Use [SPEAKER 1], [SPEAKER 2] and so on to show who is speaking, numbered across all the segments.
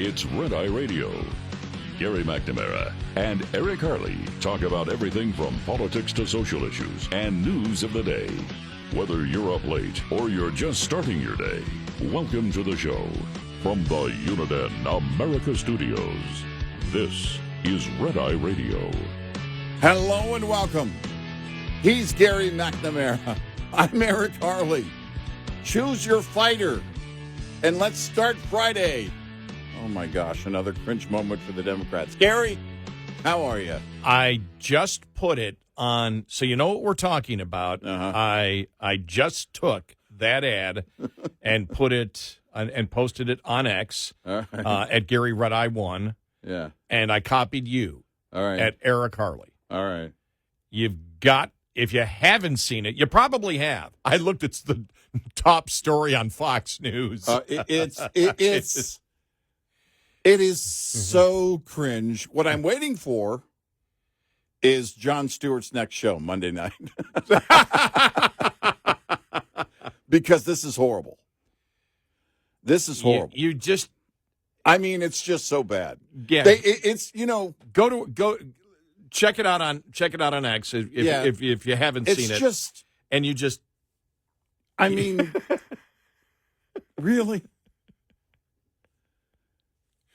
[SPEAKER 1] It's Red Eye Radio. Gary McNamara and Eric Harley talk about everything from politics to social issues and news of the day. Whether you're up late or you're just starting your day, welcome to the show. From the Uniden America Studios, this is Red Eye Radio.
[SPEAKER 2] Hello and welcome. He's Gary McNamara. I'm Eric Harley. Choose your fighter. And let's start Friday. Oh, my gosh, another cringe moment for the Democrats. Gary, how are you?
[SPEAKER 3] I just put it on, so you know what we're talking about. I just took that ad and put it and posted it on X at Gary Red Eye 1.
[SPEAKER 2] Yeah.
[SPEAKER 3] And I copied you at Eric Harley.
[SPEAKER 2] All right.
[SPEAKER 3] You've got, if you haven't seen it, you probably have. I looked, it's the top story on Fox News.
[SPEAKER 2] It is so cringe. What I'm waiting for is Jon Stewart's next show, Monday night. Because this is horrible. This is horrible.
[SPEAKER 3] You just...
[SPEAKER 2] I mean, it's just so bad.
[SPEAKER 3] Yeah.
[SPEAKER 2] It's, you know...
[SPEAKER 3] Go check it out on X if you haven't seen it.
[SPEAKER 2] It's just...
[SPEAKER 3] And you just...
[SPEAKER 2] I mean, really?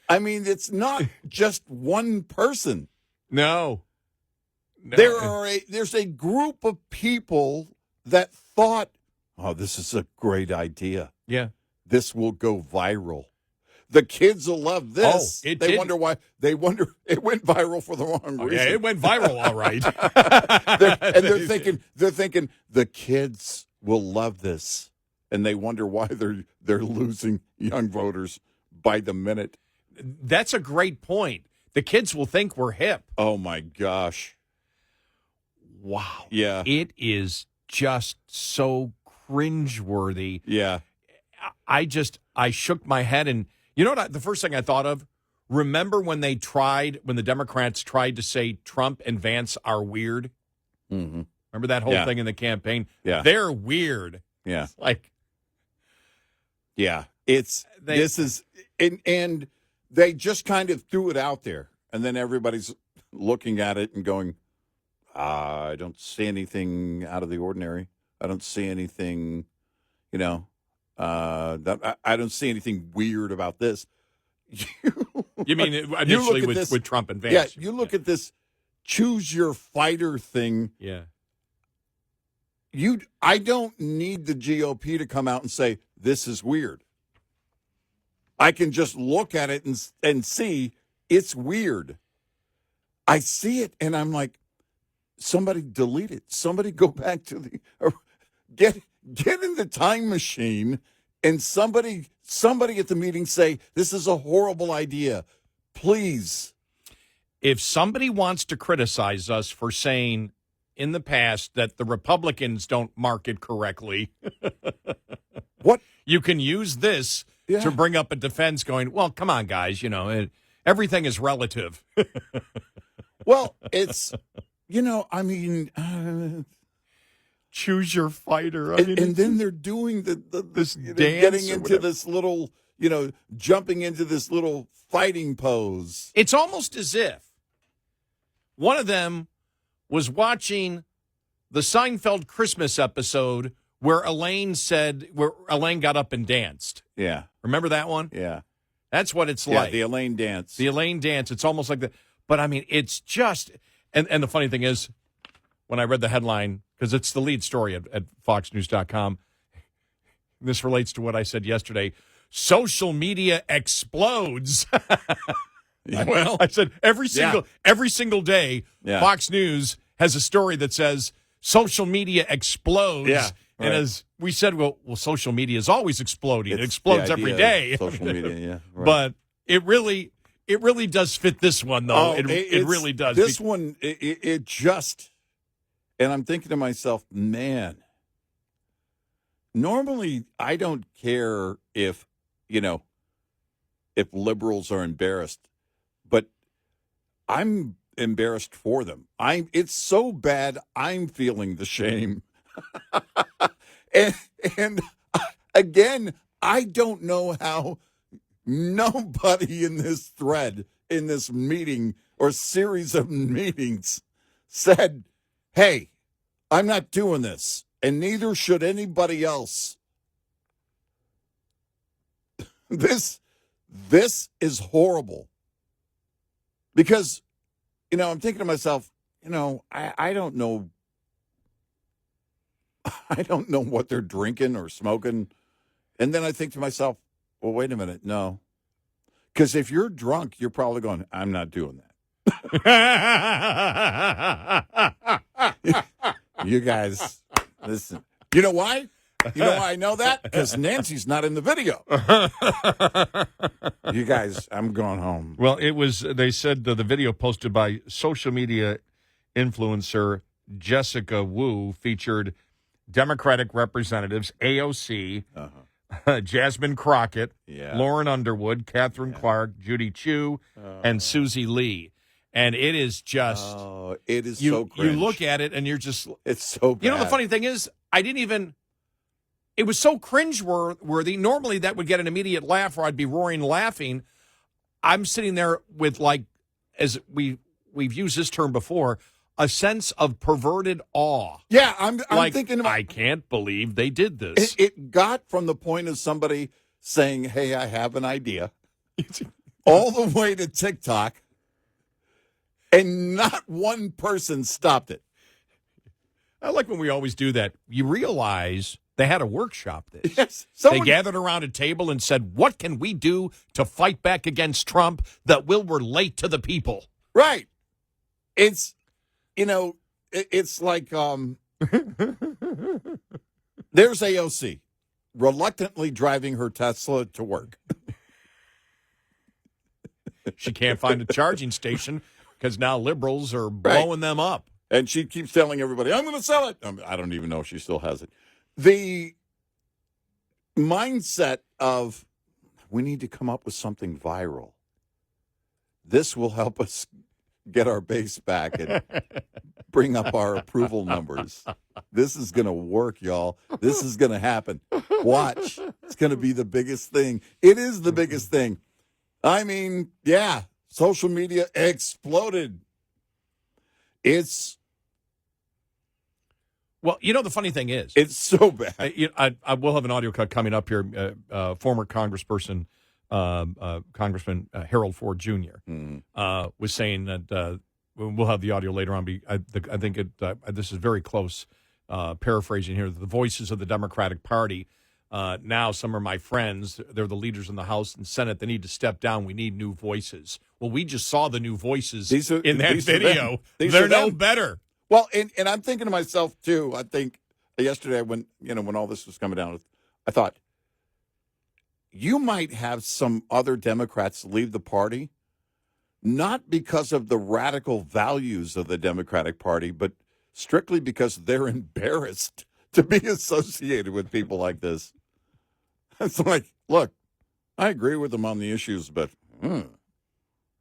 [SPEAKER 2] I mean, it's not just one person.
[SPEAKER 3] No.
[SPEAKER 2] There's a group of people that thought, oh, this is a great idea.
[SPEAKER 3] Yeah.
[SPEAKER 2] This will go viral. The kids will love this. They wonder why. They wonder it went viral for the wrong reason.
[SPEAKER 3] Yeah, it went viral, all right.
[SPEAKER 2] they're thinking the kids will love this, and they wonder why they're losing young voters by the minute.
[SPEAKER 3] That's a great point. The kids will think we're hip.
[SPEAKER 2] Oh, my gosh.
[SPEAKER 3] Wow.
[SPEAKER 2] Yeah.
[SPEAKER 3] It is just so cringeworthy.
[SPEAKER 2] Yeah.
[SPEAKER 3] I shook my head, and you know what? The first thing I thought of, remember when the Democrats tried to say Trump and Vance are weird?
[SPEAKER 2] Mm-hmm.
[SPEAKER 3] Remember that whole thing in the campaign?
[SPEAKER 2] Yeah.
[SPEAKER 3] They're weird.
[SPEAKER 2] Yeah.
[SPEAKER 3] It's like.
[SPEAKER 2] Yeah. And they just kind of threw it out there, and then everybody's looking at it and going, I don't see anything out of the ordinary. I don't see anything, I don't see anything weird about this.
[SPEAKER 3] You mean initially with Trump and Vance?
[SPEAKER 2] Yeah, you look at this choose your fighter thing.
[SPEAKER 3] Yeah.
[SPEAKER 2] I don't need the GOP to come out and say, this is weird. I can just look at it and see it's weird. I see it, and I'm like, somebody delete it. Somebody go back to get in the time machine, and somebody at the meeting say, this is a horrible idea. Please.
[SPEAKER 3] If somebody wants to criticize us for saying in the past that the Republicans don't market correctly,
[SPEAKER 2] what?
[SPEAKER 3] You can use this to bring up a defense going, well, come on, guys, everything is relative.
[SPEAKER 2] Well, it's,
[SPEAKER 3] choose your fighter.
[SPEAKER 2] And then they're doing this dance, getting into this little, jumping into this little fighting pose.
[SPEAKER 3] It's almost as if one of them was watching the Seinfeld Christmas episode where Elaine got up and danced.
[SPEAKER 2] Yeah.
[SPEAKER 3] Remember that one?
[SPEAKER 2] Yeah.
[SPEAKER 3] That's what it's like.
[SPEAKER 2] The Elaine dance.
[SPEAKER 3] The Elaine dance. It's almost like that. But, I mean, it's just – and the funny thing is, when I read the headline, because it's the lead story at foxnews.com, this relates to what I said yesterday. Social media explodes.
[SPEAKER 2] Yeah.
[SPEAKER 3] Well, I said every single day, Fox News has a story that says social media explodes.
[SPEAKER 2] Yeah. Right.
[SPEAKER 3] And as we said, well, social media is always exploding. It explodes every day.
[SPEAKER 2] Social media, yeah. Right.
[SPEAKER 3] But it really does fit this one, though. It really does.
[SPEAKER 2] This one, it just, and I'm thinking to myself, man, normally I don't care if liberals are embarrassed, but I'm embarrassed for them. It's so bad, I'm feeling the shame. and again, I don't know how Nobody in this thread, in this meeting or series of meetings said, hey, I'm not doing this, and neither should anybody else. This is horrible. Because, I'm thinking to myself, I don't know. I don't know what they're drinking or smoking. And then I think to myself, well, wait a minute. No. Because if you're drunk, you're probably going, I'm not doing that. You guys, listen. You know why? You know why I know that? Because Nancy's not in the video. You guys, I'm going home.
[SPEAKER 3] Well, they said the video posted by social media influencer Jessica Wu featured Democratic representatives AOC, Jasmine Crockett, Lauren Underwood, Catherine Clark, Judy Chu, and Susie Lee. And it is just...
[SPEAKER 2] Oh, it is so cringe.
[SPEAKER 3] You look at it and you're just...
[SPEAKER 2] It's so bad.
[SPEAKER 3] The funny thing is, I didn't even... It was so cringe-worthy. Normally, that would get an immediate laugh, or I'd be roaring laughing. I'm sitting there with, as we've used this term before, a sense of perverted awe.
[SPEAKER 2] Yeah, I'm thinking about...
[SPEAKER 3] I can't believe they did this.
[SPEAKER 2] It got from the point of somebody saying, hey, I have an idea, all the way to TikTok, and not one person stopped it.
[SPEAKER 3] I like when we always do that. You realize... They had a workshop this.
[SPEAKER 2] Yes,
[SPEAKER 3] they gathered around a table and said, what can we do to fight back against Trump that will relate to the people?
[SPEAKER 2] Right. It's, it's like there's AOC reluctantly driving her Tesla to work.
[SPEAKER 3] She can't find a charging station because now liberals are blowing them up.
[SPEAKER 2] And she keeps telling everybody, I'm going to sell it. I don't even know if she still has it. The mindset of we need to come up with something viral. This will help us get our base back and bring up our approval numbers. This is going to work, y'all. This is going to happen. Watch. It's going to be the biggest thing. It is the biggest thing. I mean, social media exploded.
[SPEAKER 3] Well, the funny thing is...
[SPEAKER 2] It's so bad.
[SPEAKER 3] I will have an audio cut coming up here. Former Congressman Harold Ford Jr. Was saying that we'll have the audio later on. I think this is very close, paraphrasing here. The voices of the Democratic Party. Now some are my friends. They're the leaders in the House and Senate. They need to step down. We need new voices. Well, we just saw the new voices in that video. They're no better.
[SPEAKER 2] Well, and I'm thinking to myself, too, I think yesterday when all this was coming down, I thought, you might have some other Democrats leave the party, not because of the radical values of the Democratic Party, but strictly because they're embarrassed to be associated with people like this. It's like, look, I agree with them on the issues, but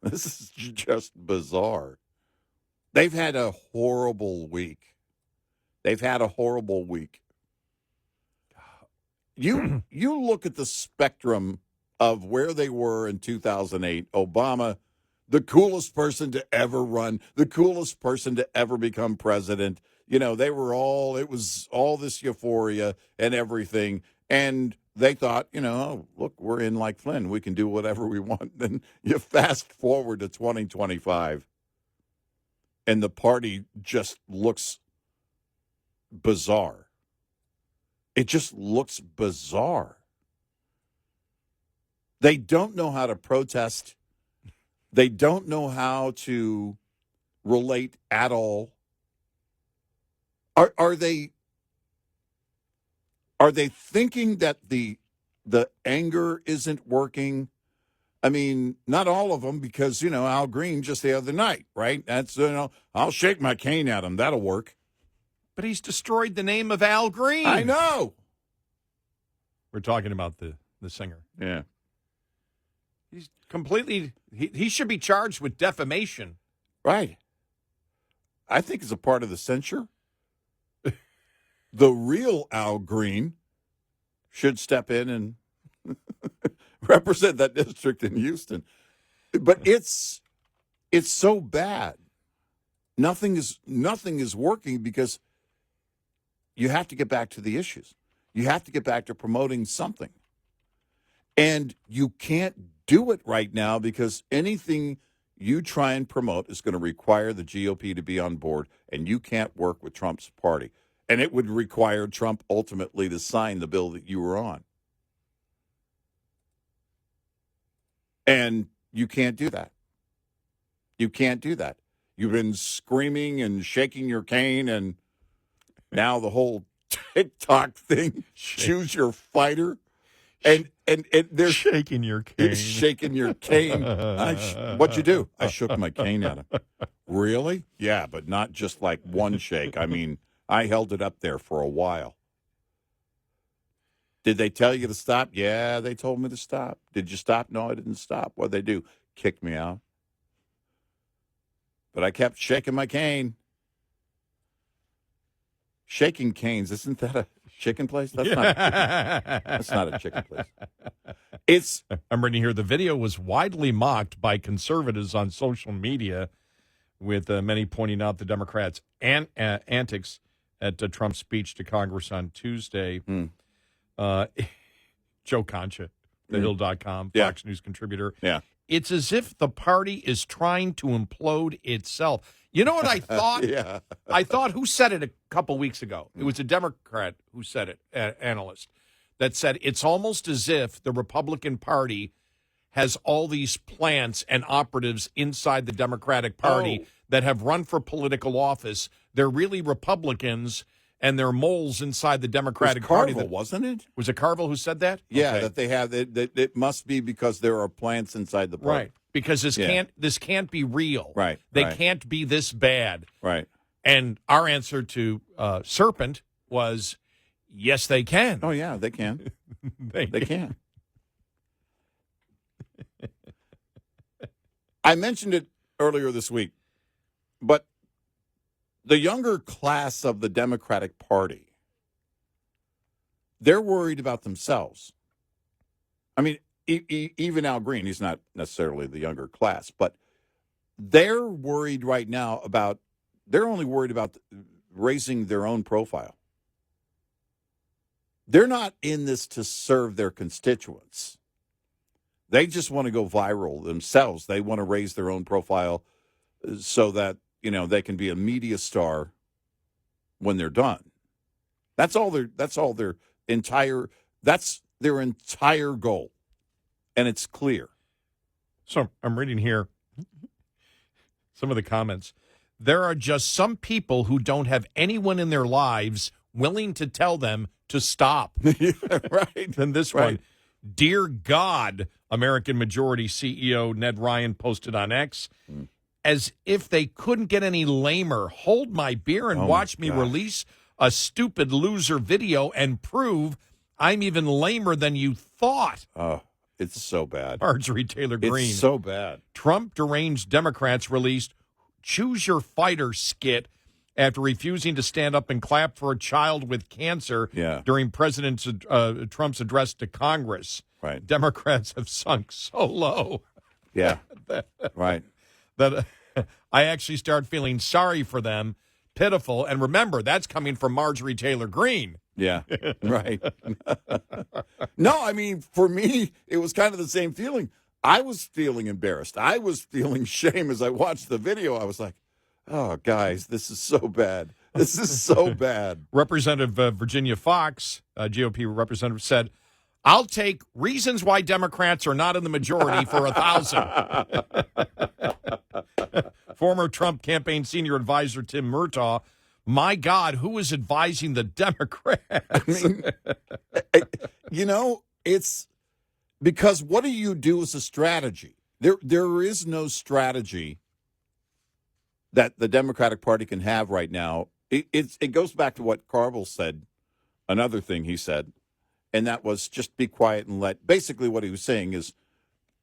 [SPEAKER 2] this is just bizarre. They've had a horrible week. You look at the spectrum of where they were in 2008. Obama, the coolest person to ever run, the coolest person to ever become president. They were it was all this euphoria and everything. And they thought, oh, look, we're in like Flynn. We can do whatever we want. Then you fast forward to 2025. And the party just looks bizarre. It just looks bizarre. They don't know how to protest. They don't know how to relate at all. Are they thinking that the anger isn't working? I mean, not all of them, because, Al Green just the other night, right? That's, I'll shake my cane at him. That'll work.
[SPEAKER 3] But he's destroyed the name of Al Green.
[SPEAKER 2] I know.
[SPEAKER 3] We're talking about the singer.
[SPEAKER 2] Yeah.
[SPEAKER 3] He's completely, he should be charged with defamation.
[SPEAKER 2] Right. I think as a part of the censure, the real Al Green should step in and... represent that district in Houston. But it's so bad. Nothing is working because you have to get back to the issues. You have to get back to promoting something. And you can't do it right now because anything you try and promote is going to require the GOP to be on board, and you can't work with Trump's party. And it would require Trump ultimately to sign the bill that you were on. And you can't do that. You can't do that. You've been screaming and shaking your cane, and now the whole TikTok thing, choose your fighter. And they're
[SPEAKER 3] shaking your cane.
[SPEAKER 2] It's shaking your cane. What'd you do? I shook my cane at him. Really? Yeah, but not just like one shake. I mean, I held it up there for a while. Did they tell you to stop? Yeah, they told me to stop. Did you stop? No, I didn't stop. What'd they do? Kick me out. But I kept shaking my cane. Shaking canes, isn't that a chicken place? That's not a chicken. That's not a chicken place.
[SPEAKER 3] I'm reading here. The video was widely mocked by conservatives on social media, with many pointing out the Democrats' antics at Trump's speech to Congress on Tuesday. Joe Concha, thehill.com, Fox News contributor.
[SPEAKER 2] Yeah.
[SPEAKER 3] It's as if the party is trying to implode itself. You know what I thought?
[SPEAKER 2] Yeah.
[SPEAKER 3] I thought, who said it a couple weeks ago? It was a Democrat who said it, analyst, that said it's almost as if the Republican Party has all these plants and operatives inside the Democratic Party that have run for political office. They're really Republicans, and they're moles inside the Democratic Party.
[SPEAKER 2] Wasn't it?
[SPEAKER 3] Was it Carville who said that?
[SPEAKER 2] Yeah,
[SPEAKER 3] Okay.
[SPEAKER 2] that they have. It must be because there are plants inside the party.
[SPEAKER 3] Right. Because this can't be real.
[SPEAKER 2] Right.
[SPEAKER 3] They can't be this bad.
[SPEAKER 2] Right.
[SPEAKER 3] And our answer to Serpent was, yes, they can.
[SPEAKER 2] Oh, yeah, they can. They can. I mentioned it earlier this week, but the younger class of the Democratic Party, they're worried about themselves. I mean, even Al Green, he's not necessarily the younger class, but they're worried right now they're only worried about raising their own profile. They're not in this to serve their constituents. They just want to go viral themselves. They want to raise their own profile so that, they can be a media star when they're done. That's their entire goal. And it's clear.
[SPEAKER 3] So I'm reading here some of the comments. There are just some people who don't have anyone in their lives willing to tell them to stop.
[SPEAKER 2] Yeah, right.
[SPEAKER 3] And this one, dear God, American Majority CEO Ned Ryan posted on X, as if they couldn't get any lamer. Hold my beer and watch me release a stupid loser video and prove I'm even lamer than you thought.
[SPEAKER 2] Oh, it's so bad.
[SPEAKER 3] Marjorie Taylor Greene.
[SPEAKER 2] It's so bad.
[SPEAKER 3] Trump deranged Democrats released Choose Your Fighter skit after refusing to stand up and clap for a child with cancer during President Trump's address to Congress.
[SPEAKER 2] Right.
[SPEAKER 3] Democrats have sunk so low.
[SPEAKER 2] Yeah. Right.
[SPEAKER 3] That I actually start feeling sorry for them, pitiful. And remember, that's coming from Marjorie Taylor Greene.
[SPEAKER 2] Yeah, right. No, I mean, for me, it was kind of the same feeling. I was feeling embarrassed. I was feeling shame as I watched the video. I was like, oh, guys, this is so bad. This is so bad.
[SPEAKER 3] Representative Virginia Fox, GOP representative, said, I'll take reasons why Democrats are not in the majority for 1,000. Former Trump campaign senior advisor Tim Murtaugh, my God, who is advising the Democrats?
[SPEAKER 2] I mean, it's because what do you do as a strategy? There is no strategy that the Democratic Party can have right now. It goes back to what Carville said, another thing he said, and that was just be quiet and basically what he was saying is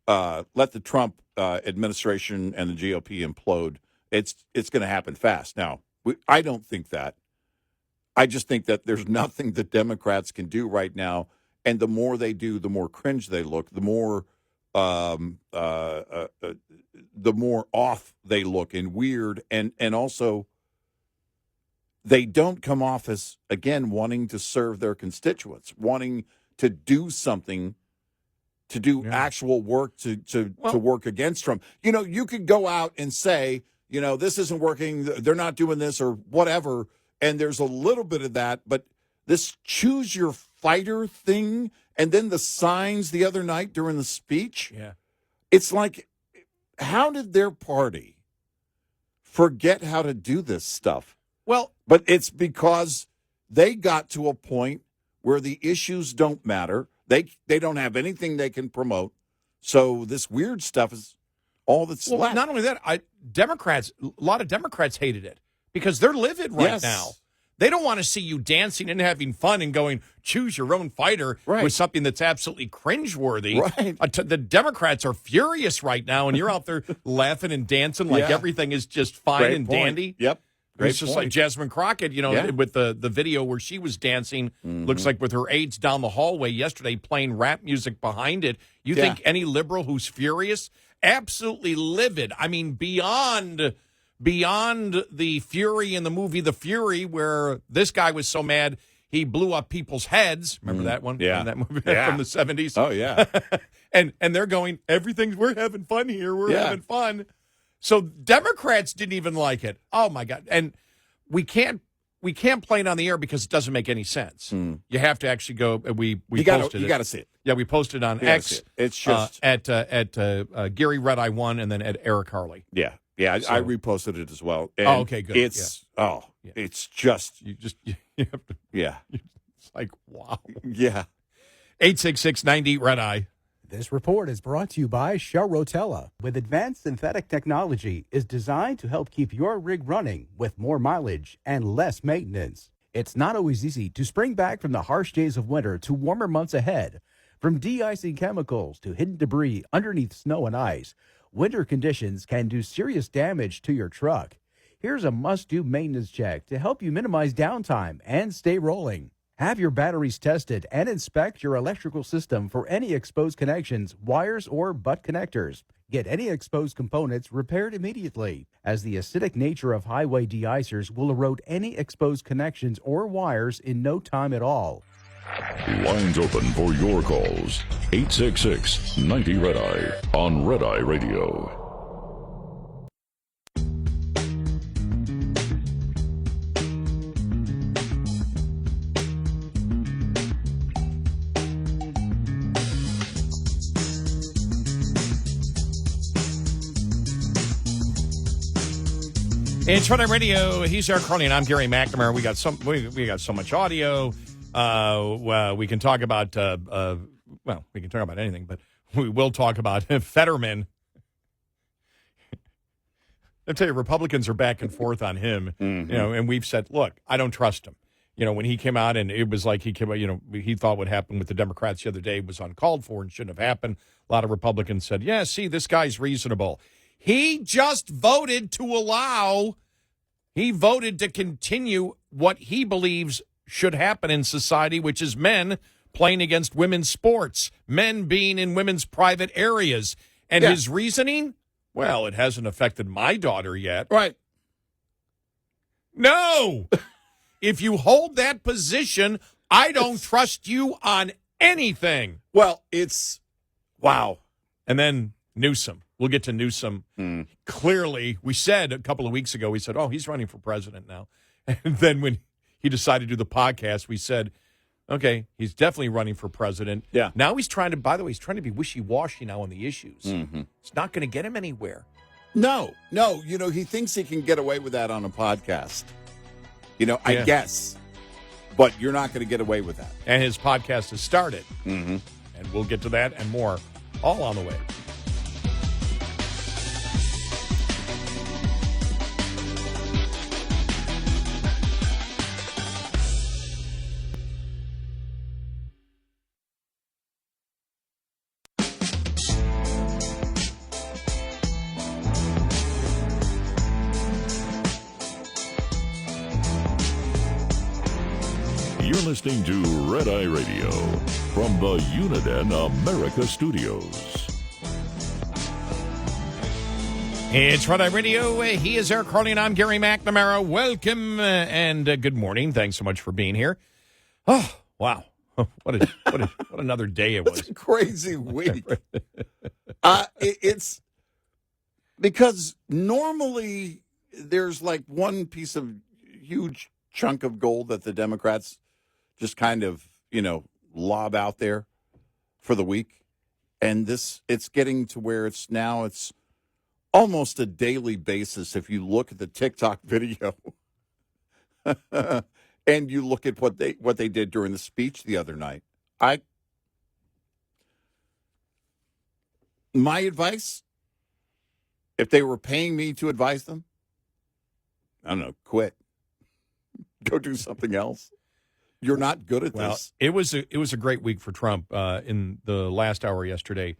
[SPEAKER 2] let the Trump administration and the GOP implode. It's going to happen fast. Now, I don't think that. I just think that there's nothing that Democrats can do right now And the more they do, the more cringe they look, the more off they look and weird. And also, they don't come off as, again, wanting to serve their constituents, wanting to do something, to do actual work to work against Trump. You know, you could go out and say, you know, this isn't working, they're not doing this or whatever, and there's a little bit of that, but this choose your fighter thing, and then the signs the other night during the speech, it's like, how did their party forget how to do this stuff?
[SPEAKER 3] Well,
[SPEAKER 2] but it's because they got to a point where the issues don't matter. They don't have anything they can promote. So this weird stuff is all that's left.
[SPEAKER 3] Not only that, a lot of Democrats hated it because they're livid right now. They don't want to see you dancing and having fun and going, choose your own fighter with something that's absolutely cringeworthy.
[SPEAKER 2] Right.
[SPEAKER 3] The Democrats are furious right now, and you're out there laughing and dancing like everything is just fine
[SPEAKER 2] Great
[SPEAKER 3] and
[SPEAKER 2] point.
[SPEAKER 3] dandy.
[SPEAKER 2] Yep.
[SPEAKER 3] It's just like Jasmine Crockett, you know, with the video where she was dancing, looks like with her aides down the hallway yesterday playing rap music behind it. You think any liberal who's furious? Absolutely livid. I mean, beyond the fury in the movie The Fury, where this guy was so mad he blew up people's heads. Remember that one?
[SPEAKER 2] Yeah.
[SPEAKER 3] That movie from the 70s?
[SPEAKER 2] Oh, yeah.
[SPEAKER 3] and they're going, we're having fun here. We're having fun. So Democrats didn't even like it. Oh, my God. And we can't play it on the air because it doesn't make any sense. You have to actually go. We posted it.
[SPEAKER 2] You got to see it.
[SPEAKER 3] Yeah, we posted on X.
[SPEAKER 2] It's just
[SPEAKER 3] at Gary Red Eye 1 and then at Eric Harley.
[SPEAKER 2] Yeah. I reposted it as well. And
[SPEAKER 3] okay, good.
[SPEAKER 2] It's it's just
[SPEAKER 3] you have to.
[SPEAKER 2] Yeah.
[SPEAKER 3] It's like wow.
[SPEAKER 2] Yeah.
[SPEAKER 3] 866-90 Red Eye.
[SPEAKER 4] This report is brought to you by Shell Rotella. With advanced synthetic technology, is designed to help keep your rig running with more mileage and less maintenance. It's not always easy to spring back from the harsh days of winter to warmer months ahead. From de-icing chemicals to hidden debris underneath snow and ice, winter conditions can do serious damage to your truck. Here's a must-do maintenance check to help you minimize downtime and stay rolling. Have your batteries tested and inspect your electrical system for any exposed connections, wires, or butt connectors. Get any exposed components repaired immediately, as the acidic nature of highway de-icers will erode any exposed connections or wires in no time at all.
[SPEAKER 1] Lines open for your calls. 866-90 Red Eye on Red Eye Radio.
[SPEAKER 3] It's Red Eye Radio. He's Eric Carney, and I'm Gary McNamara. We got so much audio. We can talk about we can talk about anything, but we will talk about Fetterman. I tell you, Republicans are back and forth on him. You know, and we've said, look, I don't trust him. You know, when he came out and it was like he came out, you know, he thought what happened with the Democrats the other day was uncalled for and shouldn't have happened. A lot of Republicans said, yeah, see, this guy's reasonable. He just voted to continue what he believes should happen in society, which is men playing against women's sports, men being in women's private areas. And his reasoning, well, it hasn't affected my daughter yet.
[SPEAKER 2] Right.
[SPEAKER 3] No. If you hold that position, I don't trust you on anything.
[SPEAKER 2] Well, it's wow.
[SPEAKER 3] And then Newsome. We'll get to Newsome. Clearly, we said a couple of weeks ago, we said, oh, he's running for president now. And then when he decided to do the podcast, we said, okay, he's definitely running for president.
[SPEAKER 2] Yeah.
[SPEAKER 3] Now he's trying to, by the way, he's trying to be wishy-washy now on the issues. It's not going to get him anywhere.
[SPEAKER 2] No. You know, he thinks he can get away with that on a podcast. You know, I guess. But you're not going to get away with that.
[SPEAKER 3] And his podcast has started. And we'll get to that and more all on the way.
[SPEAKER 1] You're listening to Red Eye Radio from the Uniden America Studios.
[SPEAKER 3] It's Red Eye Radio. He is Eric Harley, and I'm Gary McNamara. Welcome and good morning. Thanks so much for being here. Oh, wow. What another day it was.
[SPEAKER 2] It's a crazy week. It's because normally there's like one piece of huge chunk of gold that the Democrats just kind of, lob out there for the week. And it's getting to where it's almost a daily basis if you look at the TikTok video and you look at what they did during the speech the other night. My advice, if they were paying me to advise them, I don't know, quit. Go do something else. You're not good at this.
[SPEAKER 3] It was a great week for Trump. In the last hour yesterday,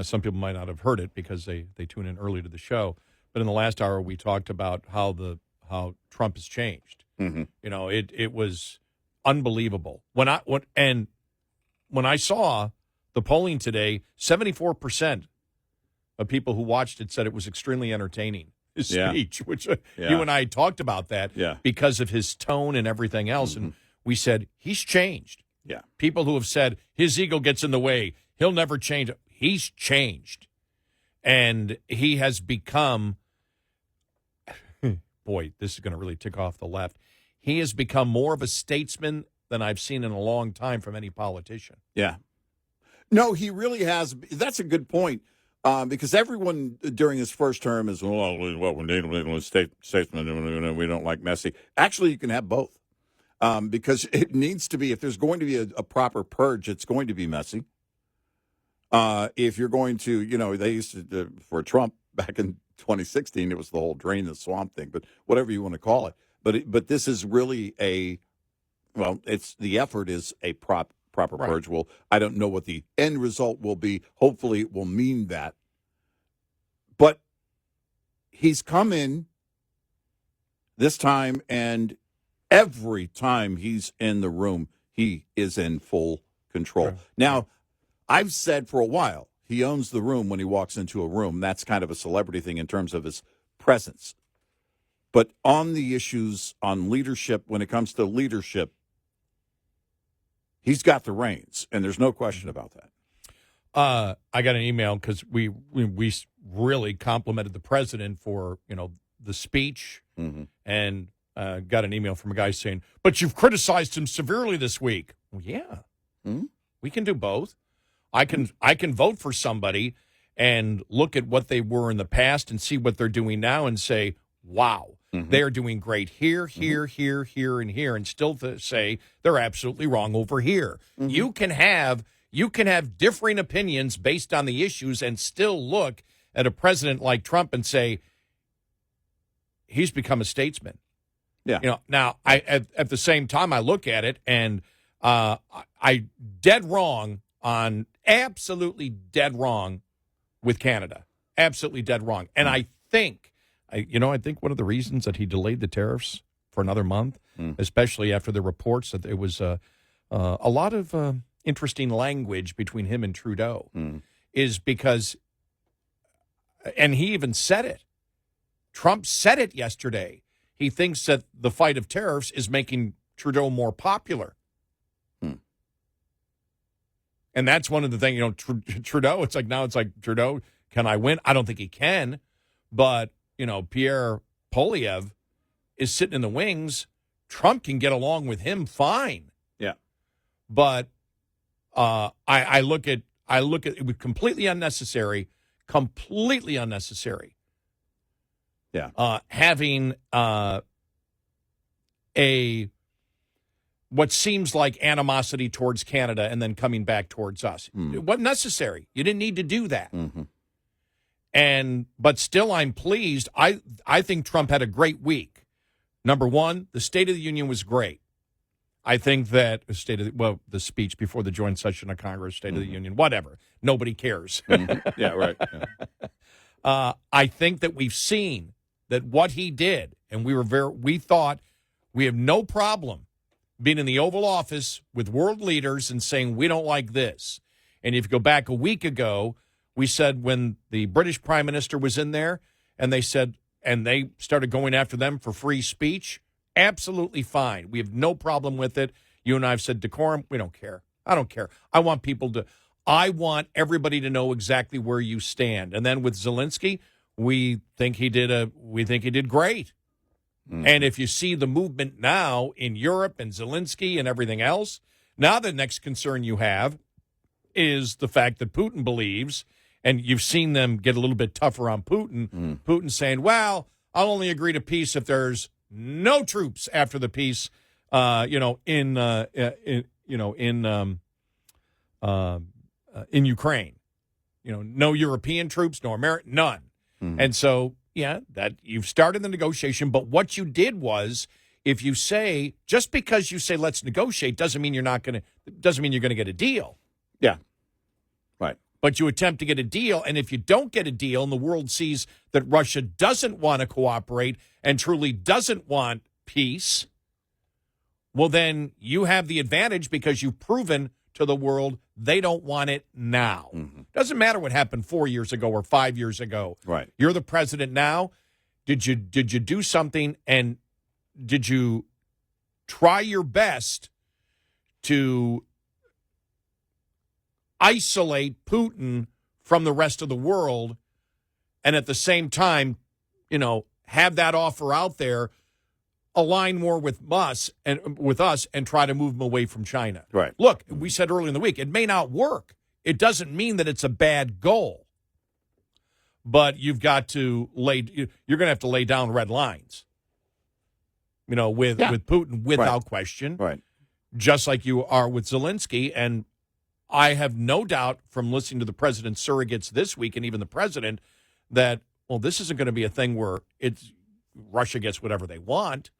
[SPEAKER 3] some people might not have heard it because they tune in early to the show. But in the last hour, we talked about how Trump has changed.
[SPEAKER 2] Mm-hmm.
[SPEAKER 3] It was unbelievable. When I saw the polling today, 74% of people who watched it said it was extremely entertaining. His speech, which you and I talked about that because of his tone and everything else. Mm-hmm. And we said, he's changed.
[SPEAKER 2] Yeah. People
[SPEAKER 3] who have said his ego gets in the way, he'll never change. He's changed. And he has become, boy, this is going to really tick off the left. He has become more of a statesman than I've seen in a long time from any politician.
[SPEAKER 2] Yeah. No, he really has. That's a good point. Because everyone during his first term is, well, we need statesman, we don't like messy. Actually, you can have both. Because it needs to be, if there's going to be a proper purge, it's going to be messy. If you're going to, they used to, for Trump back in 2016, it was the whole drain the swamp thing, but whatever you want to call it. But this is really the effort is a proper purge. Well, I don't know what the end result will be. Hopefully it will mean that. But he's come in this time, and every time he's in the room, he is in full control. Right. Now, I've said for a while, he owns the room when he walks into a room. That's kind of a celebrity thing in terms of his presence. But on the issues, on leadership, when it comes to leadership, he's got the reins, and there's no question about that.
[SPEAKER 3] I got an email because we really complimented the president for, the speech,
[SPEAKER 2] mm-hmm.
[SPEAKER 3] and got an email from a guy saying, but you've criticized him severely this week. Well, yeah,
[SPEAKER 2] mm-hmm.
[SPEAKER 3] We can do both. I can vote for somebody and look at what they were in the past and see what they're doing now and say, wow.
[SPEAKER 2] Mm-hmm.
[SPEAKER 3] They are doing great here, here, and here, and still to say they're absolutely wrong over here.
[SPEAKER 2] Mm-hmm.
[SPEAKER 3] You can have differing opinions based on the issues and still look at a president like Trump and say he's become a statesman.
[SPEAKER 2] Yeah.
[SPEAKER 3] Now at the same time I look at it and I absolutely dead wrong with Canada. Absolutely dead wrong. And I think one of the reasons that he delayed the tariffs for another month, especially after the reports that there was a lot of interesting language between him and Trudeau, is because, and he even said it, Trump said it yesterday, he thinks that the fight of tariffs is making Trudeau more popular. And that's one of the things, Trudeau, it's like Trudeau, can I win? I don't think he can, but Pierre Poilievre is sitting in the wings. Trump can get along with him fine.
[SPEAKER 2] Yeah.
[SPEAKER 3] But I look at it was completely unnecessary.
[SPEAKER 2] Yeah.
[SPEAKER 3] Having what seems like animosity towards Canada and then coming back towards us. It wasn't necessary. You didn't need to do that.
[SPEAKER 2] Mm-hmm.
[SPEAKER 3] But still, I'm pleased. I think Trump had a great week. Number one, the State of the Union was great. I think that the speech before the joint session of Congress, State of the Union, whatever. Nobody cares.
[SPEAKER 2] Yeah, right. Yeah.
[SPEAKER 3] I think that we've seen that what he did, and we thought we have no problem being in the Oval Office with world leaders and saying, we don't like this. And if you go back a week ago, we said when the British Prime Minister was in there and they said, and they started going after them for free speech, absolutely fine. We have no problem with it. You and I have said decorum. We don't care. I don't care. I want everybody to know exactly where you stand. And then with Zelensky, we think he did great. Mm-hmm. And if you see the movement now in Europe and Zelensky and everything else, now the next concern you have is the fact that Putin believes, and you've seen them get a little bit tougher on Putin. Putin saying, "Well, I'll only agree to peace if there's no troops after the peace." In Ukraine, no European troops, no American, none. Mm-hmm. And so, that you've started the negotiation. But what you did was, if you say, just because you say let's negotiate, doesn't mean you're going to get a deal.
[SPEAKER 2] Yeah, right.
[SPEAKER 3] But you attempt to get a deal, and if you don't get a deal, and the world sees that Russia doesn't want to cooperate and truly doesn't want peace, well, then you have the advantage because you've proven to the world they don't want it now. Mm-hmm. Doesn't matter what happened 4 years ago or 5 years ago.
[SPEAKER 2] Right.
[SPEAKER 3] You're the president now. Did you do something, and did you try your best to isolate Putin from the rest of the world, and at the same time, have that offer out there, align more with us and try to move them away from China.
[SPEAKER 2] Right.
[SPEAKER 3] Look, we said earlier in the week, it may not work. It doesn't mean that it's a bad goal. But you've got to you're going to have to lay down red lines, with Putin without question.
[SPEAKER 2] Right.
[SPEAKER 3] Just like you are with Zelensky. And I have no doubt from listening to the president's surrogates this week and even the president that, this isn't going to be a thing where Russia gets whatever they want.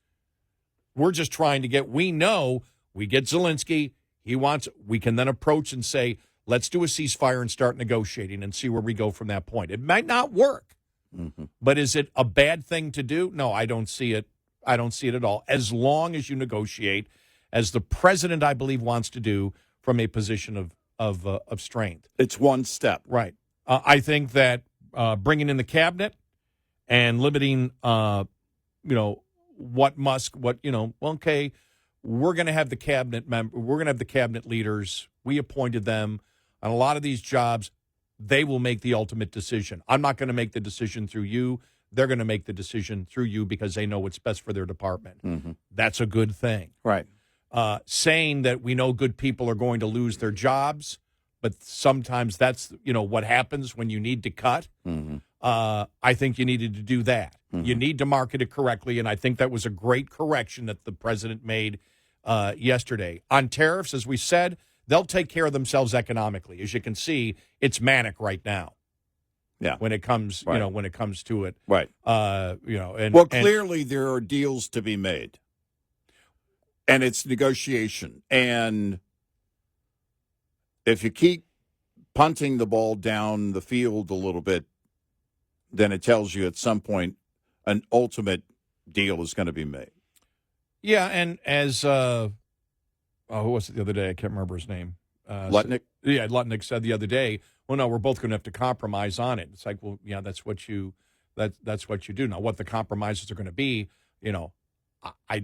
[SPEAKER 3] We're just trying to we get Zelensky. We can then approach and say, let's do a ceasefire and start negotiating and see where we go from that point. It might not work, but is it a bad thing to do? No, I don't see it. I don't see it at all. As long as you negotiate, as the president, I believe, wants to do from a position of strength.
[SPEAKER 2] It's one step.
[SPEAKER 3] Right. I think that bringing in the cabinet and limiting, okay, we're going to have the cabinet we're going to have the cabinet leaders. We appointed them on a lot of these jobs. They will make the ultimate decision. I'm not going to make the decision through you. They're going to make the decision through you because they know what's best for their department. Mm-hmm. That's a good thing.
[SPEAKER 2] Right.
[SPEAKER 3] Saying that we know good people are going to lose their jobs, but sometimes that's, what happens when you need to cut. Mm-hmm. I think you needed to do that. Mm-hmm. You need to market it correctly, and I think that was a great correction that the president made yesterday. On tariffs, as we said, they'll take care of themselves economically. As you can see, it's manic right now.
[SPEAKER 2] Yeah.
[SPEAKER 3] When it comes,
[SPEAKER 2] right.
[SPEAKER 3] When it comes to it.
[SPEAKER 2] Right. Clearly there are deals to be made. And it's negotiation. And if you keep punting the ball down the field a little bit, then it tells you at some point an ultimate deal is going to be made.
[SPEAKER 3] Yeah, and as who was it the other day? I can't remember his name.
[SPEAKER 2] Lutnick?
[SPEAKER 3] Lutnick said the other day, well, no, we're both going to have to compromise on it. It's like, well, yeah, that's what you do. Now, what the compromises are going to be, I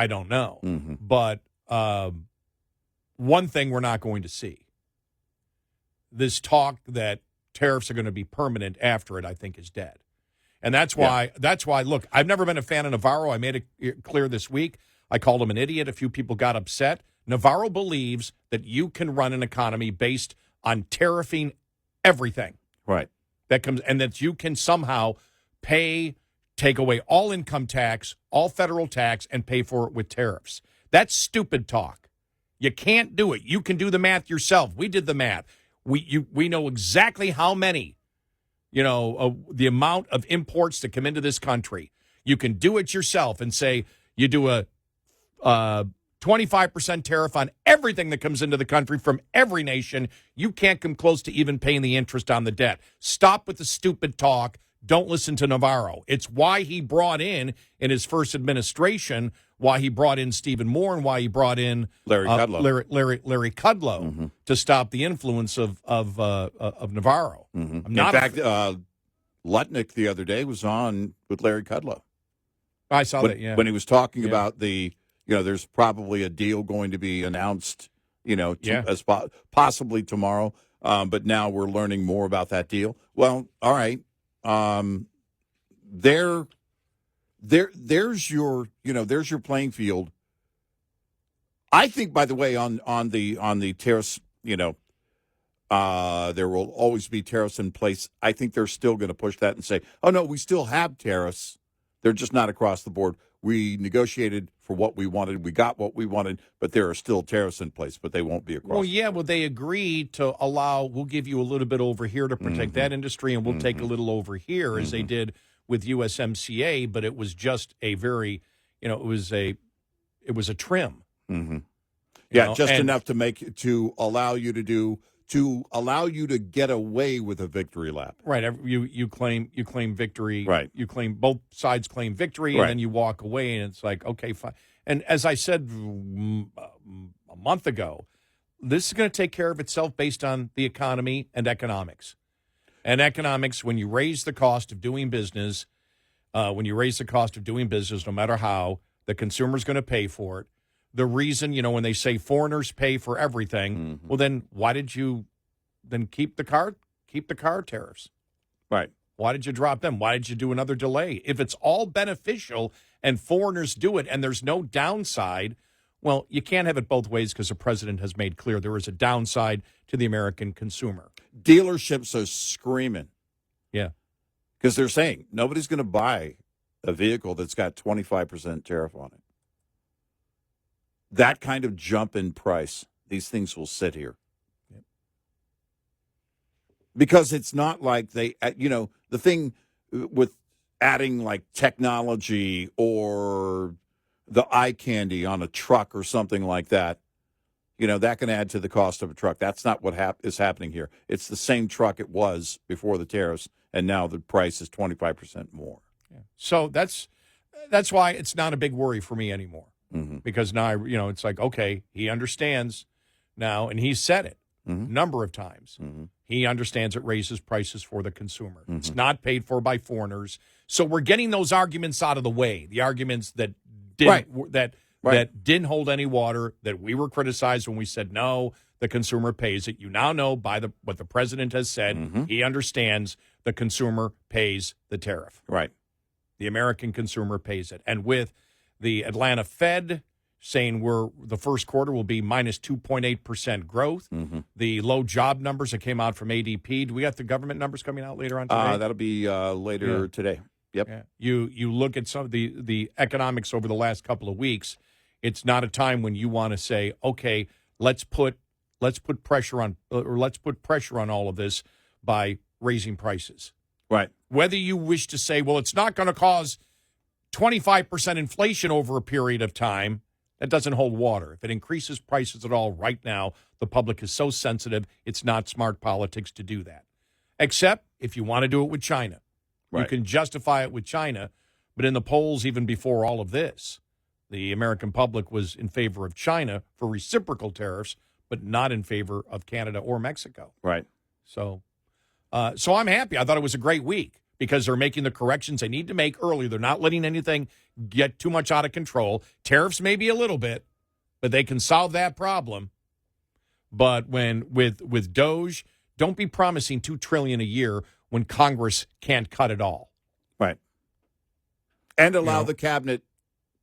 [SPEAKER 3] don't know. Mm-hmm. But one thing we're not going to see, this talk that tariffs are going to be permanent after it, I think, is dead. And that's why, look, I've never been a fan of Navarro. I made it clear this week. I called him an idiot. A few people got upset. Navarro believes that you can run an economy based on tariffing everything.
[SPEAKER 2] Right.
[SPEAKER 3] And that you can somehow take away all income tax, all federal tax, and pay for it with tariffs. That's stupid talk. You can't do it. You can do the math yourself. We did the math. We know exactly how many, the amount of imports that come into this country. You can do it yourself and say you do a 25% tariff on everything that comes into the country from every nation. You can't come close to even paying the interest on the debt. Stop with the stupid talk. don't listen to Navarro. It's why he brought in his first administration, why he brought in Stephen Moore, and why he brought in
[SPEAKER 2] Larry Kudlow.
[SPEAKER 3] Larry Kudlow to stop the influence of Navarro.
[SPEAKER 2] In fact, Lutnick the other day was on with Larry Kudlow.
[SPEAKER 3] I saw that, yeah.
[SPEAKER 2] When he was talking about there's probably a deal going to be announced, as possibly tomorrow. But now we're learning more about that deal. Well, all right. There's your playing field. I think, by the way, on the tariffs, there will always be tariffs in place. I think they're still going to push that and say, oh, no, we still have tariffs. They're just not across the board. We negotiated for what we wanted. We got what we wanted, but there are still tariffs in place, but they won't be across.
[SPEAKER 3] Well, they agreed to we'll give you a little bit over here to protect that industry, and we'll take a little over here, as they did with USMCA, but it was just a very, it was a trim.
[SPEAKER 2] Yeah, enough to allow you to get away with a victory lap.
[SPEAKER 3] Right. You claim victory.
[SPEAKER 2] Right.
[SPEAKER 3] You claim both sides claim victory, and then you walk away, and it's like, okay, fine. And as I said a month ago, this is going to take care of itself based on the economy and economics. And economics, when you raise the cost of doing business, no matter how, the consumer's going to pay for it. The reason, when they say foreigners pay for everything, well, then why did you then keep the car tariffs?
[SPEAKER 2] Right.
[SPEAKER 3] Why did you drop them? Why did you do another delay? If it's all beneficial and foreigners do it and there's no downside, well, you can't have it both ways because the president has made clear there is a downside to the American consumer.
[SPEAKER 2] Dealerships are screaming.
[SPEAKER 3] Yeah.
[SPEAKER 2] Because they're saying nobody's going to buy a vehicle that's got 25% tariff on it. That kind of jump in price, these things will sit here.
[SPEAKER 3] Yep.
[SPEAKER 2] Because it's not like the thing with adding like technology or the eye candy on a truck or something like that, that can add to the cost of a truck. That's not what is happening here. It's the same truck it was before the tariffs, and now the price is 25% more.
[SPEAKER 3] Yeah. So that's why it's not a big worry for me anymore. Because now, it's like, okay, he understands now, and he's said it a number of times. He understands it raises prices for the consumer. It's not paid for by foreigners. So we're getting those arguments out of the way, the arguments that didn't that didn't hold any water, that we were criticized when we said, no, the consumer pays it. You now know by what the president has said, he understands the consumer pays the tariff.
[SPEAKER 2] Right.
[SPEAKER 3] The American consumer pays it. And with the Atlanta Fed saying the first quarter will be minus 2.8% growth. The low job numbers that came out from ADP. Do we got the government numbers coming out later on today?
[SPEAKER 2] That'll be later today. Yep.
[SPEAKER 3] Yeah. You look at some of the economics over the last couple of weeks. It's not a time when you want to say, okay, let's put pressure on all of this by raising prices.
[SPEAKER 2] Right.
[SPEAKER 3] Whether you wish to say, well, it's not going to cause 25% inflation over a period of time, that doesn't hold water. If it increases prices at all right now, the public is so sensitive, it's not smart politics to do that. Except if you want to do it with China.
[SPEAKER 2] Right.
[SPEAKER 3] You can justify it with China, but in the polls, even before all of this, the American public was in favor of China for reciprocal tariffs, but not in favor of Canada or Mexico.
[SPEAKER 2] Right.
[SPEAKER 3] So I'm happy. I thought it was a great week, because they're making the corrections they need to make early. They're not letting anything get too much out of control. Tariffs maybe a little bit, but they can solve that problem. But with DOGE, don't be promising $2 trillion a year when Congress can't cut it all.
[SPEAKER 2] Right. And allow the cabinet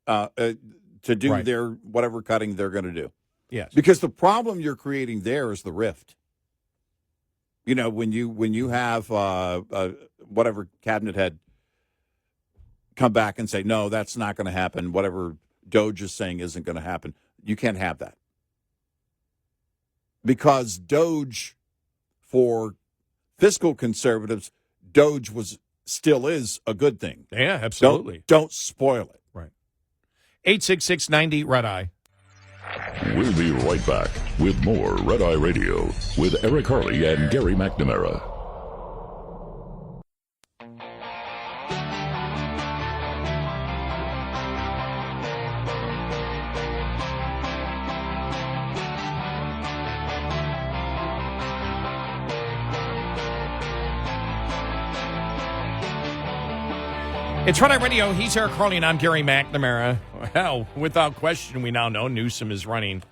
[SPEAKER 2] to do their whatever cutting they're going to do.
[SPEAKER 3] Yes.
[SPEAKER 2] Because the problem you're creating there is the rift. When you have whatever cabinet head come back and say, no, that's not going to happen, whatever DOGE is saying isn't going to happen, you can't have that. Because DOGE, for fiscal conservatives, DOGE still is a good thing.
[SPEAKER 3] Yeah, absolutely.
[SPEAKER 2] Don't spoil it.
[SPEAKER 3] Right. 866-90 Red Eye.
[SPEAKER 1] We'll be right back with more Red Eye Radio with Eric Harley and Gary McNamara.
[SPEAKER 3] It's Red Eye Radio. He's Eric Carly, and I'm Gary McNamara. Well, without question, we now know Newsome is running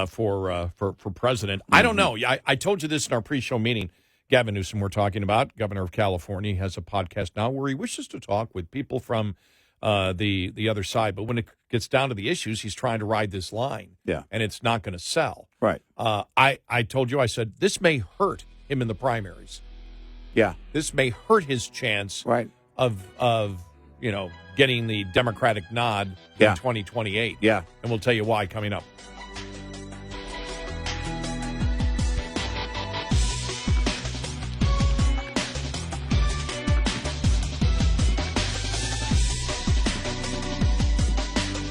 [SPEAKER 3] for president. I don't know. I told you this in our pre-show meeting. Gavin Newsom, we're talking about, governor of California. He has a podcast now where he wishes to talk with people from the other side. But when it gets down to the issues, he's trying to ride this line.
[SPEAKER 2] Yeah.
[SPEAKER 3] And it's not going to sell.
[SPEAKER 2] Right.
[SPEAKER 3] I told you, I said, this may hurt him in the primaries.
[SPEAKER 2] Yeah.
[SPEAKER 3] This may hurt his chance
[SPEAKER 2] Right.
[SPEAKER 3] of getting the Democratic nod in 2028.
[SPEAKER 2] Yeah.
[SPEAKER 3] And we'll tell you why coming up.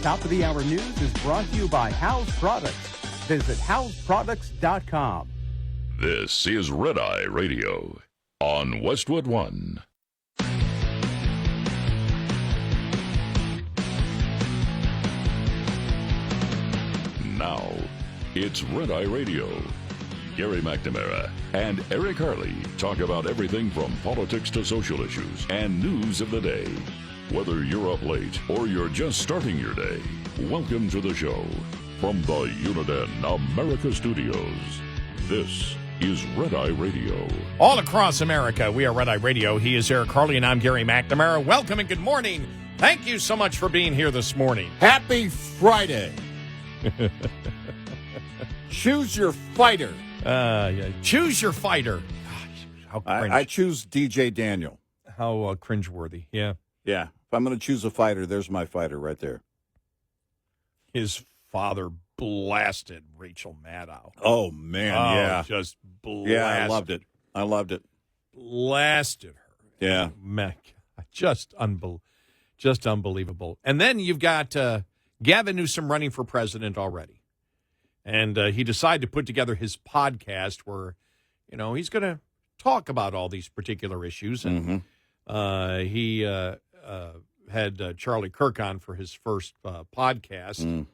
[SPEAKER 4] Top of the hour news is brought to you by House Products. Visit houseproducts.com.
[SPEAKER 1] This is Red Eye Radio on Westwood One. Now, it's Red Eye Radio. Gary McNamara and Eric Harley talk about everything from politics to social issues and news of the day. Whether you're up late or you're just starting your day, welcome to the show. From the Uniden America Studios, this is Red Eye Radio.
[SPEAKER 3] All across America, we are Red Eye Radio. He is Eric Carly, and I'm Gary McNamara. Welcome and good morning. Thank you so much for being here this morning.
[SPEAKER 2] Happy Friday. Choose your fighter.
[SPEAKER 3] Choose your fighter. Gosh, how cringe.
[SPEAKER 2] I choose DJ Daniel.
[SPEAKER 3] How cringeworthy. Yeah.
[SPEAKER 2] Yeah. If I'm going to choose a fighter, there's my fighter right there.
[SPEAKER 3] His father blasted Rachel Maddow.
[SPEAKER 2] Oh, man. Yeah.
[SPEAKER 3] Just blasted.
[SPEAKER 2] Yeah, I loved it. I loved it.
[SPEAKER 3] Blasted her.
[SPEAKER 2] Yeah.
[SPEAKER 3] Man, just unbelievable. And then you've got Gavin Newsom running for president already. And he decided to put together his podcast where, he's going to talk about all these particular issues. And he had Charlie Kirk on for his first podcast.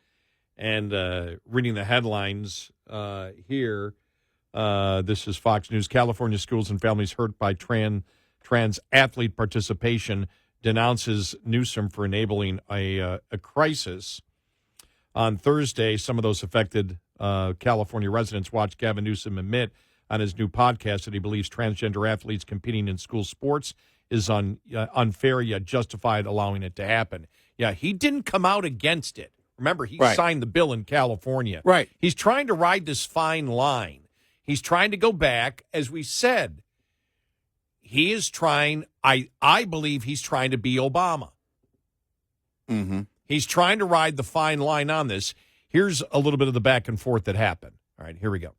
[SPEAKER 3] And reading the headlines here, this is Fox News. California schools and families hurt by trans athlete participation denounces Newsom for enabling a crisis. On Thursday, some of those affected California residents watched Gavin Newsom admit on his new podcast that he believes transgender athletes competing in school sports is unfair yet justified allowing it to happen. Yeah, he didn't come out against it. Remember, he signed the bill in California.
[SPEAKER 2] Right.
[SPEAKER 3] He's trying to ride this fine line. He's trying to go back, as we said. He is trying, I believe he's trying to be Obama.
[SPEAKER 2] Mm-hmm.
[SPEAKER 3] He's trying to ride the fine line on this. Here's a little bit of the back and forth that happened. All right, here we go.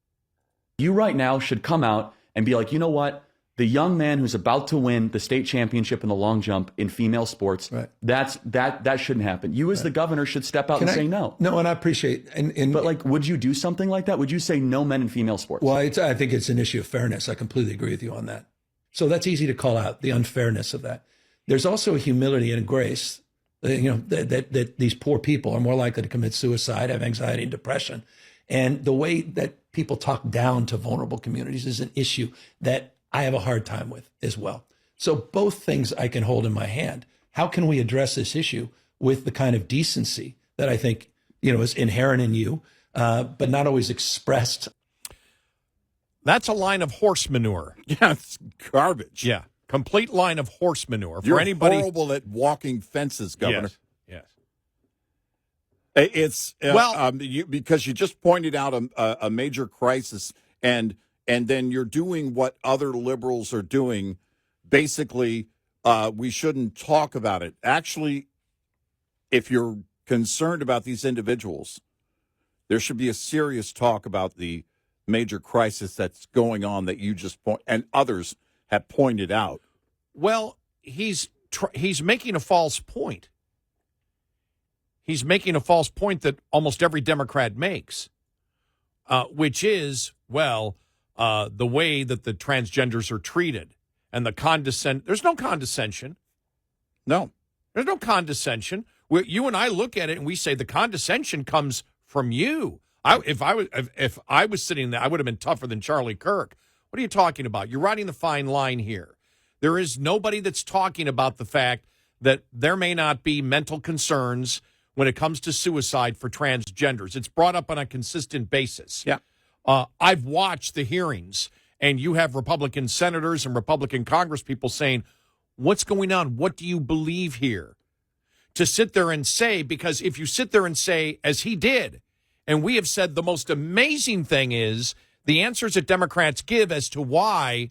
[SPEAKER 5] You right now should come out and be like, you know what? The young man who's about to win the state championship in the long jump in female sports, that shouldn't happen. You as the governor should step out and say no.
[SPEAKER 6] No, and I appreciate
[SPEAKER 5] But would you do something like that? Would you say no men in female sports?
[SPEAKER 6] Well, I think it's an issue of fairness. I completely agree with you on that. So that's easy to call out, the unfairness of that. There's also a humility and a grace, that these poor people are more likely to commit suicide, have anxiety and depression. And the way that people talk down to vulnerable communities is an issue that I have a hard time with as well. So both things I can hold in my hand. How can we address this issue with the kind of decency that I think, is inherent in you, but not always expressed?
[SPEAKER 3] That's a line of horse manure.
[SPEAKER 2] Yeah, it's garbage.
[SPEAKER 3] Yeah, complete line of horse manure.
[SPEAKER 2] You're
[SPEAKER 3] for anybody
[SPEAKER 2] horrible at walking fences, Governor.
[SPEAKER 3] Yes.
[SPEAKER 2] It's because you just pointed out a major crisis, and then you're doing what other liberals are doing. Basically, we shouldn't talk about it. Actually, if you're concerned about these individuals, there should be a serious talk about the major crisis that's going on that you just and others have pointed out.
[SPEAKER 3] Well, he's making a false point. He's making a false point that almost every Democrat makes, which is, the way that the transgenders are treated and the there's no condescension.
[SPEAKER 2] No.
[SPEAKER 3] There's no condescension. You and I look at it and we say the condescension comes from you. If I was sitting there, I would have been tougher than Charlie Kirk. What are you talking about? You're riding the fine line here. There is nobody that's talking about the fact that there may not be mental concerns when it comes to suicide for transgenders. It's brought up on a consistent basis.
[SPEAKER 2] Yeah.
[SPEAKER 3] I've watched the hearings, and you have Republican senators and Republican congresspeople saying, what's going on? What do you believe here? To sit there and say, because if you sit there and say, as he did, and we have said the most amazing thing is the answers that Democrats give as to why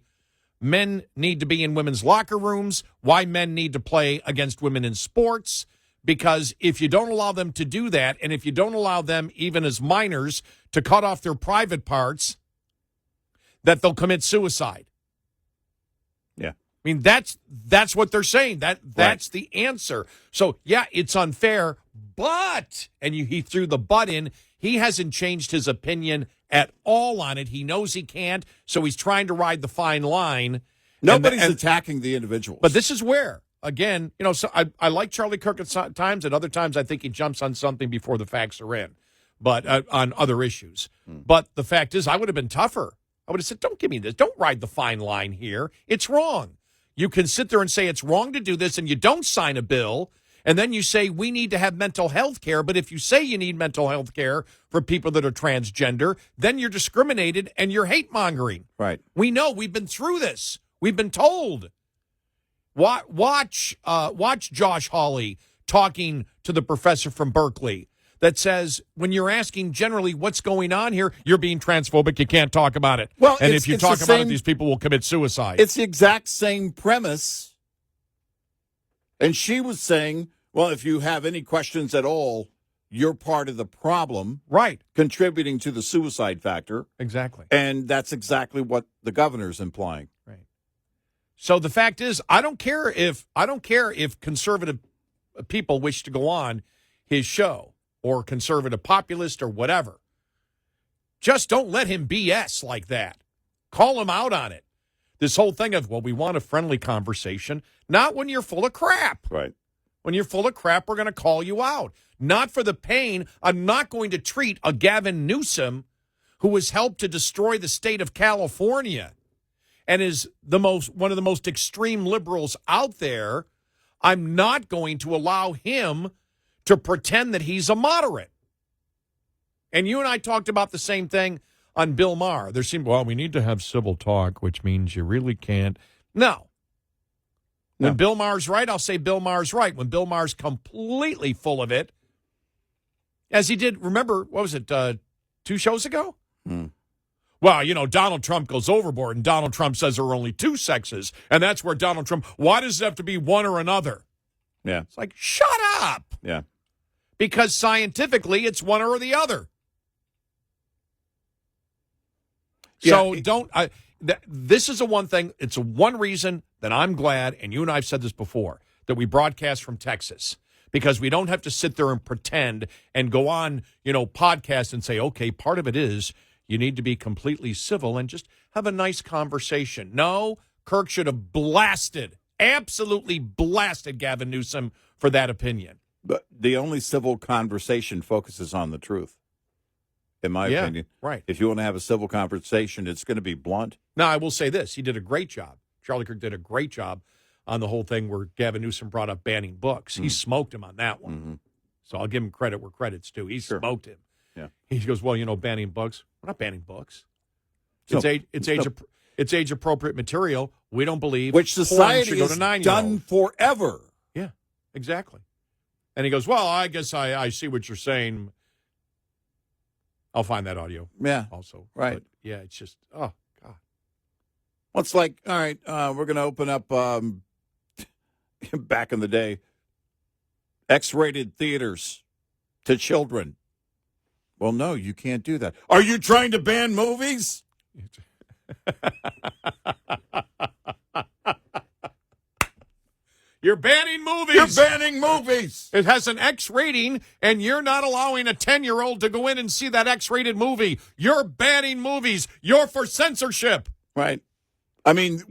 [SPEAKER 3] men need to be in women's locker rooms, why men need to play against women in sports, because if you don't allow them to do that, and if you don't allow them, even as minors, to cut off their private parts, that they'll commit suicide.
[SPEAKER 2] Yeah.
[SPEAKER 3] I mean, that's what they're saying. That's right. The answer. So, yeah, it's unfair, but, and he threw the but in, he hasn't changed his opinion at all on it. He knows he can't, so he's trying to ride the fine line.
[SPEAKER 2] Nobody's attacking the individuals.
[SPEAKER 3] But this is where, again, so I like Charlie Kirk at times, and other times I think he jumps on something before the facts are in, but on other issues. But the fact is, I would have been tougher. I would have said, don't give me this. Don't ride the fine line here. It's wrong. You can sit there and say it's wrong to do this, and you don't sign a bill, and then you say we need to have mental health care. But if you say you need mental health care for people that are transgender, then you're discriminated and you're hate-mongering.
[SPEAKER 2] Right.
[SPEAKER 3] We know. We've been through this. We've been told. Watch Josh Hawley talking to the professor from Berkeley that says when you're asking generally what's going on here, you're being transphobic. You can't talk about it.
[SPEAKER 2] Well,
[SPEAKER 3] and if you talk about it, these people will commit suicide.
[SPEAKER 2] It's the exact same premise. And she was saying, well, if you have any questions at all, you're part of the problem.
[SPEAKER 3] Right.
[SPEAKER 2] Contributing to the suicide factor.
[SPEAKER 3] Exactly.
[SPEAKER 2] And that's exactly what the governor's implying.
[SPEAKER 3] Right. So the fact is, I don't care if conservative people wish to go on his show or conservative populist or whatever. Just don't let him BS like that. Call him out on it. This whole thing of, well, we want a friendly conversation. Not when you're full of crap.
[SPEAKER 2] Right.
[SPEAKER 3] When you're full of crap, we're going to call you out. Not for the pain. I'm not going to treat a Gavin Newsome who has helped to destroy the state of California and is one of the most extreme liberals out there. I'm not going to allow him to pretend that he's a moderate. And you and I talked about the same thing on Bill Maher. There seemed, we need to have civil talk, which means you really can't. No. When Bill Maher's right, I'll say Bill Maher's right. When Bill Maher's completely full of it, as he did, remember, what was it, 2 shows ago? Well, Donald Trump goes overboard, and Donald Trump says there are only 2 sexes, and that's where Donald Trump, why does it have to be one or another?
[SPEAKER 2] Yeah.
[SPEAKER 3] It's like, shut up.
[SPEAKER 2] Yeah.
[SPEAKER 3] Because scientifically, it's one or the other. So this is one thing. It's one reason that I'm glad, and you and I have said this before, that we broadcast from Texas. Because we don't have to sit there and pretend and go on, podcasts and say, okay, part of it is you need to be completely civil and just have a nice conversation. No, Kirk should have absolutely blasted Gavin Newsom for that opinion.
[SPEAKER 2] But the only civil conversation focuses on the truth, in my opinion.
[SPEAKER 3] Right.
[SPEAKER 2] If you want to have a civil conversation, it's going to be blunt.
[SPEAKER 3] Now, I will say this. He did a great job. Charlie Kirk did a great job on the whole thing where Gavin Newsom brought up banning books. He smoked him on that one. Mm-hmm. So I'll give him credit where credit's due. He smoked him.
[SPEAKER 2] Yeah.
[SPEAKER 3] He goes, banning books. We're not banning books. It's age-appropriate material. We don't believe
[SPEAKER 2] which society
[SPEAKER 3] has
[SPEAKER 2] done forever.
[SPEAKER 3] Yeah, exactly. And he goes, well, I guess I see what you're saying. I'll find that audio.
[SPEAKER 2] Yeah.
[SPEAKER 3] Also.
[SPEAKER 2] Right.
[SPEAKER 3] But yeah, it's just, oh, God.
[SPEAKER 2] Well, it's like, all right, we're going to open up, back in the day, X-rated theaters to children. Well, no, you can't do that. Are you trying to ban movies?
[SPEAKER 3] You're banning movies.
[SPEAKER 2] You're banning movies.
[SPEAKER 3] It has an X rating, and you're not allowing a 10-year-old to go in and see that X-rated movie. You're banning movies. You're for censorship.
[SPEAKER 2] Right. I mean,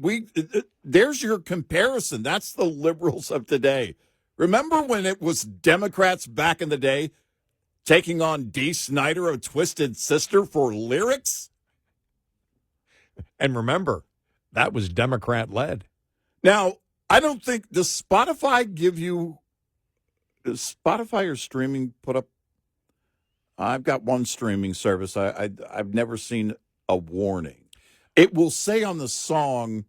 [SPEAKER 2] there's your comparison. That's the liberals of today. Remember when it was Democrats back in the day taking on Dee Snider of Twisted Sister for lyrics?
[SPEAKER 3] And remember, that was Democrat-led.
[SPEAKER 2] Now, I don't think, does Spotify give you, does Spotify or streaming put up, I've got one streaming service. I've never seen a warning. It will say on the song,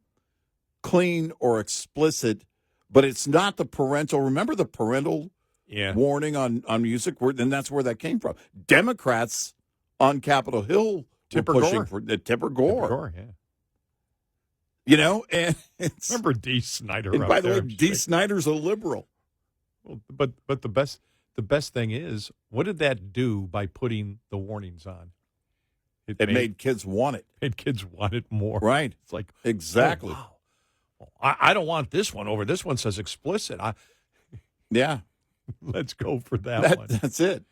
[SPEAKER 2] clean or explicit, but it's not the parental. Remember the parental warning on music? And that's where that came from. Democrats on Capitol Hill were pushing for Tipper Gore.
[SPEAKER 3] Tipper Gore, yeah.
[SPEAKER 2] You know, and it's,
[SPEAKER 3] remember D. Snyder.
[SPEAKER 2] And by the way, D. Snyder's a liberal.
[SPEAKER 3] Well, but the best thing is, what did that do by putting the warnings on?
[SPEAKER 2] It made kids want it.
[SPEAKER 3] Made kids want it more.
[SPEAKER 2] Right.
[SPEAKER 3] It's like,
[SPEAKER 2] exactly.
[SPEAKER 3] Oh, wow. I don't want this one over. This one says explicit.
[SPEAKER 2] Yeah.
[SPEAKER 3] Let's go for that one.
[SPEAKER 2] That's it.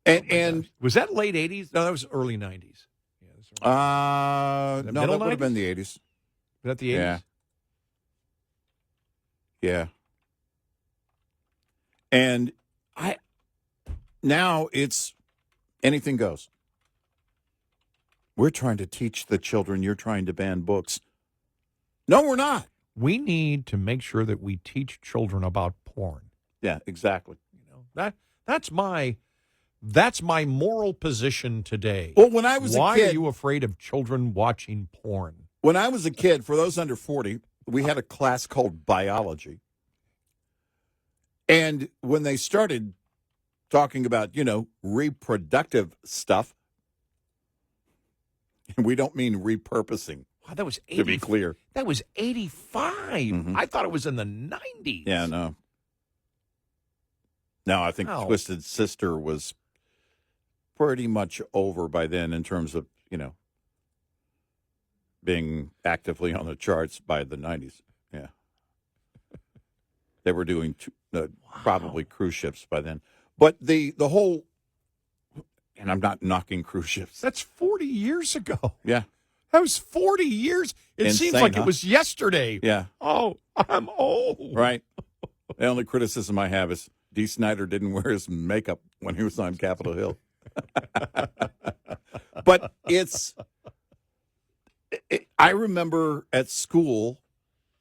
[SPEAKER 2] And
[SPEAKER 3] was that late 80s? No, that was early 90s.
[SPEAKER 2] Yeah, no, that would have been the 80s.
[SPEAKER 3] Was that the 80s?
[SPEAKER 2] Yeah. Yeah. And now it's anything goes. We're trying to teach the children. You're trying to ban books. No, we're not.
[SPEAKER 3] We need to make sure that we teach children about porn.
[SPEAKER 2] Yeah, exactly.
[SPEAKER 3] You know, that's my moral position today.
[SPEAKER 2] Well, when I was a kid,
[SPEAKER 3] why are you afraid of children watching porn?
[SPEAKER 2] When I was a kid, for those under 40, we had a class called biology. And when they started talking about, reproductive stuff, and we don't mean repurposing.
[SPEAKER 3] Wow, that was 80,
[SPEAKER 2] to be clear.
[SPEAKER 3] That was 85.
[SPEAKER 2] Mm-hmm.
[SPEAKER 3] I thought it was in the 90s.
[SPEAKER 2] Yeah, no. No, I think Twisted Sister was pretty much over by then in terms of, being actively on the charts by the 90s. Yeah. They were doing probably cruise ships by then. But the whole, and I'm not knocking cruise ships.
[SPEAKER 3] That's 40 years ago.
[SPEAKER 2] Yeah.
[SPEAKER 3] That was 40 years. It
[SPEAKER 2] Insane,
[SPEAKER 3] seems like
[SPEAKER 2] huh?
[SPEAKER 3] It was yesterday.
[SPEAKER 2] Yeah.
[SPEAKER 3] Oh, I'm old.
[SPEAKER 2] Right. The only criticism I have is D. Snyder didn't wear his makeup when he was on Capitol Hill. But I remember at school,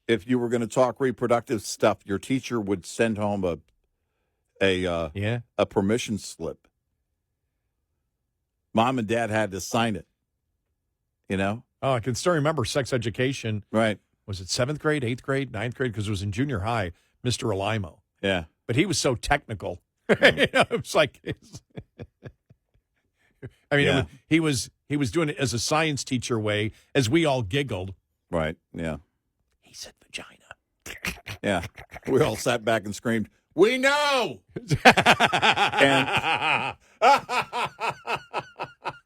[SPEAKER 2] if you were going to talk reproductive stuff, your teacher would send home a permission slip. Mom and Dad had to sign it. Oh,
[SPEAKER 3] I can still remember sex education.
[SPEAKER 2] Right.
[SPEAKER 3] Was it 7th grade, 8th grade, 9th grade? Because it was in junior high, Mr. Alimo.
[SPEAKER 2] Yeah.
[SPEAKER 3] But he was so technical. It was like, he was doing it as a science teacher way, as we all giggled.
[SPEAKER 2] Right. Yeah.
[SPEAKER 3] He said vagina.
[SPEAKER 2] Yeah. We all sat back and screamed, "We know!" And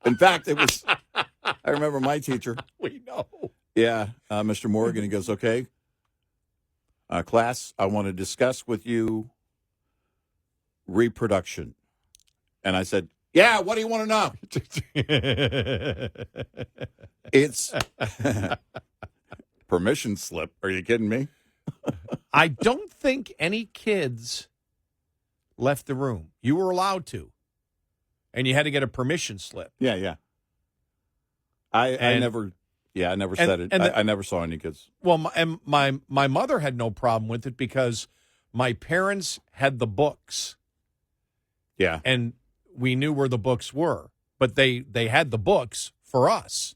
[SPEAKER 2] in fact, I remember my teacher.
[SPEAKER 3] We know.
[SPEAKER 2] Yeah. Mr. Morgan, he goes, "Okay, class, I want to discuss with you reproduction." And I said, "Yeah, what do you want to know?" It's permission slip. Are you kidding me?
[SPEAKER 3] I don't think any kids left the room. You were allowed to. And you had to get a permission slip.
[SPEAKER 2] Yeah. I never said it. I never saw any kids.
[SPEAKER 3] Well, my mother had no problem with it because my parents had the books.
[SPEAKER 2] Yeah.
[SPEAKER 3] And we knew where the books were. But they had the books for us.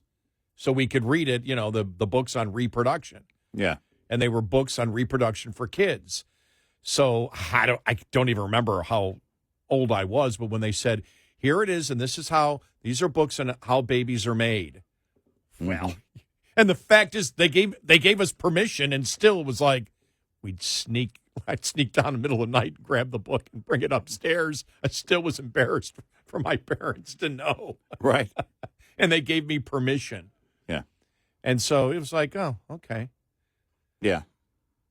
[SPEAKER 3] So we could read it, the books on reproduction.
[SPEAKER 2] Yeah.
[SPEAKER 3] And they were books on reproduction for kids. So I don't even remember how old I was, but when they said, "Here it is, and these are books on how babies are made." Well, and the fact is they gave us permission, and still it was like I'd sneak down in the middle of the night, grab the book, and bring it upstairs. I still was embarrassed for my parents to know.
[SPEAKER 2] Right.
[SPEAKER 3] And they gave me permission.
[SPEAKER 2] Yeah.
[SPEAKER 3] And so it was like, oh, okay.
[SPEAKER 2] Yeah.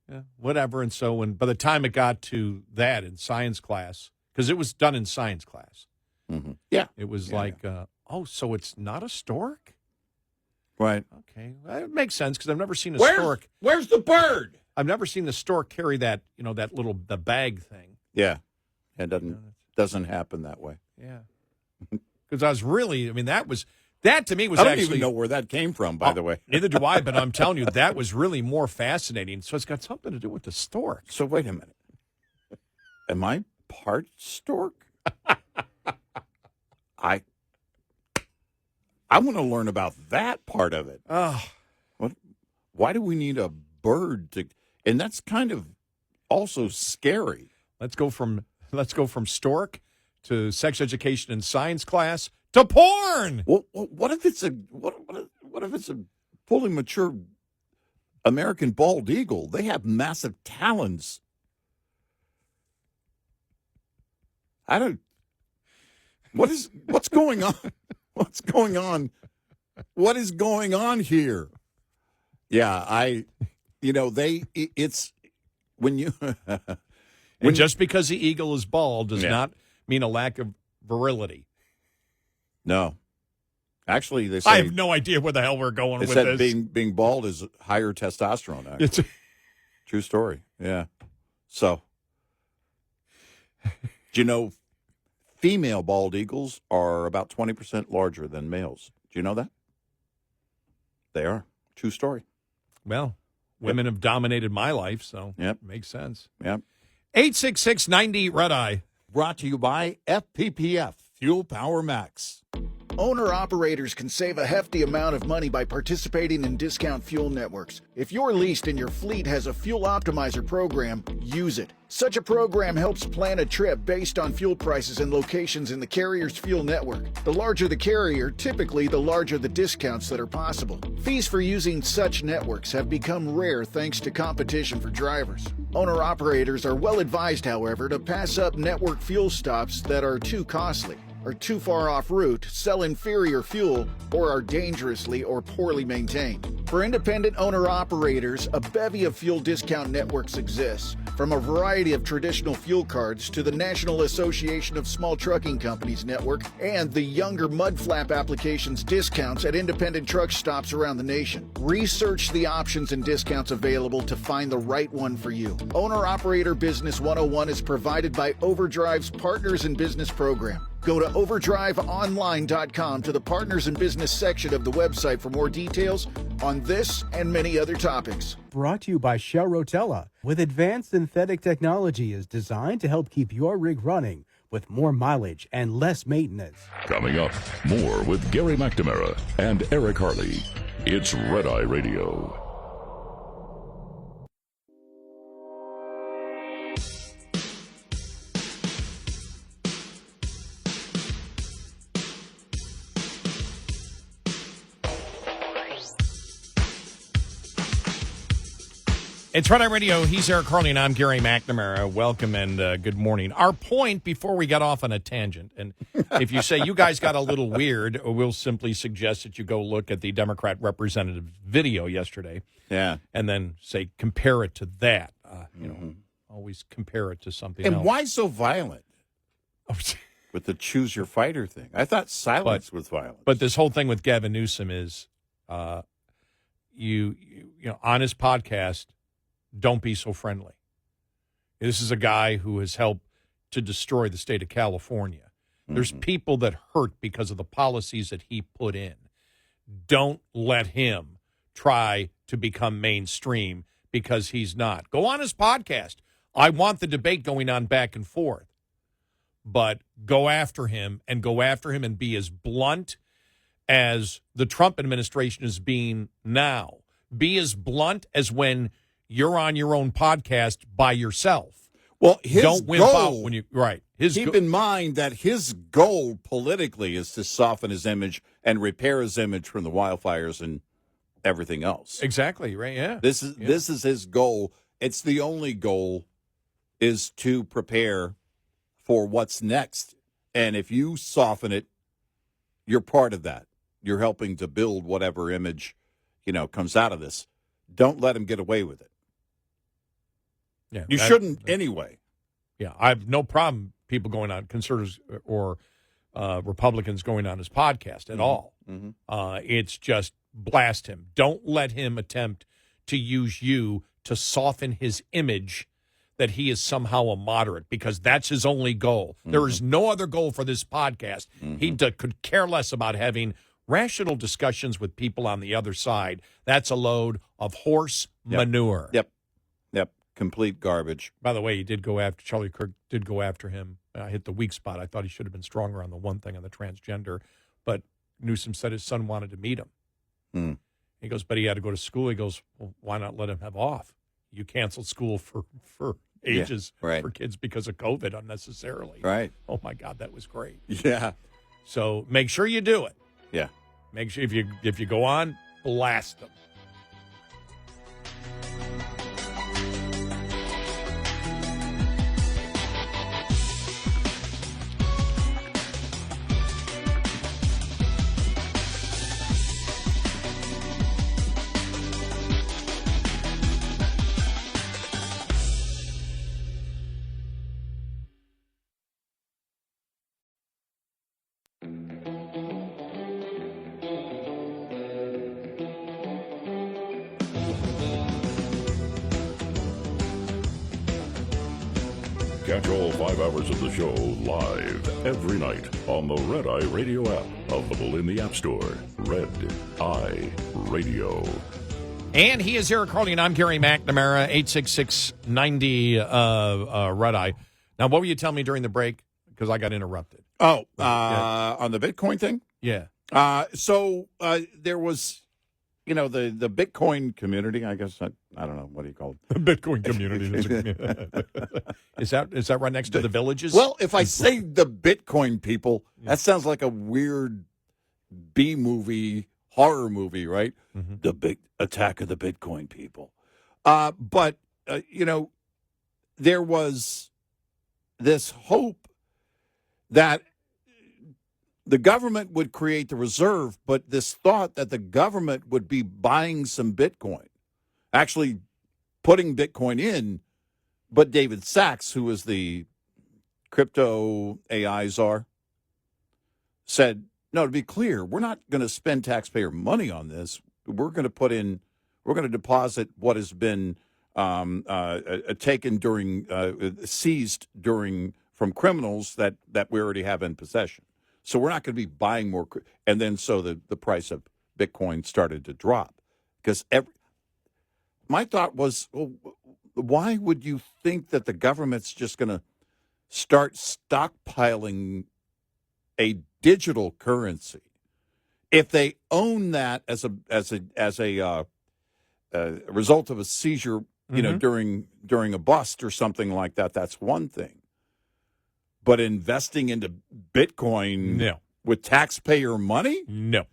[SPEAKER 3] Yeah, whatever. And so by the time it got to that in science class, because it was done in science class.
[SPEAKER 2] Mm-hmm. Yeah.
[SPEAKER 3] It was so it's not a stork?
[SPEAKER 2] Right.
[SPEAKER 3] Okay. That makes sense because I've never seen a stork.
[SPEAKER 2] Where's the bird?
[SPEAKER 3] I've never seen the stork carry that, the bag thing.
[SPEAKER 2] Yeah. It doesn't happen that way.
[SPEAKER 3] Yeah. Because I was really, That to me was
[SPEAKER 2] I don't
[SPEAKER 3] actually
[SPEAKER 2] even know where that came from, by the way.
[SPEAKER 3] Neither do I, but I'm telling you, that was really more fascinating. So it's got something to do with the stork.
[SPEAKER 2] So wait a minute. Am I part stork? I want to learn about that part of it.
[SPEAKER 3] Oh,
[SPEAKER 2] Why do we need a bird to? And that's kind of also scary.
[SPEAKER 3] let's go from stork to sex education and science class to porn.
[SPEAKER 2] Well, what if it's a fully mature American bald eagle? They have massive talons. What's going on? What's going on? What is going on here? Yeah, it's when you
[SPEAKER 3] And just because the eagle is bald does not mean a lack of virility.
[SPEAKER 2] No. Actually, they say
[SPEAKER 3] I have no idea where the hell we're going with
[SPEAKER 2] said
[SPEAKER 3] this.
[SPEAKER 2] being bald is higher testosterone, actually.
[SPEAKER 3] It's
[SPEAKER 2] True story. Yeah. So, do you know female bald eagles are about 20% larger than males? Do you know that? They are. True story.
[SPEAKER 3] well, women have dominated my life, so
[SPEAKER 2] Yep.
[SPEAKER 3] makes sense.
[SPEAKER 2] Yep.
[SPEAKER 3] 866-90 Red Eye.
[SPEAKER 2] Brought to you by FPPF, Fuel Power Max.
[SPEAKER 7] Owner-operators can save a hefty amount of money by participating in discount fuel networks. If you're leased and your fleet has a fuel optimizer program, use it. Such a program helps plan a trip based on fuel prices and locations in the carrier's fuel network. The larger the carrier, typically the larger the discounts that are possible. Fees for using such networks have become rare thanks to competition for drivers. Owner-operators are well advised, however, to pass up network fuel stops that are too costly, are too far off route, sell inferior fuel, or are dangerously or poorly maintained. For independent owner-operators, a bevy of fuel discount networks exists, from a variety of traditional fuel cards to the National Association of Small Trucking Companies network and the younger mudflap applications discounts at independent truck stops around the nation. Research the options and discounts available to find the right one for you. Owner-Operator Business 101 is provided by Overdrive's Partners in Business program. Go to overdriveonline.com to the Partners in Business section of the website for more details on this and many other topics.
[SPEAKER 4] Brought to you by Shell Rotella. With advanced synthetic technology is designed to help keep your rig running with more mileage and less maintenance.
[SPEAKER 1] Coming up, more with Gary McNamara and Eric Harley. It's Red Eye Radio.
[SPEAKER 3] It's Red Eye Radio. He's Eric Harley, and I'm Gary McNamara. Welcome and good morning. Our point before we got off on a tangent, and if you say you guys got a little weird, we'll simply suggest that you go look at the Democrat representative video yesterday.
[SPEAKER 2] Yeah.
[SPEAKER 3] And then say, compare it to that. Always compare it to something
[SPEAKER 2] And
[SPEAKER 3] else.
[SPEAKER 2] why so violent with the choose your fighter thing? I thought silence was violent.
[SPEAKER 3] But this whole thing with Gavin Newsom is, you know, on his podcast, don't be so friendly. This is a guy who has helped to destroy the state of California. There's people that hurt because of the policies that he put in. Don't let him try to become mainstream because he's not. Go on his podcast. I want the debate going on back and forth. But go after him and be as blunt as the Trump administration is being now. Be as blunt as when you're on your own podcast by yourself.
[SPEAKER 2] Well, his
[SPEAKER 3] don't wimp
[SPEAKER 2] goal,
[SPEAKER 3] out when you right.
[SPEAKER 2] Keep in mind that his goal politically is to soften his image and repair his image from the wildfires and everything else.
[SPEAKER 3] Exactly, right? Yeah.
[SPEAKER 2] This is his goal. It's the only goal is to prepare for what's next. And if you soften it, you're part of that. You're helping to build whatever image, comes out of this. Don't let him get away with it.
[SPEAKER 3] Yeah,
[SPEAKER 2] you shouldn't anyway.
[SPEAKER 3] Yeah, I have no problem people going on, conservatives or Republicans going on his podcast at all. It's just blast him. Don't let him attempt to use you to soften his image that he is somehow a moderate, because that's his only goal. There is no other goal for this podcast. He could care less about having rational discussions with people on the other side, that's a load of horse manure.
[SPEAKER 2] Yep. Complete garbage.
[SPEAKER 3] By the way, Charlie Kirk did go after him. Hit the weak spot. I thought he should have been stronger on the one thing on the transgender, but Newsome said his son wanted to meet him. He goes, but he had to go to school. He goes, well, why not let him have off? You canceled school for ages for kids because of COVID unnecessarily.
[SPEAKER 2] Right.
[SPEAKER 3] Oh, my God, that was great.
[SPEAKER 2] Yeah.
[SPEAKER 3] So make sure you do it.
[SPEAKER 2] Yeah.
[SPEAKER 3] Make sure if you go on, blast them.
[SPEAKER 1] Catch all 5 hours of the show live every night on the Red Eye Radio app, available in the App Store. Red Eye Radio.
[SPEAKER 3] And he is Eric Carly, and I'm Gary McNamara, 866-90 Red Eye. Now, what were you telling me during the break? Because I got interrupted.
[SPEAKER 2] Oh, on the Bitcoin thing?
[SPEAKER 3] Yeah.
[SPEAKER 2] So there was, the Bitcoin community, I guess, I don't know, what do you call it?
[SPEAKER 3] The Bitcoin community. Is that right next to the villages?
[SPEAKER 2] Well, if I say the Bitcoin people, that sounds like a weird B-movie, horror movie, right? Mm-hmm. The big attack of the Bitcoin people. But there was this hope that the government would create the reserve, but this thought that the government would be buying some Bitcoin, actually putting Bitcoin in. But David Sachs, who is the crypto AI czar, said, no, to be clear, we're not going to spend taxpayer money on this. We're going to deposit what has been taken seized from criminals that we already have in possession. So we're not going to be buying more. And then so the price of Bitcoin started to drop. Because my thought was, well, why would you think that the government's just going to start stockpiling a digital currency if they own that as a result of a seizure, during a bust or something like that? That's one thing. But investing into Bitcoin with taxpayer money?
[SPEAKER 3] No.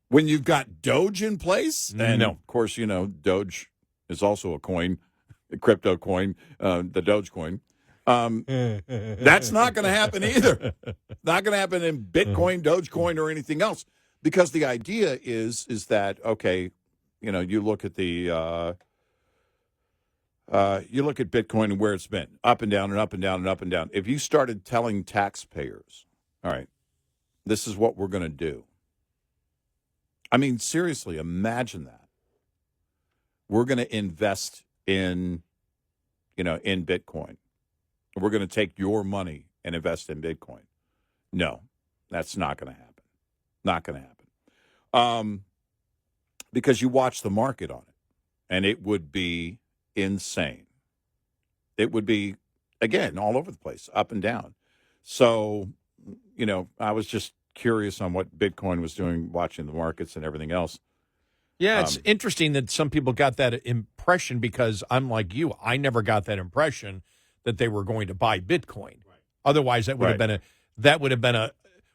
[SPEAKER 2] When you've got D.O.G.E in place? And
[SPEAKER 3] no.
[SPEAKER 2] Of course, D.O.G.E is also a coin, a crypto coin, the D.O.G.E coin. That's not going to happen either. Not going to happen in Bitcoin, D.O.G.E coin, or anything else. Because the idea is that, okay, you look at you look at Bitcoin and where it's been, up and down and up and down and up and down. If you started telling taxpayers, all right, this is what we're going to do. I mean, seriously, imagine that. We're going to invest in Bitcoin. We're going to take your money and invest in Bitcoin. No, that's not going to happen. Not going to happen. Because you watch the market on it, and it would be insane. It would be, again, all over the place, up and down. So, I was just curious on what Bitcoin was doing, watching the markets and everything else.
[SPEAKER 3] Yeah, it's interesting that some people got that impression because I'm like you. I never got that impression that they were going to buy Bitcoin. Right. Otherwise, that would have been a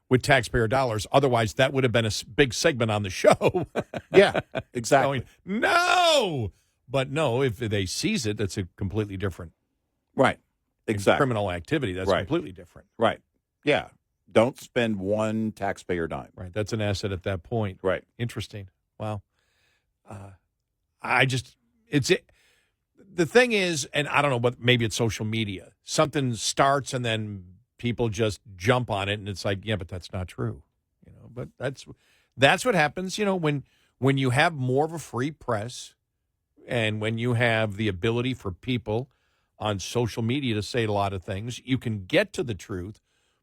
[SPEAKER 3] with taxpayer dollars. Otherwise, that would have been a big segment on the show.
[SPEAKER 2] Yeah, exactly.
[SPEAKER 3] No, but no, if they seize it, that's a completely different.
[SPEAKER 2] Right. Exactly.
[SPEAKER 3] Criminal activity. That's completely different.
[SPEAKER 2] Right. Yeah. Don't spend one taxpayer dime.
[SPEAKER 3] Right. That's an asset at that point.
[SPEAKER 2] Right.
[SPEAKER 3] Interesting. Wow. The thing is, and I don't know, but maybe it's social media. Something starts and then people just jump on it, and it's like, yeah, but that's not true. But that's what happens. When you have more of a free press, and when you have the ability for people on social media to say a lot of things, you can get to the truth.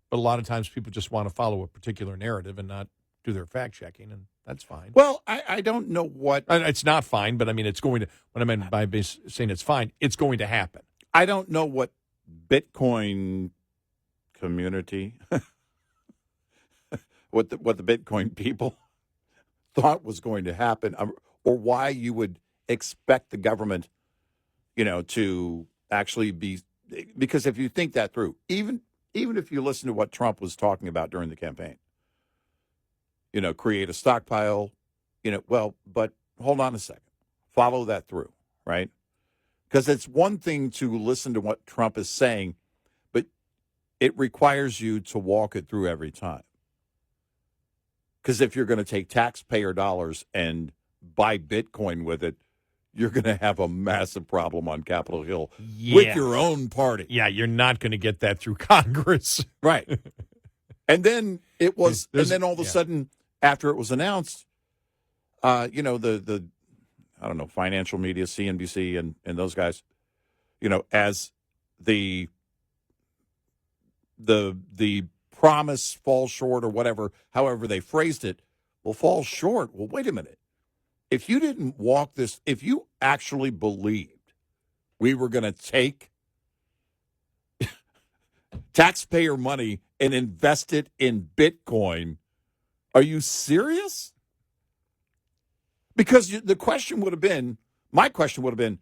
[SPEAKER 3] But a lot of times people just want to follow a particular narrative and not do their fact checking, and that's fine.
[SPEAKER 2] Well, I don't know what.
[SPEAKER 3] And it's not fine, but I mean, it's going to. What I meant by saying it's fine, it's going to happen.
[SPEAKER 2] I don't know what Bitcoin community, what the Bitcoin people thought was going to happen, or why you would expect the government, to actually be. Because if you think that through, even if you listen to what Trump was talking about during the campaign, create a stockpile, well, but hold on a second, follow that through, right? Because it's one thing to listen to what Trump is saying, but it requires you to walk it through every time. Because if you're going to take taxpayer dollars and buy Bitcoin with it, you're going to have a massive problem on Capitol Hill with your own party.
[SPEAKER 3] Yeah, you're not going to get that through Congress.
[SPEAKER 2] Right. And then it was, and then all of a sudden, after it was announced, the I don't know, financial media, CNBC and those guys, as the promise falls short or whatever, however they phrased it, will fall short. Well, wait a minute. If you didn't walk this, if you actually believed we were going to take taxpayer money and invest it in Bitcoin, are you serious? Because the question would have been, my question would have been,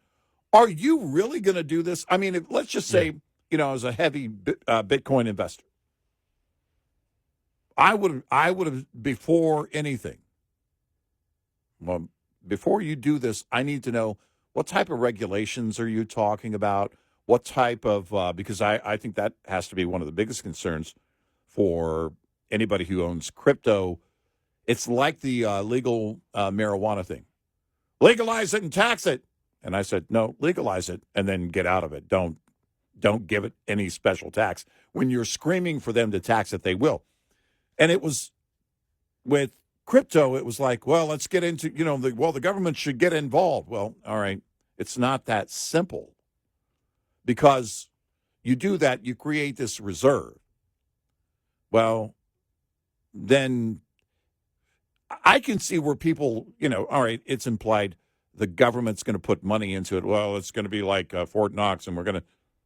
[SPEAKER 2] are you really going to do this? I mean, let's just say, as a heavy Bitcoin investor, I would have, before anything, well, before you do this, I need to know what type of regulations are you talking about? What type of, because I think that has to be one of the biggest concerns for anybody who owns crypto. It's like the legal marijuana thing. Legalize it and tax it. And I said, no, legalize it and then get out of it. Don't give it any special tax. When you're screaming for them to tax it, they will. And it was with crypto, it was like, well, let's get into, the government should get involved. Well, all right, it's not that simple. Because you do that, you create this reserve. Well, then I can see where people, all right, it's implied the government's going to put money into it. Well, it's going to be like Fort Knox, and we're going to,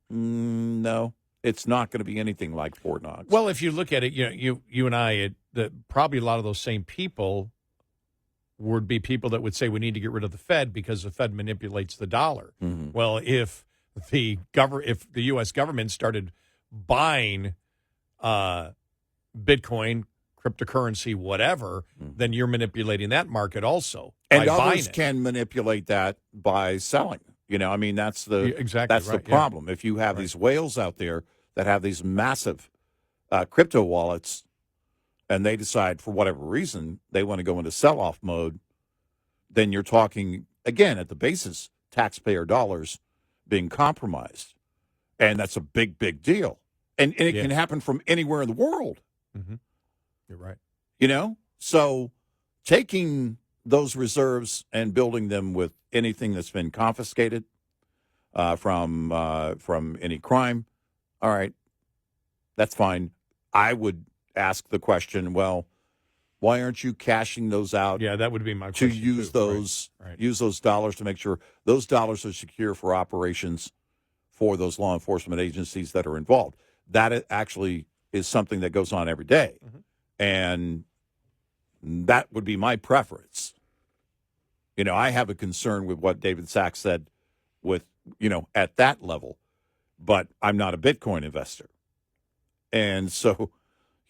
[SPEAKER 2] no, it's not going to be anything like Fort Knox.
[SPEAKER 3] Well, if you look at it, you and I, probably a lot of those same people would be people that would say we need to get rid of the Fed because the Fed manipulates the dollar. Mm-hmm. Well, if the U.S. government started buying Bitcoin, cryptocurrency, whatever, then you're manipulating that market also.
[SPEAKER 2] And others can manipulate that by selling. That's the problem. If you have these whales out there that have these massive crypto wallets, and they decide for whatever reason they want to go into sell-off mode, then you're talking, again, at the basis, taxpayer dollars being compromised. And that's a big, big deal. And it can happen from anywhere in the world.
[SPEAKER 3] Mm-hmm. You're right.
[SPEAKER 2] So taking those reserves and building them with anything that's been confiscated from any crime, all right, that's fine. I would ask the question, well, why aren't you cashing those out?
[SPEAKER 3] Yeah, that would be my question.
[SPEAKER 2] To use those,
[SPEAKER 3] right.
[SPEAKER 2] Use those dollars to make sure those dollars are secure for operations for those law enforcement agencies that are involved. That actually is something that goes on every day. Mm-hmm. And that would be my preference. I have a concern with what David Sachs said with, at that level, but I'm not a Bitcoin investor. And so,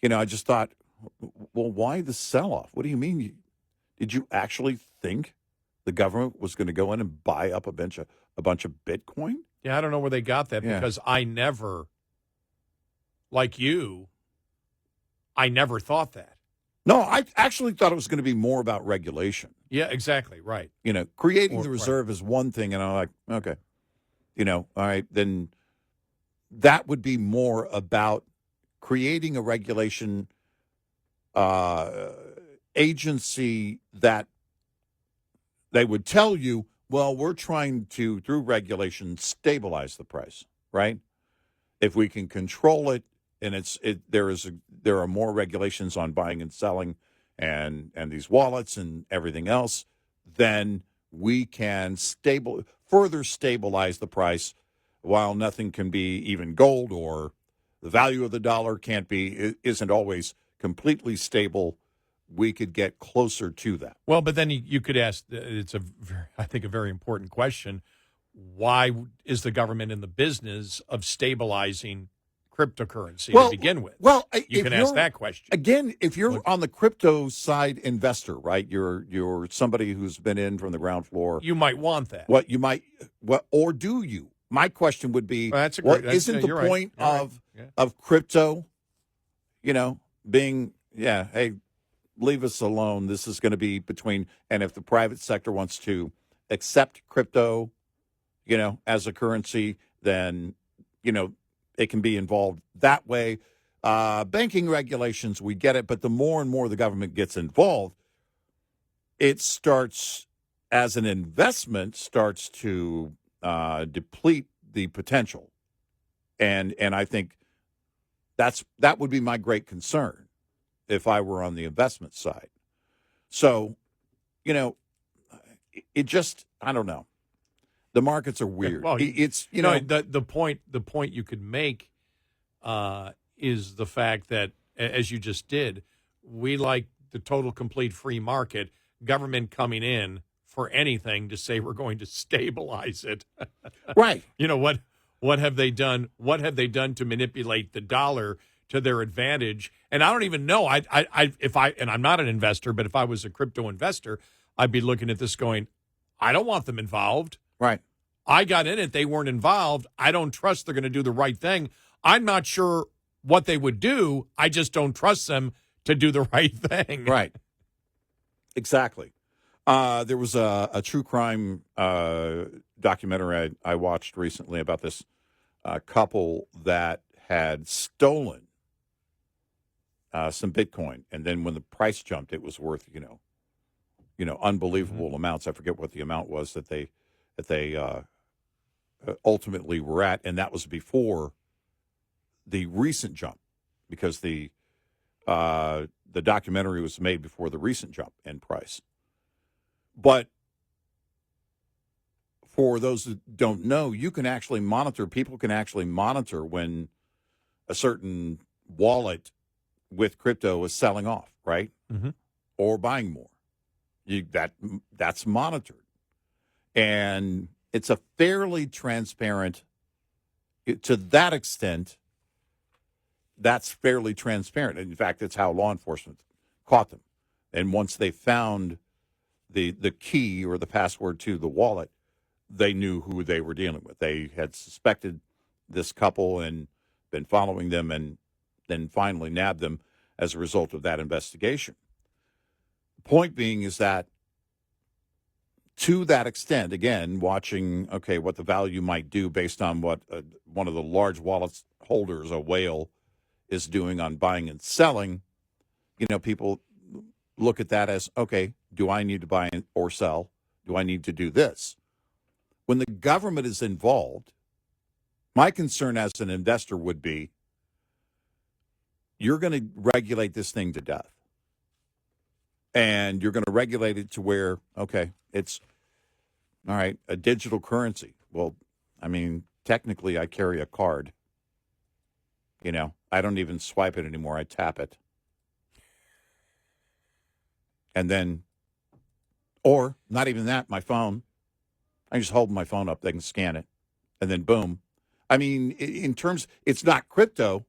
[SPEAKER 2] I just thought, well, why the sell-off? What do you mean? Did you actually think the government was going to go in and buy up a bunch of Bitcoin?
[SPEAKER 3] Yeah, I don't know where they got that because I never, like you, I never thought that.
[SPEAKER 2] No, I actually thought it was going to be more about regulation.
[SPEAKER 3] Yeah, exactly, right.
[SPEAKER 2] Creating the reserve is one thing, and I'm like, okay, all right, then that would be more about creating a regulation agency that they would tell you, well, we're trying to, through regulation, stabilize the price, right? If we can control it, and there are more regulations on buying and selling and these wallets and everything else, then we can further stabilize the price, while nothing can be even gold, or the value of the dollar isn't always completely stable. We could get closer to that.
[SPEAKER 3] Well, but then you could ask, I think, a very important question. Why is the government in the business of stabilizing cryptocurrency to begin with?
[SPEAKER 2] Well,
[SPEAKER 3] you can ask that question.
[SPEAKER 2] Again, if you're on the crypto side investor, right? You're somebody who's been in from the ground floor.
[SPEAKER 3] You might want that.
[SPEAKER 2] Or do you? My question would be, isn't the point of crypto, being, hey, leave us alone. This is going to be and if the private sector wants to accept crypto, as a currency, then, it can be involved that way. Banking regulations, we get it, but the more and more the government gets involved, it starts, as an investment, starts to deplete the potential. And I think that would be my great concern if I were on the investment side. So, it just, I don't know. The markets are weird.
[SPEAKER 3] Well,
[SPEAKER 2] it's
[SPEAKER 3] the point you could make is the fact that, as you just did, we like the total complete free market, government coming in for anything to say we're going to stabilize it.
[SPEAKER 2] Right.
[SPEAKER 3] What have they done? What have they done to manipulate the dollar to their advantage? And I don't even know. And I'm not an investor, but if I was a crypto investor, I'd be looking at this going, I don't want them involved.
[SPEAKER 2] Right.
[SPEAKER 3] I got in it. They weren't involved. I don't trust they're going to do the right thing. I'm not sure what they would do. I just don't trust them to do the right thing.
[SPEAKER 2] Right. Exactly. There was a true crime documentary I watched recently about this couple that had stolen some Bitcoin, and then when the price jumped, it was worth unbelievable amounts. I forget what the amount was that they ultimately were at, and that was before the recent jump, because the documentary was made before the recent jump in price. But for those who don't know, people can actually monitor when a certain wallet with crypto is selling off, right?
[SPEAKER 3] Mm-hmm.
[SPEAKER 2] Or buying more. That's monitored. And it's a fairly transparent, to that extent, that's fairly transparent. In fact, it's how law enforcement caught them. And once they found the key or the password to the wallet, they knew who they were dealing with. They had suspected this couple and been following them, and then finally nabbed them as a result of that investigation. The point being is that, to that extent, again, watching, what the value might do based on what one of the large wallet holders, a whale, is doing on buying and selling, people look at that as, do I need to buy or sell? Do I need to do this? When the government is involved, my concern as an investor would be, you're going to regulate this thing to death. And you're going to regulate it to where, it's, all right, a digital currency. Well, technically I carry a card. I don't even swipe it anymore. I tap it. And then, or not even that, my phone. I just hold my phone up. They can scan it. And then boom. In terms, it's not crypto,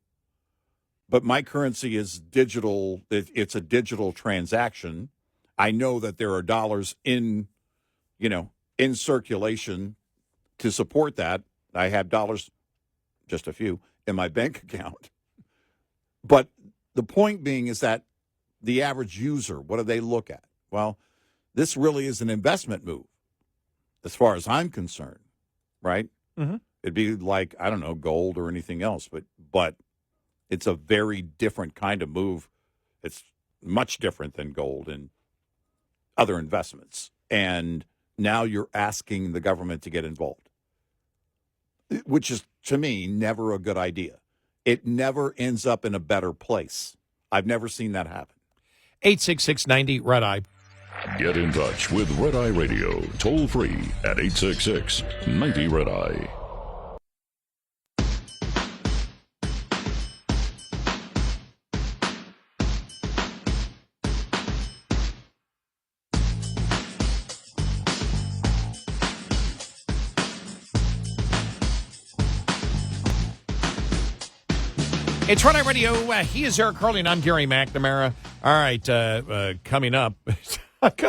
[SPEAKER 2] but my currency is digital. It's a digital transaction. I know that there are dollars in circulation to support that. I have dollars, just a few, in my bank account. But the point being is that the average user, what do they look at? Well, this really is an investment move, as far as I'm concerned, right?
[SPEAKER 3] Mm-hmm.
[SPEAKER 2] It'd be like, I don't know, gold or anything else, but it's a very different kind of move. It's much different than gold and other investments. And now you're asking the government to get involved, which is, to me, never a good idea. It never ends up in a better place. I've never seen that happen.
[SPEAKER 3] 866-90-RED-EYE.
[SPEAKER 1] Get in touch with Red Eye Radio, toll free at 866-90-RED-EYE.
[SPEAKER 3] It's Red Eye Radio. He is Eric Carly, and I'm Gary McNamara. All right, coming up,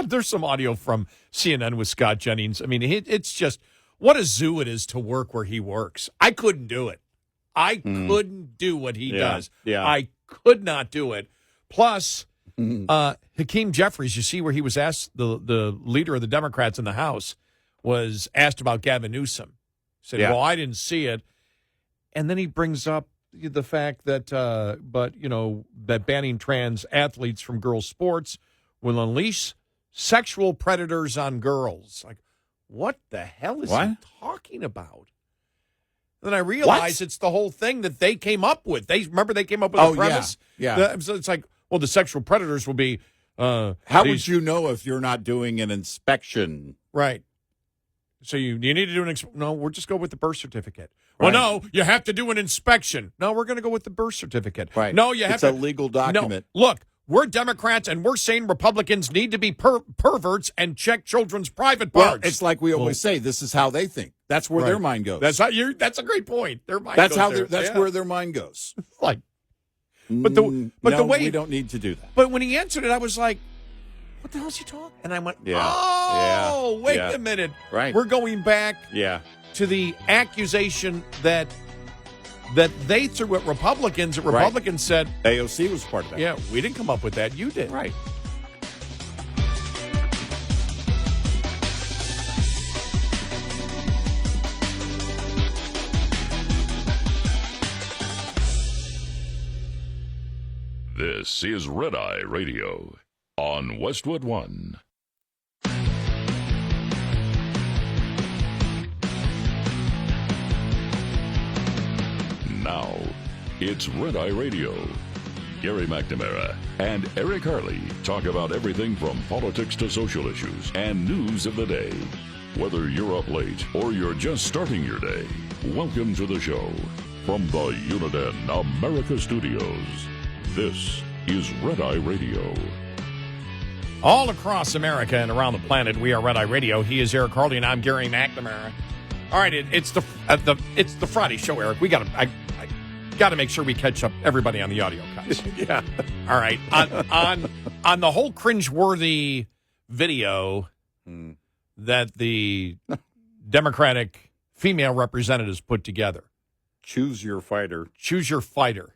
[SPEAKER 3] there's some audio from CNN with Scott Jennings. I mean, it's just what a zoo it is to work where he works. I couldn't do it. I couldn't do what he does.
[SPEAKER 2] Yeah.
[SPEAKER 3] I could not do it. Plus, Hakeem Jeffries, you see where he was asked, the leader of the Democrats in the House, was asked about Gavin Newsom. He said, well, I didn't see it. And then he brings up the fact that, that banning trans athletes from girls' sports will unleash sexual predators on girls. Like, what the hell is he talking about? Then I realize it's the whole thing that they came up with. They came up with a premise.
[SPEAKER 2] Yeah.
[SPEAKER 3] So it's like, well, the sexual predators will be.
[SPEAKER 2] How would you know if you're not doing an inspection?
[SPEAKER 3] Right. So you need to do no, we'll just go with the birth certificate. Right. Well, no, you have to do an inspection. No, we're going to go with the birth certificate.
[SPEAKER 2] Right.
[SPEAKER 3] No, you have
[SPEAKER 2] it's a legal document.
[SPEAKER 3] No, look, we're Democrats, and we're saying Republicans need to be perverts and check children's private parts.
[SPEAKER 2] Well, it's like we always say, this is how they think. That's where their mind goes.
[SPEAKER 3] That's a great point. Their mind
[SPEAKER 2] that's
[SPEAKER 3] goes
[SPEAKER 2] how
[SPEAKER 3] there.
[SPEAKER 2] That's where their mind goes.
[SPEAKER 3] Like, but the way
[SPEAKER 2] we don't need to do that.
[SPEAKER 3] But when he answered it, I was like, what the hell is he talking? And I went, wait a minute.
[SPEAKER 2] Right.
[SPEAKER 3] We're going back to the accusation that they threw at Republicans. That Republicans said
[SPEAKER 2] AOC was part of that.
[SPEAKER 3] Yeah, we didn't come up with that. You did.
[SPEAKER 2] Right.
[SPEAKER 1] This is Red Eye Radio on Westwood One. Now, it's Red Eye Radio. Gary McNamara and Eric Harley talk about everything from politics to social issues and news of the day. Whether you're up late or you're just starting your day, welcome to the show. From the Uniden America Studios, this is Red Eye Radio.
[SPEAKER 3] All across America and around the planet, we are Red Eye Radio. He is Eric Harley, and I'm Gary McNamara. All right, it's the Friday show, Eric. I got to make sure we catch up everybody on the audio cuts.
[SPEAKER 2] Yeah.
[SPEAKER 3] All right. On the whole cringeworthy video that the Democratic female representatives put together.
[SPEAKER 2] Choose your fighter.
[SPEAKER 3] Choose your fighter.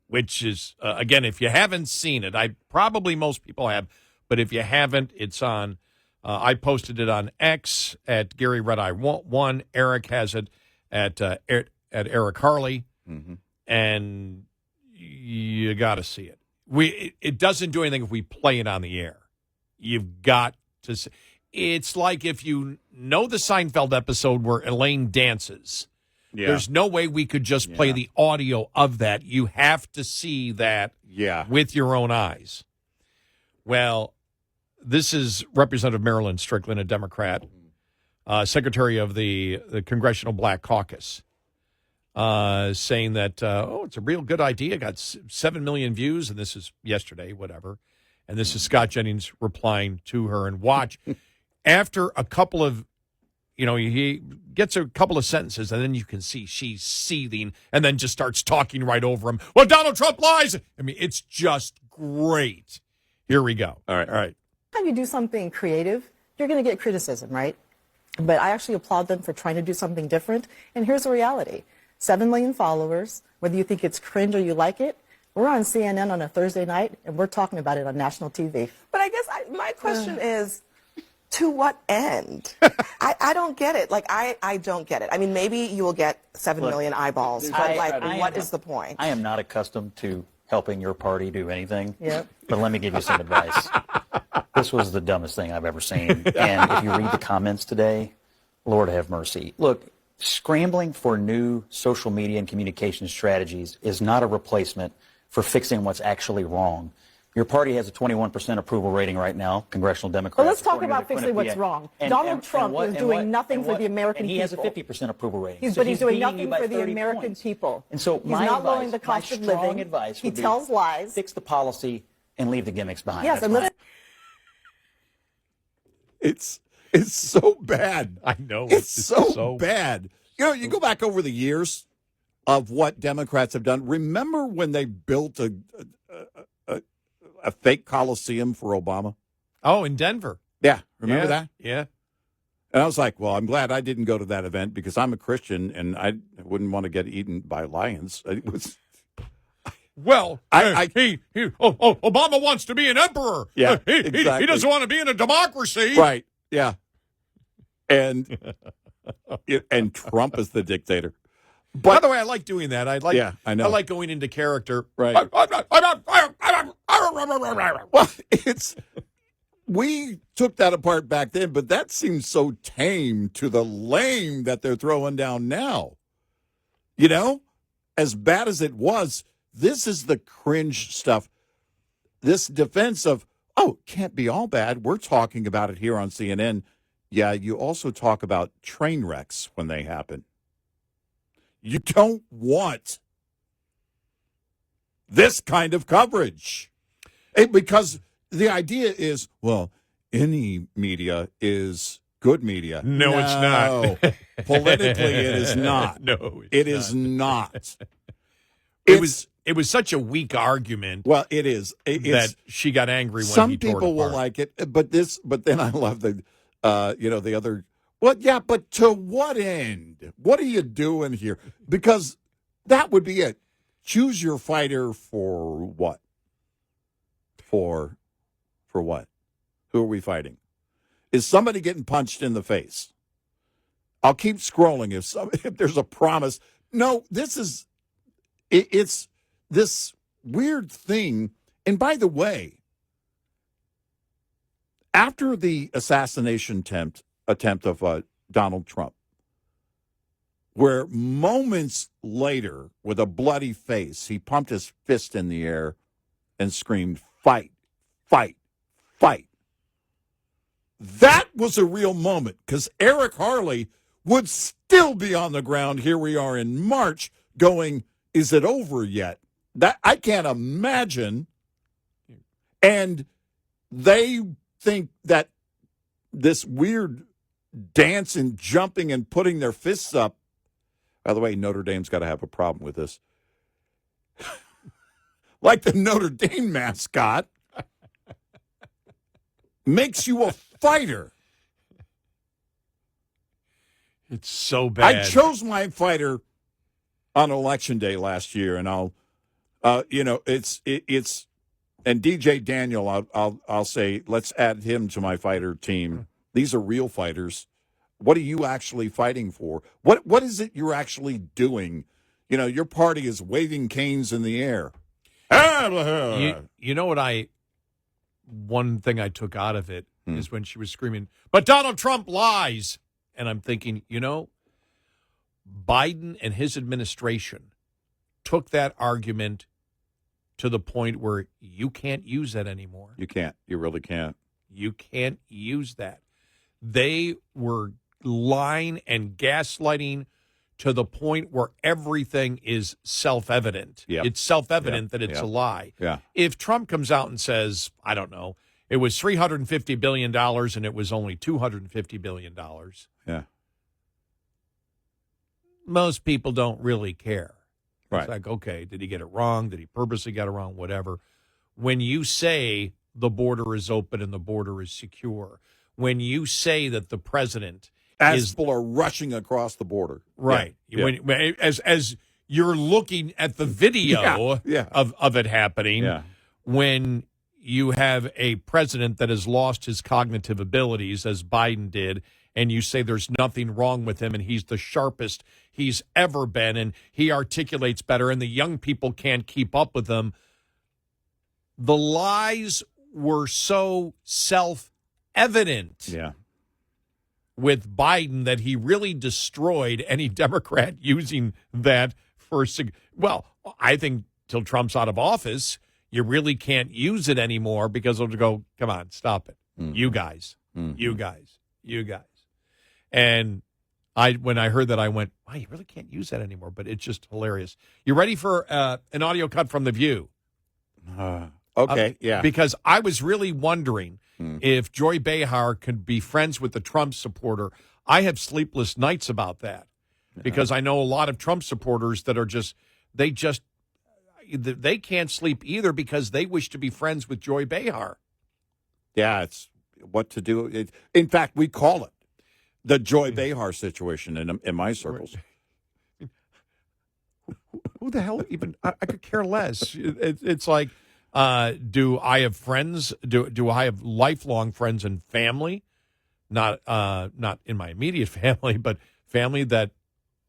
[SPEAKER 3] Which is, again, if you haven't seen it, probably most people have, but if you haven't, it's on, I posted it on X at Gary Red Eye 1. Eric has it at Eric Harley, and you got to see it. It doesn't do anything if we play it on the air. You've got to see. It's like if you know the Seinfeld episode where Elaine dances. Yeah. There's no way we could just play the audio of that. You have to see that with your own eyes. Well, this is Representative Marilyn Strickland, a Democrat, secretary of the Congressional Black Caucus, saying that, it's a real good idea. Got 7 million views, and this is yesterday, whatever. And this is Scott Jennings replying to her. And watch, after a couple of he gets a couple of sentences, and then you can see she's seething and then just starts talking right over him. Well, Donald Trump lies. I mean, it's just great. Here we go. All right.
[SPEAKER 8] Time you do something creative, you're going to get criticism, right? But I actually applaud them for trying to do something different. And here's the reality. 7 million followers, whether you think it's cringe or you like it, we're on CNN on a Thursday night, and we're talking about it on national TV.
[SPEAKER 9] But I guess my question is, to what end? I don't get it. Like, I don't get it. I mean, maybe you will get 7 million eyeballs, but what is the point?
[SPEAKER 10] I am not accustomed to helping your party do anything.
[SPEAKER 8] Yep.
[SPEAKER 10] But let me give you some advice. This was the dumbest thing I've ever seen. And if you read the comments today, Lord have mercy. Look, scrambling for new social media and communication strategies is not a replacement for fixing what's actually wrong. Your party has a 21% approval rating right now, congressional Democrats.
[SPEAKER 8] Well, let's talk about fixing what's wrong. Donald Trump is doing nothing for the American people.
[SPEAKER 10] He has a 50% approval rating.
[SPEAKER 8] But he's doing nothing for the American people.
[SPEAKER 10] And so
[SPEAKER 8] he's not lowering the cost of living.
[SPEAKER 10] Advice
[SPEAKER 8] he tells lies.
[SPEAKER 10] Fix the policy and leave the gimmicks behind.
[SPEAKER 8] Yes, and let's.
[SPEAKER 2] It's so bad.
[SPEAKER 3] I know.
[SPEAKER 2] It's so bad. You know, you go back over the years of what Democrats have done. Remember when they built a fake Coliseum for Obama?
[SPEAKER 3] Oh, in Denver.
[SPEAKER 2] Yeah. Remember that?
[SPEAKER 3] Yeah.
[SPEAKER 2] And I was like, well, I'm glad I didn't go to that event because I'm a Christian and I wouldn't want to get eaten by lions. It was.
[SPEAKER 3] Well, Obama wants to be an emperor.
[SPEAKER 2] Yeah,
[SPEAKER 3] exactly. He doesn't want to be in a democracy.
[SPEAKER 2] Right. Yeah. And Trump is the dictator. But,
[SPEAKER 3] by the way, I like doing that. I like going into character.
[SPEAKER 2] Right. Well, we took that apart back then, but that seems so tame to the lame that they're throwing down now. You know, as bad as it was, this is the cringe stuff. This defense of, oh, can't be all bad. We're talking about it here on CNN. Yeah, you also talk about train wrecks when they happen. You don't want this kind of coverage. Because the idea is, well, any media is good media.
[SPEAKER 3] No, it's not.
[SPEAKER 2] Politically, it is not.
[SPEAKER 3] No,
[SPEAKER 2] it is not.
[SPEAKER 3] It was such a weak argument.
[SPEAKER 2] Well, it is.
[SPEAKER 3] That she got angry when
[SPEAKER 2] some
[SPEAKER 3] he tore it
[SPEAKER 2] people will
[SPEAKER 3] apart.
[SPEAKER 2] like it, but then I love the other. Well, yeah, but to what end? What are you doing here? Because that would be it. Choose your fighter for what? For what? Who are we fighting? Is somebody getting punched in the face? I'll keep scrolling if there's a promise. No, it's this weird thing. And by the way, after the assassination attempt of Donald Trump, where moments later, with a bloody face, he pumped his fist in the air and screamed, "Fight, fight, fight." That was a real moment because Eric Harley would still be on the ground. Here we are in March going, is it over yet? That I can't imagine. And they think that this weird dance and jumping and putting their fists up. By the way, Notre Dame's got to have a problem with this. Like the Notre Dame mascot makes you a fighter.
[SPEAKER 3] It's so bad.
[SPEAKER 2] I chose my fighter on Election Day last year, and I'll, it's and DJ Daniel, I'll say, let's add him to my fighter team. These are real fighters. What are you actually fighting for? What is it you're actually doing? You know, your party is waving canes in the air.
[SPEAKER 3] You know what one thing I took out of it is when she was screaming, but Donald Trump lies. And I'm thinking, Biden and his administration took that argument to the point where you can't use that anymore.
[SPEAKER 2] You can't. You really can't.
[SPEAKER 3] You can't use that. They were lying and gaslighting to the point where everything is self-evident.
[SPEAKER 2] Yep.
[SPEAKER 3] It's self-evident that it's a lie.
[SPEAKER 2] Yeah.
[SPEAKER 3] If Trump comes out and says, I don't know, it was $350 billion and it was only $250 billion.
[SPEAKER 2] Yeah.
[SPEAKER 3] Most people don't really care.
[SPEAKER 2] Right.
[SPEAKER 3] It's like, okay, did he get it wrong? Did he purposely get it wrong? Whatever. When you say the border is open and the border is secure, when you say that the president
[SPEAKER 2] people are rushing across the border.
[SPEAKER 3] Right.
[SPEAKER 2] Yeah.
[SPEAKER 3] When, as you're looking at the video of it happening, when you have a president that has lost his cognitive abilities, as Biden did, and you say there's nothing wrong with him and he's the sharpest he's ever been and he articulates better and the young people can't keep up with him. The lies were so self-evident with Biden that he really destroyed any Democrat using that for, well, I think till Trump's out of office, you really can't use it anymore because they'll go, come on, stop it. You guys, you guys, you guys. And when I heard that, I went, wow, you really can't use that anymore, but it's just hilarious. You ready for an audio cut from The View?
[SPEAKER 2] Okay, yeah.
[SPEAKER 3] Because I was really wondering if Joy Behar could be friends with the Trump supporter. I have sleepless nights about that because I know a lot of Trump supporters that are they can't sleep either because they wish to be friends with Joy Behar.
[SPEAKER 2] Yeah, it's what to do. In fact, we call it the Joy Behar situation in my circles.
[SPEAKER 3] Who the hell even? I could care less. It's like, do I have friends? Do I have lifelong friends and family? Not in my immediate family, but family that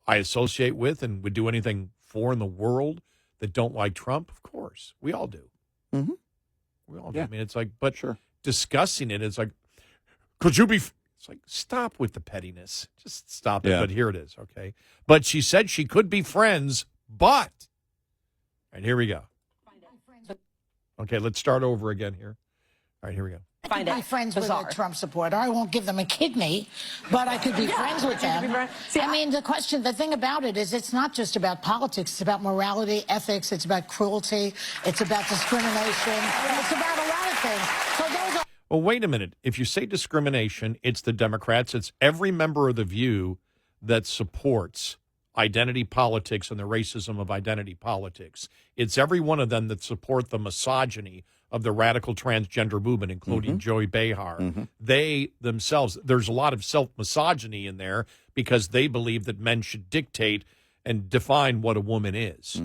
[SPEAKER 3] I associate with and would do anything for in the world that don't like Trump. Of course, we all do.
[SPEAKER 2] Mm-hmm.
[SPEAKER 3] We all do.
[SPEAKER 2] Yeah.
[SPEAKER 3] I mean, it's like, but
[SPEAKER 2] Sure.
[SPEAKER 3] discussing it, it's like, could you be? It's like, stop with the pettiness. Just stop it.
[SPEAKER 2] Yeah.
[SPEAKER 3] But here it is, okay? But she said she could be friends, but... And here we go. Okay, let's start over again here. All right, here we go.
[SPEAKER 11] I could be friends with a Trump supporter. I won't give them a kidney, but I could be friends with them. I mean, the thing about it is it's not just about politics. It's about morality, ethics. It's about cruelty. It's about discrimination. It's about a lot of things. So those are...
[SPEAKER 3] Well, wait a minute. If you say discrimination, it's the Democrats. It's every member of The View that supports identity politics and the racism of identity politics. It's every one of them that support the misogyny of the radical transgender movement, including Joy Behar. They themselves, there's a lot of self-misogyny in there because they believe that men should dictate and define what a woman is.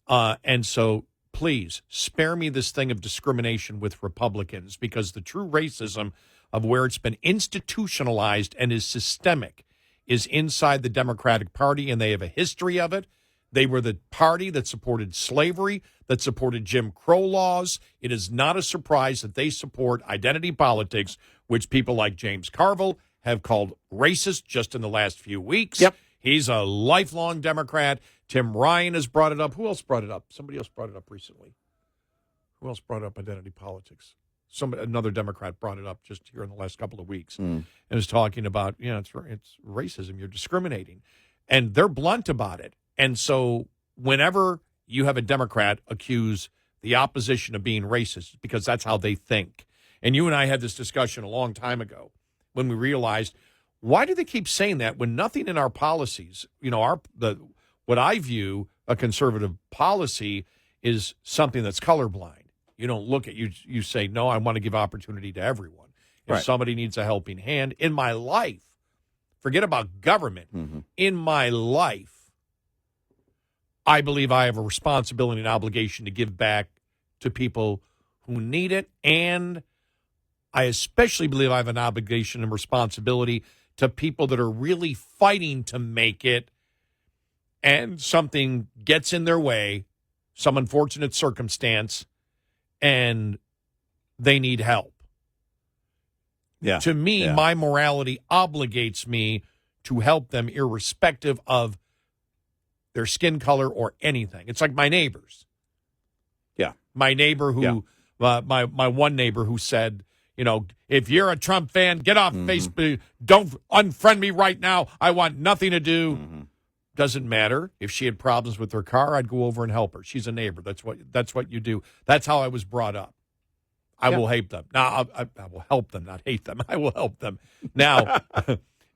[SPEAKER 3] And so, please, spare me this thing of discrimination with Republicans because the true racism of where it's been institutionalized and is systemic is inside the Democratic Party, and they have a history of it. They were the party that supported slavery, that supported Jim Crow laws. It is not a surprise that they support identity politics, which people like James Carville have called racist just in the last few weeks.
[SPEAKER 2] Yep.
[SPEAKER 3] He's a lifelong Democrat. Tim Ryan has brought it up. Who else brought it up? Somebody else brought it up recently. Who else brought up identity politics? Another Democrat brought it up just here in the last couple of weeks and is talking about, it's racism. You're discriminating. And they're blunt about it. And so whenever you have a Democrat accuse the opposition of being racist, because that's how they think. And you and I had this discussion a long time ago when we realized, why do they keep saying that when nothing in our policies, what I view a conservative policy is something that's colorblind. You don't look at you say, no, I want to give opportunity to everyone. If somebody needs a helping hand in my life, forget about government. In my life, I believe I have a responsibility and obligation to give back to people who need it. And I especially believe I have an obligation and responsibility to people that are really fighting to make it and something gets in their way, some unfortunate circumstance, and they need help.
[SPEAKER 2] Yeah.
[SPEAKER 3] To me, my morality obligates me to help them irrespective of their skin color or anything. It's like my neighbors.
[SPEAKER 2] Yeah.
[SPEAKER 3] My neighbor who, my one neighbor who said, if you're a Trump fan, get off Facebook. Don't unfriend me right now. I want nothing to do. Doesn't matter. If she had problems with her car, I'd go over and help her. She's a neighbor. That's what you do. That's how I was brought up. I will hate them. Now, I will help them, not hate them. I will help them. Now,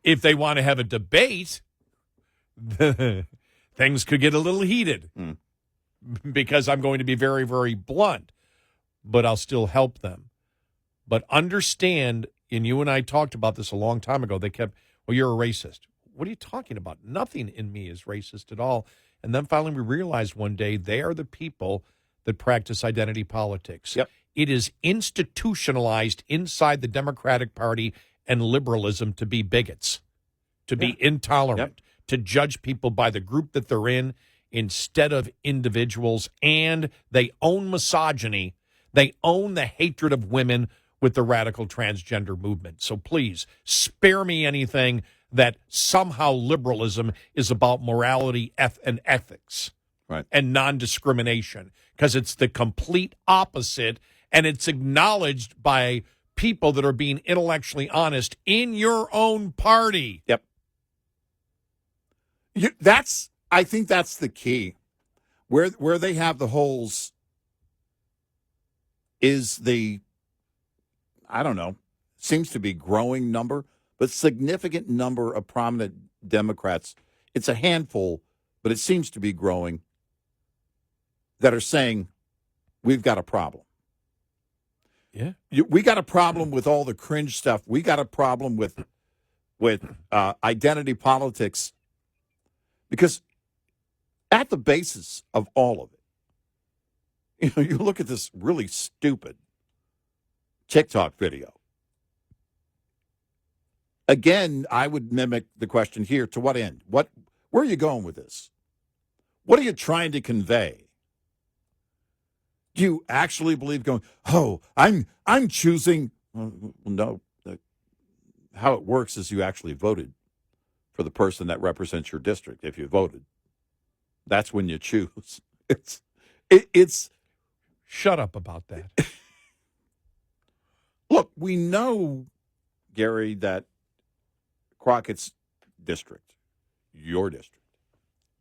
[SPEAKER 3] if they want to have a debate, things could get a little heated because I'm going to be very, very blunt, but I'll still help them. But understand, and you and I talked about this a long time ago, they kept, well, you're a racist. What are you talking about? Nothing in me is racist at all. And then finally we realized one day they are the people that practice identity politics.
[SPEAKER 2] Yep.
[SPEAKER 3] It is institutionalized inside the Democratic Party and liberalism to be bigots, to be intolerant, to judge people by the group that they're in instead of individuals. And they own misogyny. They own the hatred of women with the radical transgender movement. So please spare me anything that somehow liberalism is about morality and ethics.
[SPEAKER 2] Right.
[SPEAKER 3] and non-discrimination, because it's the complete opposite, and it's acknowledged by people that are being intellectually honest in your own party.
[SPEAKER 2] Yep. I think that's the key. Where they have the holes is the, I don't know, seems to be growing number, but significant number of prominent Democrats. It's a handful, but it seems to be growing, that are saying, we've got a problem.
[SPEAKER 3] Yeah.
[SPEAKER 2] We got a problem with all the cringe stuff. We got a problem with identity politics, because at the basis of all of it, you look at this really stupid TikTok video. Again, I would mimic the question here. To what end? Where are you going with this? What are you trying to convey? Do you actually believe I'm choosing? Well, no. How it works is you actually voted for the person that represents your district. If you voted, that's when you choose. It's
[SPEAKER 3] Shut up about that.
[SPEAKER 2] Look, we know, Gary, that Crockett's district, your district,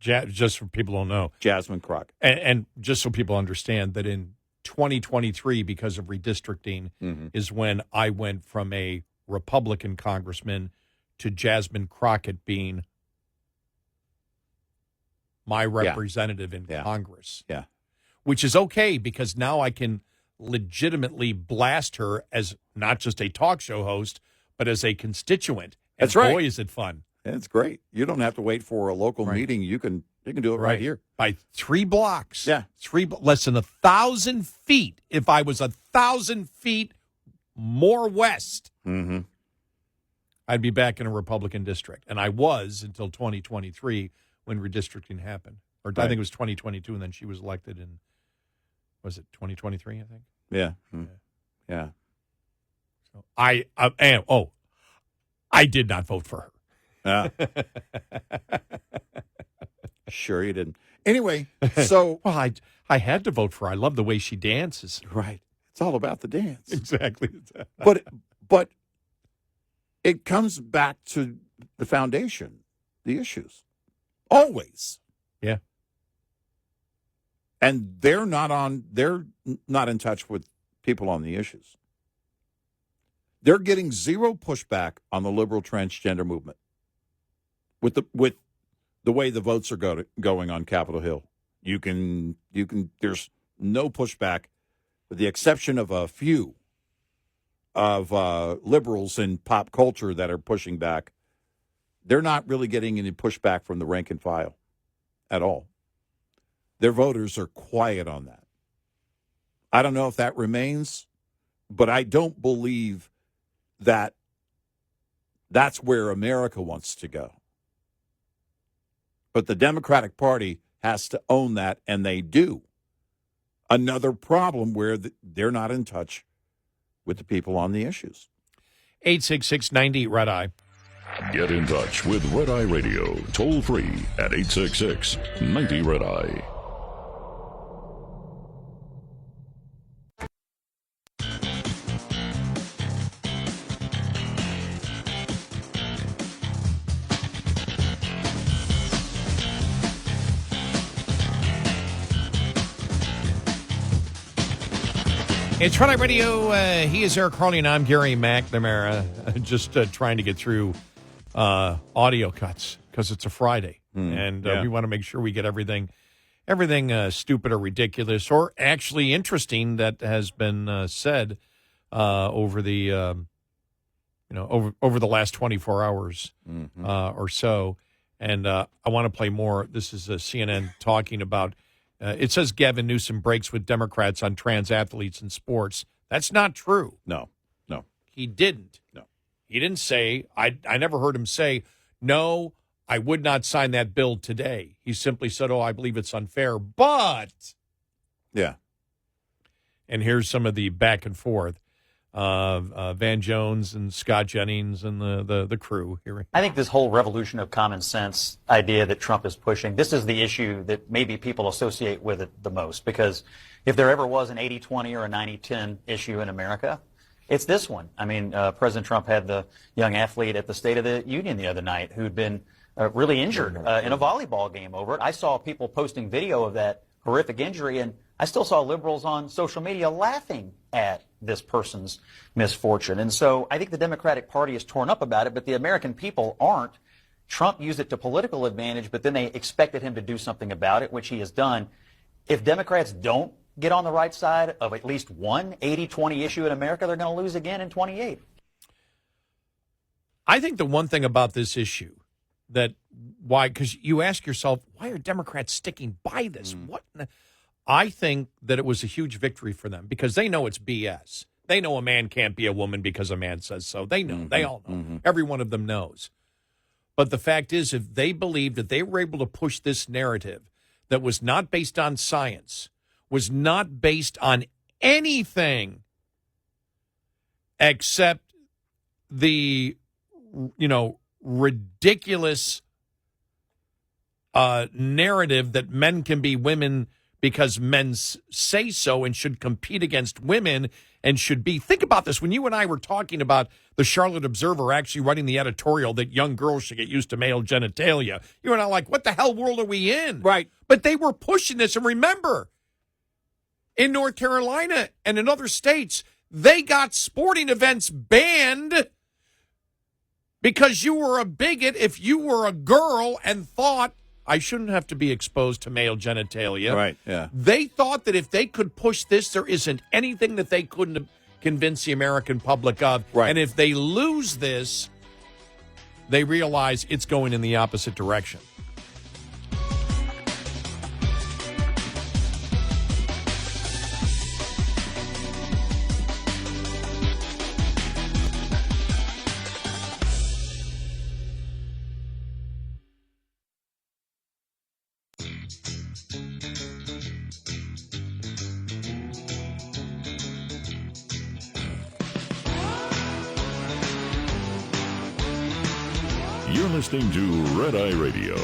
[SPEAKER 3] Just so people don't know.
[SPEAKER 2] Jasmine Crockett.
[SPEAKER 3] And just so people understand that in 2023, because of redistricting, is when I went from a Republican congressman to Jasmine Crockett being my representative in Congress.
[SPEAKER 2] Yeah.
[SPEAKER 3] Which is okay, because now I can legitimately blast her as not just a talk show host, but as a constituent. And
[SPEAKER 2] That's right.
[SPEAKER 3] Boy, is it fun.
[SPEAKER 2] It's great. You don't have to wait for a local meeting. You can do it right here.
[SPEAKER 3] By 3 blocks.
[SPEAKER 2] Yeah.
[SPEAKER 3] Less than 1,000 feet. If I was 1,000 feet more west, I'd be back in a Republican district. And I was until 2023 when redistricting happened. Or I think it was 2022, and then she was elected in, was it 2023, I think?
[SPEAKER 2] Yeah. Yeah.
[SPEAKER 3] So I did not vote for her.
[SPEAKER 2] Sure you didn't. Anyway, so
[SPEAKER 3] well, I had to vote for her. I love the way she dances.
[SPEAKER 2] Right. It's all about the dance.
[SPEAKER 3] Exactly.
[SPEAKER 2] But it comes back to the foundation, the issues. Always.
[SPEAKER 3] Yeah.
[SPEAKER 2] And they're not in touch with people on the issues. They're getting zero pushback on the liberal transgender movement with the way the votes are going on Capitol Hill. You can there's no pushback, with the exception of a few of liberals in pop culture that are pushing back. They're not really getting any pushback from the rank and file at all. Their voters are quiet on that. I don't know if that remains, but I don't believe that that's where America wants to go. But the Democratic Party has to own that, and they do. Another problem where they're not in touch with the people on the issues.
[SPEAKER 3] 866-90 Red Eye.
[SPEAKER 1] Get in touch with Red Eye Radio, toll free at 866-90 Red Eye.
[SPEAKER 3] It's Red Eye Radio. He is Eric Harley, and I'm Gary McNamara. Just trying to get through audio cuts because it's a Friday, and we want to make sure we get everything stupid or ridiculous or actually interesting that has been said over the over the last 24 hours or so. And I want to play more. This is CNN talking about. It says Gavin Newsom breaks with Democrats on trans athletes in sports. That's not true.
[SPEAKER 2] No.
[SPEAKER 3] He didn't.
[SPEAKER 2] No.
[SPEAKER 3] He didn't say, I never heard him say, no, I would not sign that bill today. He simply said, I believe it's unfair, but.
[SPEAKER 2] Yeah.
[SPEAKER 3] And here's some of the back and forth. Van Jones and Scott Jennings and the crew here.
[SPEAKER 10] I think this whole revolution of common sense idea that Trump is pushing, this is the issue that maybe people associate with it the most. Because if there ever was an 80-20 or a 90-10 issue in America, it's this one. I mean, President Trump had the young athlete at the State of the Union the other night who'd been really injured in a volleyball game over it. I saw people posting video of that horrific injury, and I still saw liberals on social media laughing at this person's misfortune. And so I think the Democratic Party is torn up about it, but the American people aren't. Trump used it to political advantage, but then they expected him to do something about it, which he has done. If Democrats don't get on the right side of at least one 80-20 issue in America, they're going to lose again in 28.
[SPEAKER 3] I think the one thing about this issue because you ask yourself, why are Democrats sticking by this? I think that it was a huge victory for them because they know it's BS. They know a man can't be a woman because a man says so. They know. They all know. Every one of them knows. But the fact is, if they believed that they were able to push this narrative that was not based on science, was not based on anything except the, ridiculous narrative that men can be women because men say so and should compete against women and should be. Think about this. When you and I were talking about the Charlotte Observer actually writing the editorial that young girls should get used to male genitalia, you and I like, what the hell world are we in?
[SPEAKER 2] Right.
[SPEAKER 3] But they were pushing this. And remember, in North Carolina and in other states, they got sporting events banned because you were a bigot if you were a girl and thought, I shouldn't have to be exposed to male genitalia.
[SPEAKER 2] Right, yeah.
[SPEAKER 3] They thought that if they could push this, there isn't anything that they couldn't convince the American public of.
[SPEAKER 2] Right.
[SPEAKER 3] And if they lose this, they realize it's going in the opposite direction.
[SPEAKER 1] You're listening to Red Eye Radio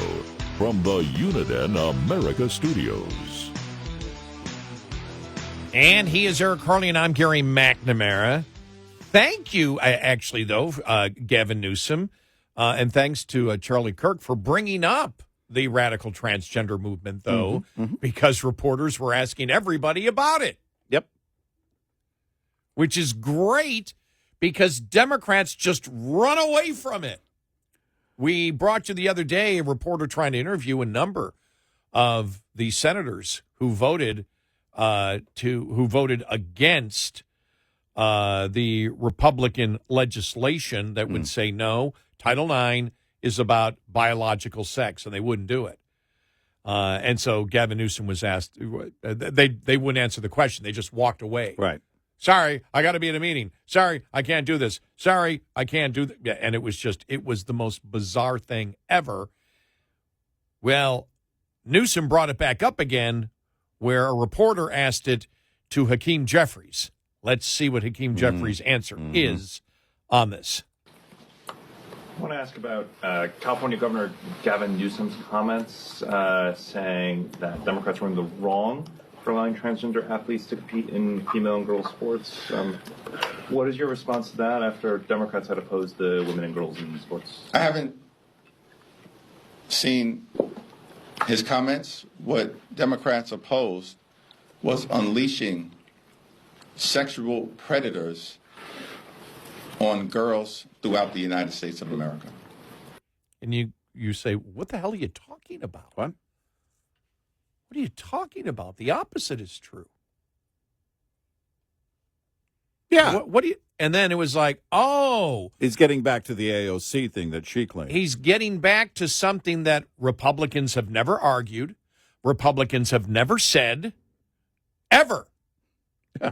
[SPEAKER 1] from the Uniden America Studios.
[SPEAKER 3] And he is Eric Harley, and I'm Gary McNamara. Thank you, actually, though, Gavin Newsome, and thanks to Charlie Kirk for bringing up the radical transgender movement, though, because reporters were asking everybody about it.
[SPEAKER 2] Yep.
[SPEAKER 3] Which is great because Democrats just run away from it. We brought you the other day a reporter trying to interview a number of the senators who voted against the Republican legislation that would say no, Title IX is about biological sex, and they wouldn't do it. And so Gavin Newsom was asked, they wouldn't answer the question. They just walked away.
[SPEAKER 2] Right.
[SPEAKER 3] Sorry, I got to be at a meeting. Sorry, I can't do this. Sorry, I can't do that. Yeah, and it was the most bizarre thing ever. Well, Newsom brought it back up again where a reporter asked it to Hakeem Jeffries. Let's see what Hakeem Jeffries' answer is on this.
[SPEAKER 12] I want to ask about California Governor Gavin Newsom's comments saying that Democrats were in the wrong for allowing transgender athletes to compete in female and girls sports. What is your response to that after Democrats had opposed the women and girls in sports?
[SPEAKER 13] I haven't seen his comments. What Democrats opposed was unleashing sexual predators on girls throughout the United States of America.
[SPEAKER 3] And you say, what the hell are you talking about?
[SPEAKER 2] What?
[SPEAKER 3] What are you talking about? The opposite is true.
[SPEAKER 2] Yeah.
[SPEAKER 3] What do you? And then it was like, oh.
[SPEAKER 2] He's getting back to the AOC thing that she claimed.
[SPEAKER 3] He's getting back to something that Republicans have never argued, Republicans have never said, ever.
[SPEAKER 2] Yeah.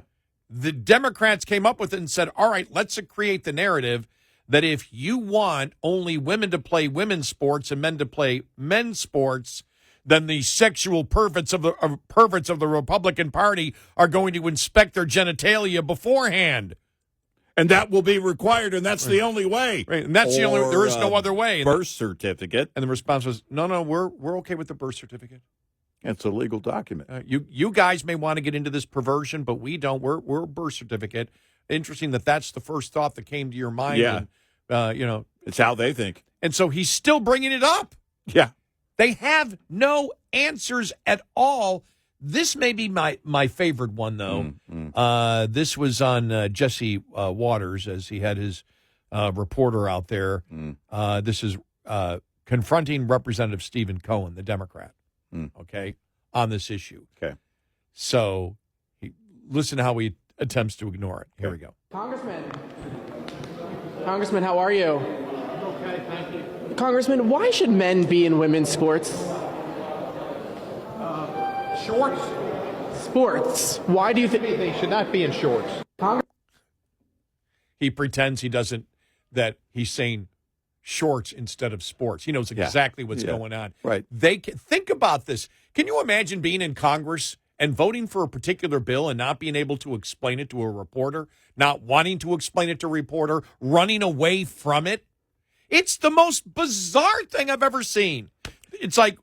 [SPEAKER 3] The Democrats came up with it and said, all right, let's create the narrative that if you want only women to play women's sports and men to play men's sports, then the sexual perverts of the Republican Party are going to inspect their genitalia beforehand.
[SPEAKER 2] And that will be required, and that's the only way.
[SPEAKER 3] Right, and that's the only. There is no other way.
[SPEAKER 2] Birth certificate.
[SPEAKER 3] And the response was, no, we're okay with the birth certificate.
[SPEAKER 2] It's a legal document.
[SPEAKER 3] You guys may want to get into this perversion, but we don't. We're a birth certificate. Interesting that's the first thought that came to your mind.
[SPEAKER 2] Yeah.
[SPEAKER 3] And,
[SPEAKER 2] it's how they think.
[SPEAKER 3] And so he's still bringing it up.
[SPEAKER 2] Yeah.
[SPEAKER 3] They have no answers at all. This may be my favorite one, though. This was on Jesse Waters as he had his reporter out there. This is confronting Representative Stephen Cohen, the Democrat, okay, on this issue.
[SPEAKER 2] Okay.
[SPEAKER 3] So listen to how he attempts to ignore it. Here we go.
[SPEAKER 14] Congressman, how are you?
[SPEAKER 15] Okay, thank you.
[SPEAKER 14] Congressman, why should men be in women's sports?
[SPEAKER 15] Shorts?
[SPEAKER 14] Sports. Why do you think
[SPEAKER 15] they should not be in shorts?
[SPEAKER 3] He pretends he doesn't, that he's saying shorts instead of sports. He knows exactly what's going on.
[SPEAKER 2] Right.
[SPEAKER 3] They can think about this. Can you imagine being in Congress and voting for a particular bill and not being able to explain it to a reporter, not wanting to explain it to a reporter, running away from it? It's the most bizarre thing I've ever seen. It's like,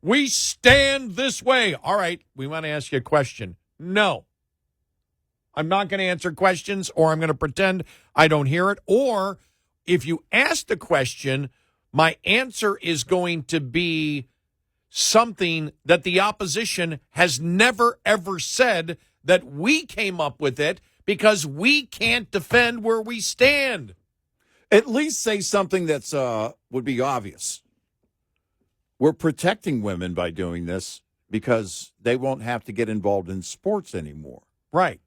[SPEAKER 3] we stand this way. All right, we want to ask you a question. No. I'm not going to answer questions, or I'm going to pretend I don't hear it. Or if you ask the question, my answer is going to be something that the opposition has never, ever said, that we came up with it because we can't defend where we stand.
[SPEAKER 2] At least say something that's would be obvious. We're protecting women by doing this because they won't have to get involved in sports anymore.
[SPEAKER 3] Right.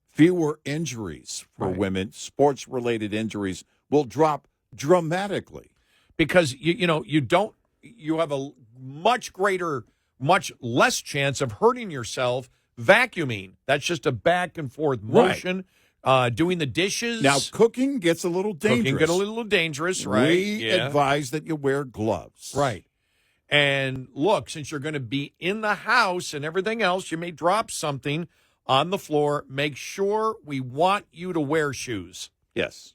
[SPEAKER 2] Fewer injuries for women. Sports-related injuries will drop dramatically.
[SPEAKER 3] Because, you have a much less chance of hurting yourself vacuuming. That's just a back and forth motion. Right. Doing the dishes.
[SPEAKER 2] Now, cooking gets a little dangerous.
[SPEAKER 3] Cooking gets a little dangerous, right?
[SPEAKER 2] We advise that you wear gloves.
[SPEAKER 3] Right. And look, since you're going to be in the house and everything else, you may drop something on the floor. Make sure we want you to wear shoes.
[SPEAKER 2] Yes.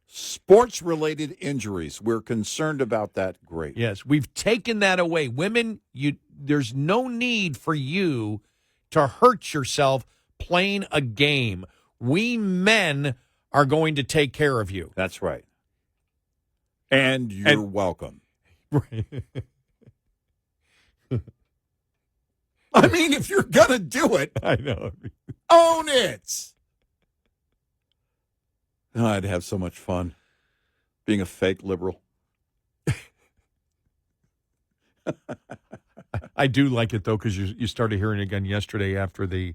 [SPEAKER 2] Sports-related injuries. We're concerned about that. Great.
[SPEAKER 3] Yes, we've taken that away. Women, there's no need for you to hurt yourself playing a game. We men are going to take care of you.
[SPEAKER 2] That's right. And you're welcome.
[SPEAKER 3] Right.
[SPEAKER 2] I mean, if you're going to do it,
[SPEAKER 3] I know.
[SPEAKER 2] Own it. Oh, I'd have so much fun being a fake liberal.
[SPEAKER 3] I do like it, though, because you started hearing it again yesterday after the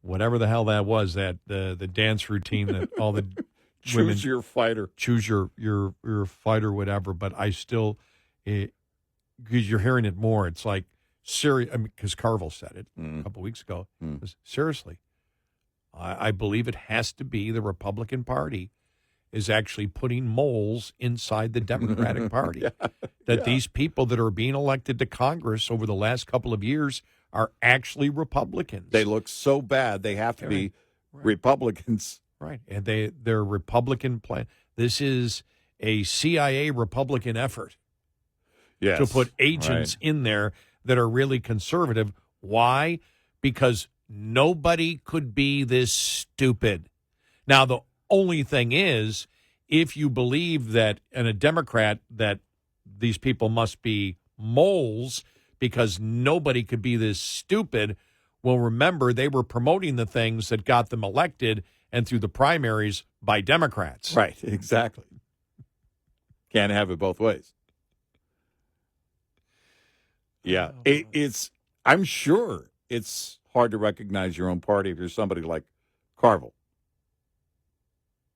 [SPEAKER 3] whatever the hell that was, that the dance routine that all the women
[SPEAKER 2] choose your fighter,
[SPEAKER 3] choose your fighter, whatever. But I still, because you're hearing it more, it's like serious. I mean, because Carville said it a couple weeks ago. Seriously, I believe it has to be the Republican Party is actually putting moles inside the Democratic Party. These people that are being elected to Congress over the last couple of years are actually Republicans.
[SPEAKER 2] They look so bad they have to be Republicans.
[SPEAKER 3] Right, and they're Republican plan. This is a CIA Republican effort to put agents in there that are really conservative. Why? Because nobody could be this stupid. Now, the only thing is, if you believe that, and a Democrat, that these people must be moles because nobody could be this stupid, well, remember, they were promoting the things that got them elected and through the primaries by Democrats.
[SPEAKER 2] Right, exactly. Can't have it both ways. Yeah, I'm sure it's hard to recognize your own party if you're somebody like Carville.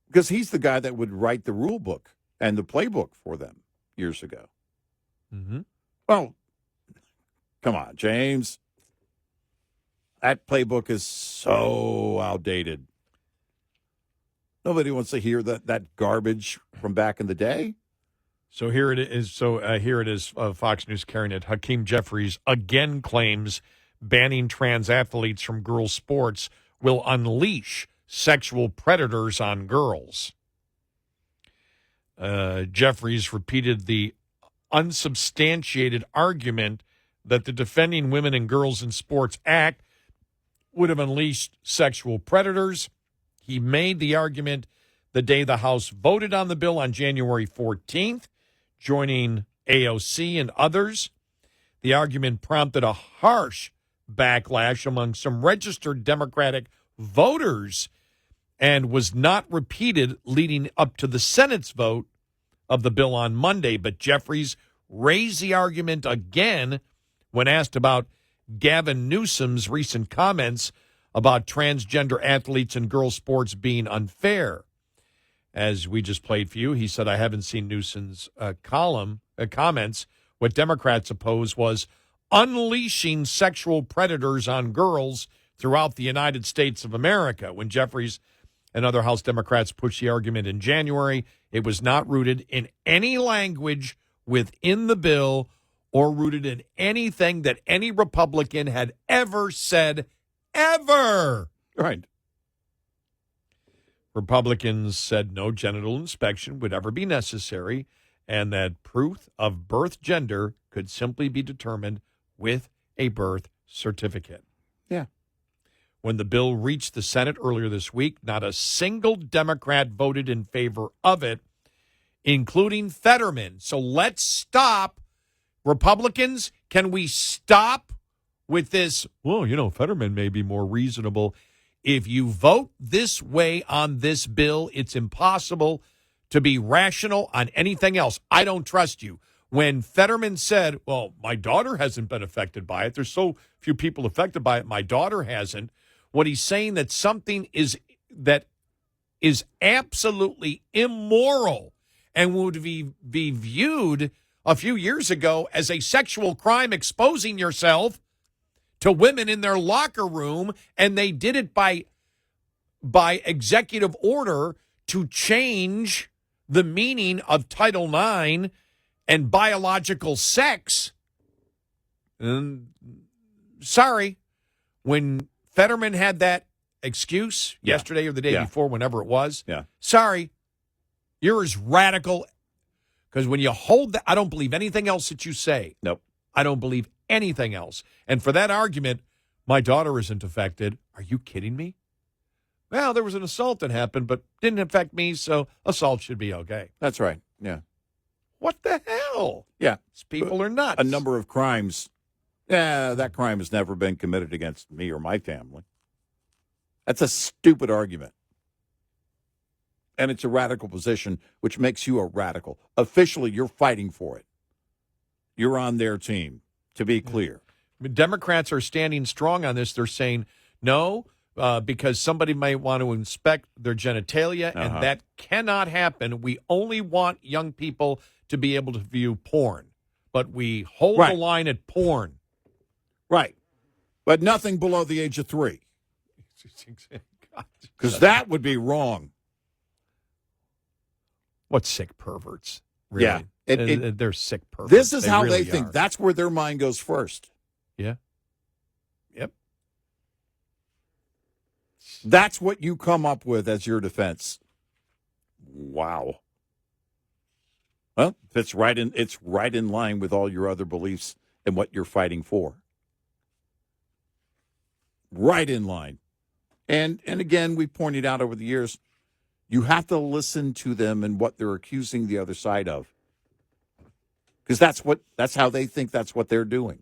[SPEAKER 2] Because he's the guy that would write the rule book and the playbook for them years ago.
[SPEAKER 3] Mm-hmm.
[SPEAKER 2] Well, come on, James. That playbook is so outdated. Nobody wants to hear that garbage from back in the day.
[SPEAKER 3] So here it is. Here it is. Fox News carrying it. Hakeem Jeffries again claims banning trans athletes from girls' sports will unleash sexual predators on girls. Jeffries repeated the unsubstantiated argument that the Defending Women and Girls in Sports Act would have unleashed sexual predators. He made the argument the day the House voted on the bill on January 14th, joining AOC and others. The argument prompted a harsh backlash among some registered Democratic voters and was not repeated leading up to the Senate's vote of the bill on Monday. But Jeffries raised the argument again when asked about Gavin Newsom's recent comments about transgender athletes in girls' sports being unfair. As we just played for you, he said, I haven't seen Newsom's comments. What Democrats oppose was unleashing sexual predators on girls throughout the United States of America. When Jeffries and other House Democrats pushed the argument in January, it was not rooted in any language within the bill or rooted in anything that any Republican had ever said, ever.
[SPEAKER 2] Right.
[SPEAKER 3] Republicans said no genital inspection would ever be necessary and that proof of birth gender could simply be determined with a birth certificate.
[SPEAKER 2] Yeah.
[SPEAKER 3] When the bill reached the Senate earlier this week, not a single Democrat voted in favor of it, including Fetterman. So let's stop. Republicans, can we stop with this? Well, Fetterman may be more reasonable. If you vote this way on this bill, it's impossible to be rational on anything else. I don't trust you. When Fetterman said, well, my daughter hasn't been affected by it. There's so few people affected by it. My daughter hasn't. What he's saying that something is absolutely immoral and would be viewed a few years ago as a sexual crime, exposing yourself to women in their locker room, and they did it by executive order to change the meaning of Title IX and biological sex. And sorry, when Fetterman had that excuse yesterday or the day before, whenever it was, sorry, you're as radical. Because when you hold that, I don't believe anything else that you say.
[SPEAKER 2] Nope.
[SPEAKER 3] I don't believe anything else. And for that argument, my daughter isn't affected. Are you kidding me? Well, there was an assault that happened, but didn't affect me, so assault should be okay.
[SPEAKER 2] That's right. Yeah.
[SPEAKER 3] What the hell?
[SPEAKER 2] Yeah.
[SPEAKER 3] These people are nuts.
[SPEAKER 2] A number of crimes. Yeah, that crime has never been committed against me or my family. That's a stupid argument. And it's a radical position, which makes you a radical. Officially, you're fighting for it. You're on their team, to be clear.
[SPEAKER 3] Democrats are standing strong on this. They're saying no, because somebody might want to inspect their genitalia, and that cannot happen. We only want young people to be able to view porn, but we hold the line at porn.
[SPEAKER 2] Right. But nothing below the age of 3. Because that would be wrong.
[SPEAKER 3] What sick perverts. Really.
[SPEAKER 2] Yeah.
[SPEAKER 3] They're sick perverts.
[SPEAKER 2] This is how
[SPEAKER 3] really
[SPEAKER 2] they think.
[SPEAKER 3] are.
[SPEAKER 2] That's where their mind goes first.
[SPEAKER 3] Yeah. Yep.
[SPEAKER 2] That's what you come up with as your defense. Wow. Well, it's right in line with all your other beliefs and what you're fighting for. Right in line. And again, we pointed out over the years, you have to listen to them and what they're accusing the other side of. Because that's how they think that's what they're doing.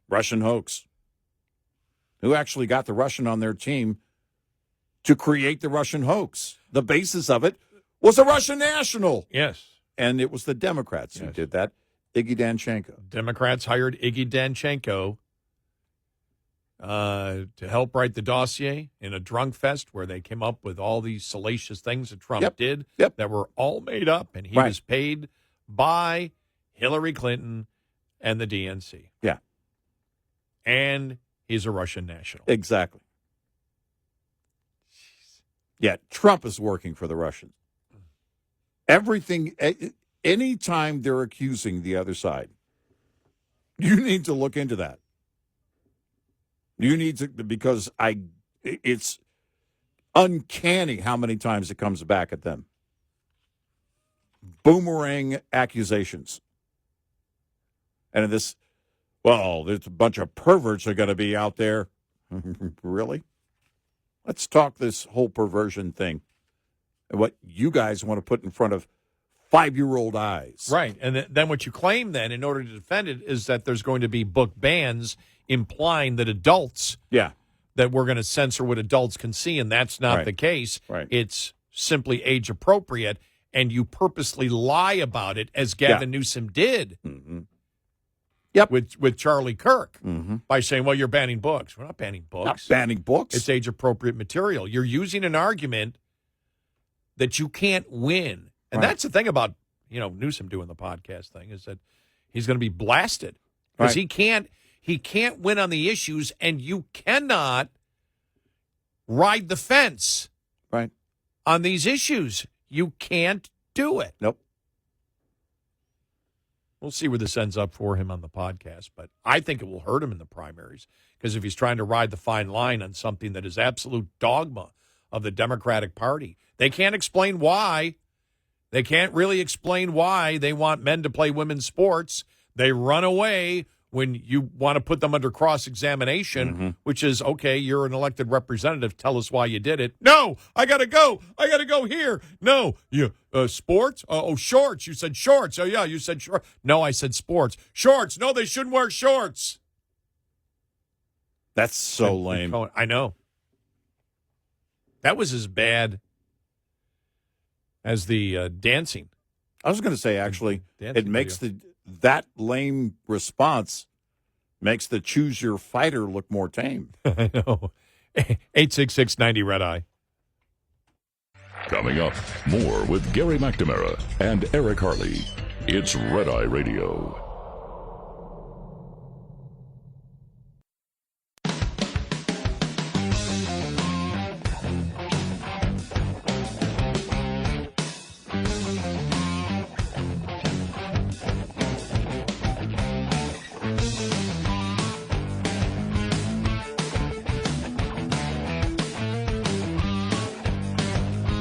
[SPEAKER 2] Russian hoax. Who actually got the Russian on their team to create the Russian hoax? The basis of it was a Russian national.
[SPEAKER 3] Yes.
[SPEAKER 2] And it was the Democrats who did that. Iggy Danchenko.
[SPEAKER 3] Democrats hired Iggy Danchenko to help write the dossier in a drunk fest where they came up with all these salacious things that Trump did that were all made up, and he was paid by Hillary Clinton and the DNC.
[SPEAKER 2] Yeah.
[SPEAKER 3] And he's a Russian national.
[SPEAKER 2] Exactly. Yeah, Trump is working for the Russians. Everything, anytime they're accusing the other side, you need to look into that. You need to, because it's uncanny how many times it comes back at them. Boomerang accusations. And there's a bunch of perverts are going to be out there. Really? Let's talk this whole perversion thing and what you guys want to put in front of 5-year-old eyes.
[SPEAKER 3] Right. And then what you claim then, in order to defend it, is that there's going to be book bans implying that adults, that we're going to censor what adults can see, and that's not the case.
[SPEAKER 2] Right.
[SPEAKER 3] It's simply age appropriate, and you purposely lie about it, as Gavin Newsom did.
[SPEAKER 2] Mm-hmm.
[SPEAKER 3] Yep. With Charlie Kirk, by saying, well, you're banning books. We're not banning books.
[SPEAKER 2] Not banning books.
[SPEAKER 3] It's age-appropriate material. You're using an argument that you can't win. And that's the thing about, Newsom doing the podcast thing, is that he's going to be blasted. Because he can't win on the issues, and you cannot ride the fence on these issues. You can't do it.
[SPEAKER 2] Nope.
[SPEAKER 3] We'll see where this ends up for him on the podcast, but I think it will hurt him in the primaries, because if he's trying to ride the fine line on something that is absolute dogma of the Democratic Party, they can't explain why. They can't really explain why they want men to play women's sports. They run away when you want to put them under cross-examination, which is, okay, you're an elected representative. Tell us why you did it. No, I got to go. I got to go here. No, sports? Shorts. You said shorts. Oh, yeah, you said shorts. No, I said sports. Shorts. No, they shouldn't wear shorts.
[SPEAKER 2] That's so lame.
[SPEAKER 3] I know. That was as bad as the dancing.
[SPEAKER 2] I was going to say, actually, it makes that lame response makes the choose your fighter look more tame.
[SPEAKER 3] I know. 866-90-RED-EYE.
[SPEAKER 1] Coming up, more with Gary McNamara and Eric Harley. It's Red Eye Radio.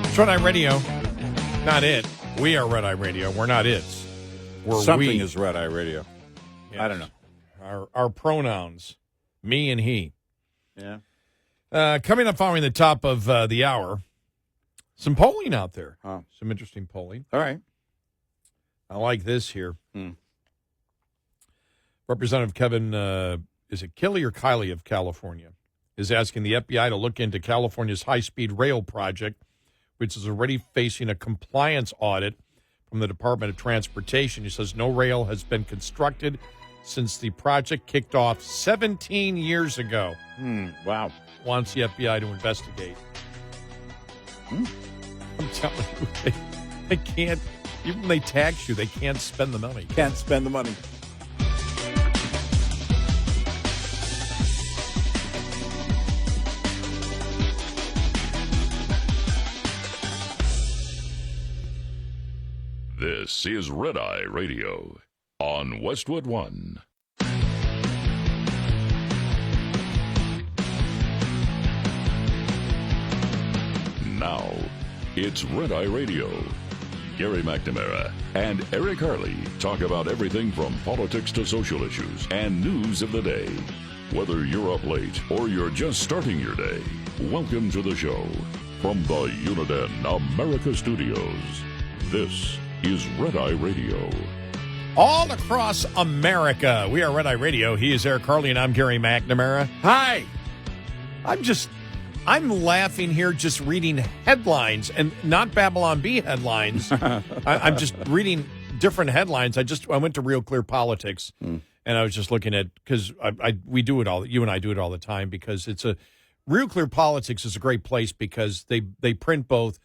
[SPEAKER 3] It's Red Eye Radio. Not it. We are Red Eye Radio. We're not it.
[SPEAKER 2] Something is Red Eye Radio.
[SPEAKER 3] Yes.
[SPEAKER 2] I don't know.
[SPEAKER 3] Our pronouns, me and he.
[SPEAKER 2] Yeah.
[SPEAKER 3] Coming up following the top of the hour, some polling out there.
[SPEAKER 2] Oh.
[SPEAKER 3] Some interesting polling.
[SPEAKER 2] All right.
[SPEAKER 3] I like this here. Representative Kevin, is it Kelly or Kiley of California, is asking the FBI to look into California's high-speed rail project, which is already facing a compliance audit from the Department of Transportation. He says no rail has been constructed since the project kicked off 17 years ago.
[SPEAKER 2] Wow.
[SPEAKER 3] Wants the FBI to investigate. I'm telling you, they can't, even when they tax you, they can't spend the money.
[SPEAKER 2] Can't spend the money.
[SPEAKER 1] This is Red Eye Radio on Westwood One. Now, it's Red Eye Radio. Gary McNamara and Eric Harley talk about everything from politics to social issues and news of the day. Whether you're up late or you're just starting your day, welcome to the show. From the Uniden America Studios, this is Red Eye Radio.
[SPEAKER 3] All across America, we are Red Eye Radio. He is Eric Harley, and I'm Gary McNamara.
[SPEAKER 2] Hi.
[SPEAKER 3] I'm laughing here just reading headlines, and not Babylon Bee headlines. I'm just reading different headlines. I went to Real Clear Politics, and I was just looking at, because we do it all. You and I do it all the time, because it's Real Clear Politics is a great place because they print both,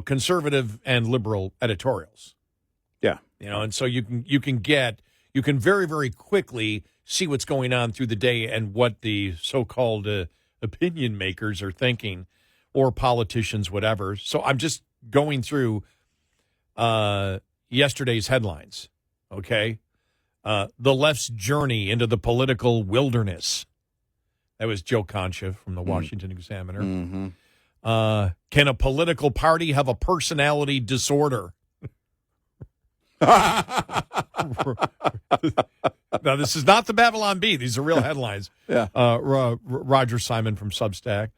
[SPEAKER 3] conservative and liberal editorials.
[SPEAKER 2] Yeah.
[SPEAKER 3] And so you can very, very quickly see what's going on through the day and what the so-called opinion makers are thinking, or politicians, whatever. So I'm just going through yesterday's headlines, okay? The left's journey into the political wilderness. That was Joe Concha from the Washington Examiner.
[SPEAKER 2] Mm-hmm.
[SPEAKER 3] Can a political party have a personality disorder? Now, this is not the Babylon Bee. These are real headlines.
[SPEAKER 2] Yeah.
[SPEAKER 3] Roger Simon from Substack.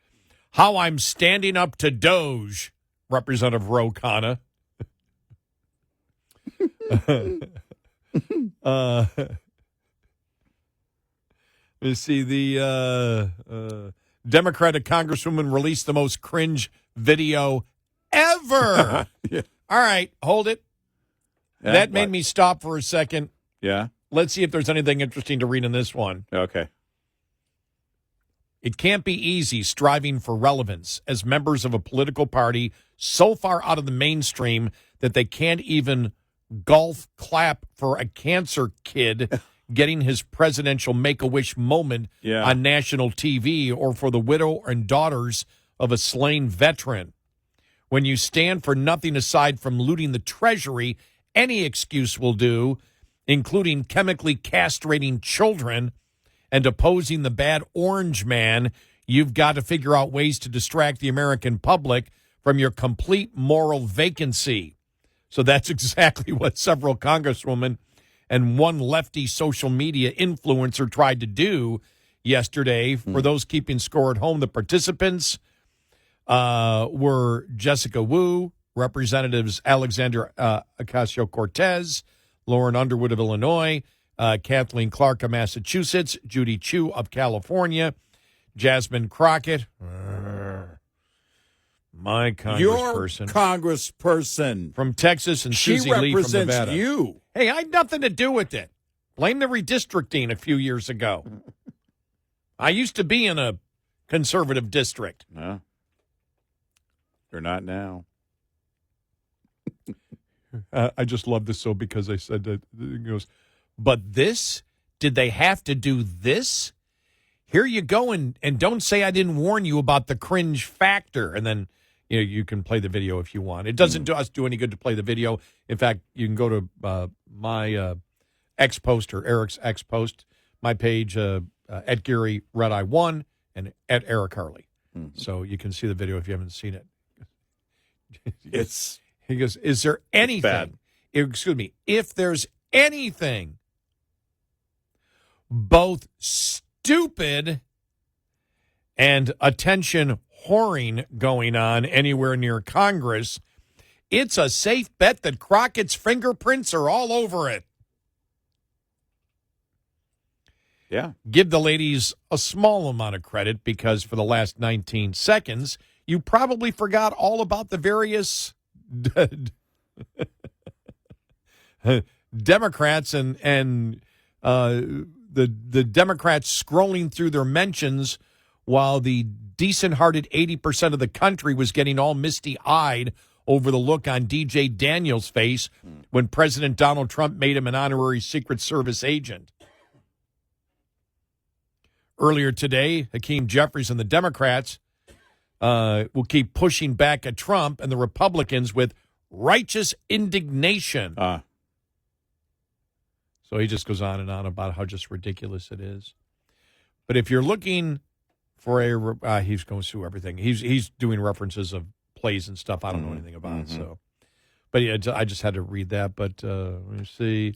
[SPEAKER 3] How I'm standing up to D.O.G.E, Representative Ro Khanna. You see, the Democratic Congresswoman released the most cringe video ever.
[SPEAKER 2] Yeah.
[SPEAKER 3] All right, hold it.
[SPEAKER 2] Yeah,
[SPEAKER 3] That made me stop for a second.
[SPEAKER 2] Yeah.
[SPEAKER 3] Let's see if there's anything interesting to read in this one.
[SPEAKER 2] Okay.
[SPEAKER 3] It can't be easy striving for relevance as members of a political party so far out of the mainstream that they can't even golf clap for a cancer kid getting his presidential Make-A-Wish moment on national TV, or for the widow and daughters of a slain veteran. When you stand for nothing aside from looting the Treasury, any excuse will do, including chemically castrating children and opposing the bad orange man. You've got to figure out ways to distract the American public from your complete moral vacancy. So that's exactly what several congresswomen and one lefty social media influencer tried to do yesterday. For those keeping score at home, the participants were Jessica Wu, Representatives Alexander Ocasio-Cortez, Lauren Underwood of Illinois, Kathleen Clark of Massachusetts, Judy Chu of California, Jasmine Crockett, my congressperson.
[SPEAKER 2] Your congressperson.
[SPEAKER 3] From Texas, and
[SPEAKER 2] She
[SPEAKER 3] Susie Lee from
[SPEAKER 2] represents
[SPEAKER 3] Nevada.
[SPEAKER 2] you.
[SPEAKER 3] Hey, I had nothing to do with it. Blame the redistricting a few years ago. I used to be in a conservative district.
[SPEAKER 2] No. You're not now.
[SPEAKER 3] I just love this so because I said that it goes, but this? Did they have to do this? Here you go, and don't say I didn't warn you about the cringe factor. And then you can play the video if you want. It doesn't do us any good to play the video. In fact, you can go to my X post or Eric's X post, my page at Gary Red Eye 1 and at Eric Harley. So you can see the video if you haven't seen it. He goes, is there anything, excuse me, if there's anything both stupid and attention whoring going on anywhere near Congress, it's a safe bet that Crockett's fingerprints are all over it.
[SPEAKER 2] Yeah.
[SPEAKER 3] Give the ladies a small amount of credit because for the last 19 seconds, you probably forgot all about the various Democrats and the Democrats scrolling through their mentions while the decent-hearted 80% of the country was getting all misty-eyed over the look on DJ Daniels' face when President Donald Trump made him an honorary Secret Service agent. Earlier today, Hakeem Jeffries and the Democrats will keep pushing back at Trump and the Republicans with righteous indignation. So he just goes on and on about how just ridiculous it is. But if you're looking for he's going through everything. He's doing references of plays and stuff I don't know anything about. So, but yeah, I just had to read that. But let me see.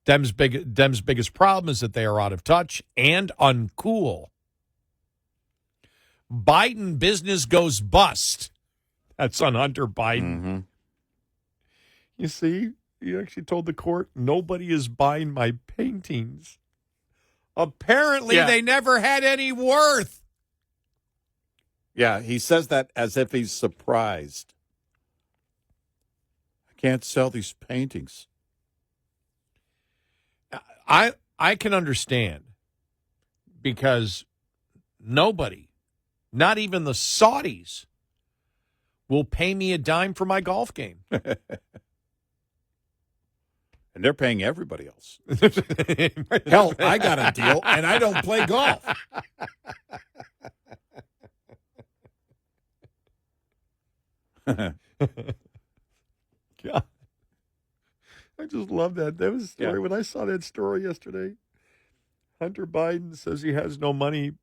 [SPEAKER 3] Dem's biggest problem is that they are out of touch and uncool. Biden business goes bust. That's on Hunter Biden. You see, he actually told the court, nobody is buying my paintings. Apparently, they never had any worth.
[SPEAKER 2] Yeah, he says that as if he's surprised. I can't sell these paintings.
[SPEAKER 3] I can understand because nobody, not even the Saudis, will pay me a dime for my golf game.
[SPEAKER 2] And they're paying everybody else. Hell, I got a deal, and I don't play golf.
[SPEAKER 3] God. just love that. That was a story. When I saw that story yesterday, Hunter Biden says he has no money.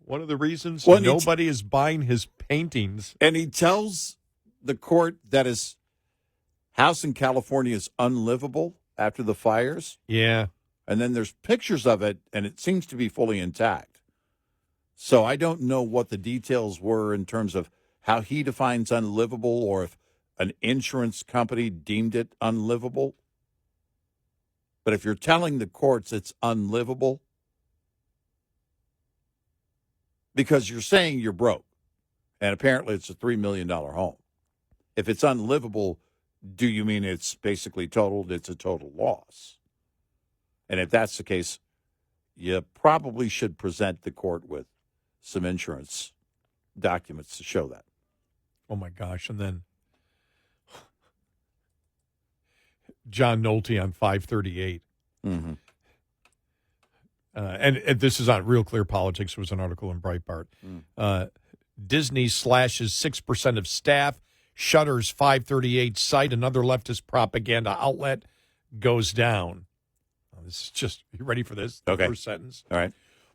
[SPEAKER 3] One of the reasons nobody is buying his paintings.
[SPEAKER 2] And he tells the court that his house in California is unlivable after the fires.
[SPEAKER 3] Yeah.
[SPEAKER 2] And then there's pictures of it, and it seems to be fully intact. So I don't know what the details were in terms of how he defines unlivable or if an insurance company deemed it unlivable. But if you're telling the courts it's unlivable, because you're saying you're broke, and apparently it's a $3 million home. If it's unlivable, do you mean it's basically totaled? It's a total loss. And if that's the case, you probably should present the court with some insurance documents to show that.
[SPEAKER 3] Oh, my gosh. And then John Nolte on 538.
[SPEAKER 2] Mm-hmm.
[SPEAKER 3] And this is on Real Clear Politics. It was an article in Breitbart. Disney slashes 6% of staff, shutters 538 site. Another leftist propaganda outlet goes down. This is just, you ready for this?
[SPEAKER 2] Okay.
[SPEAKER 3] First sentence.
[SPEAKER 2] All right.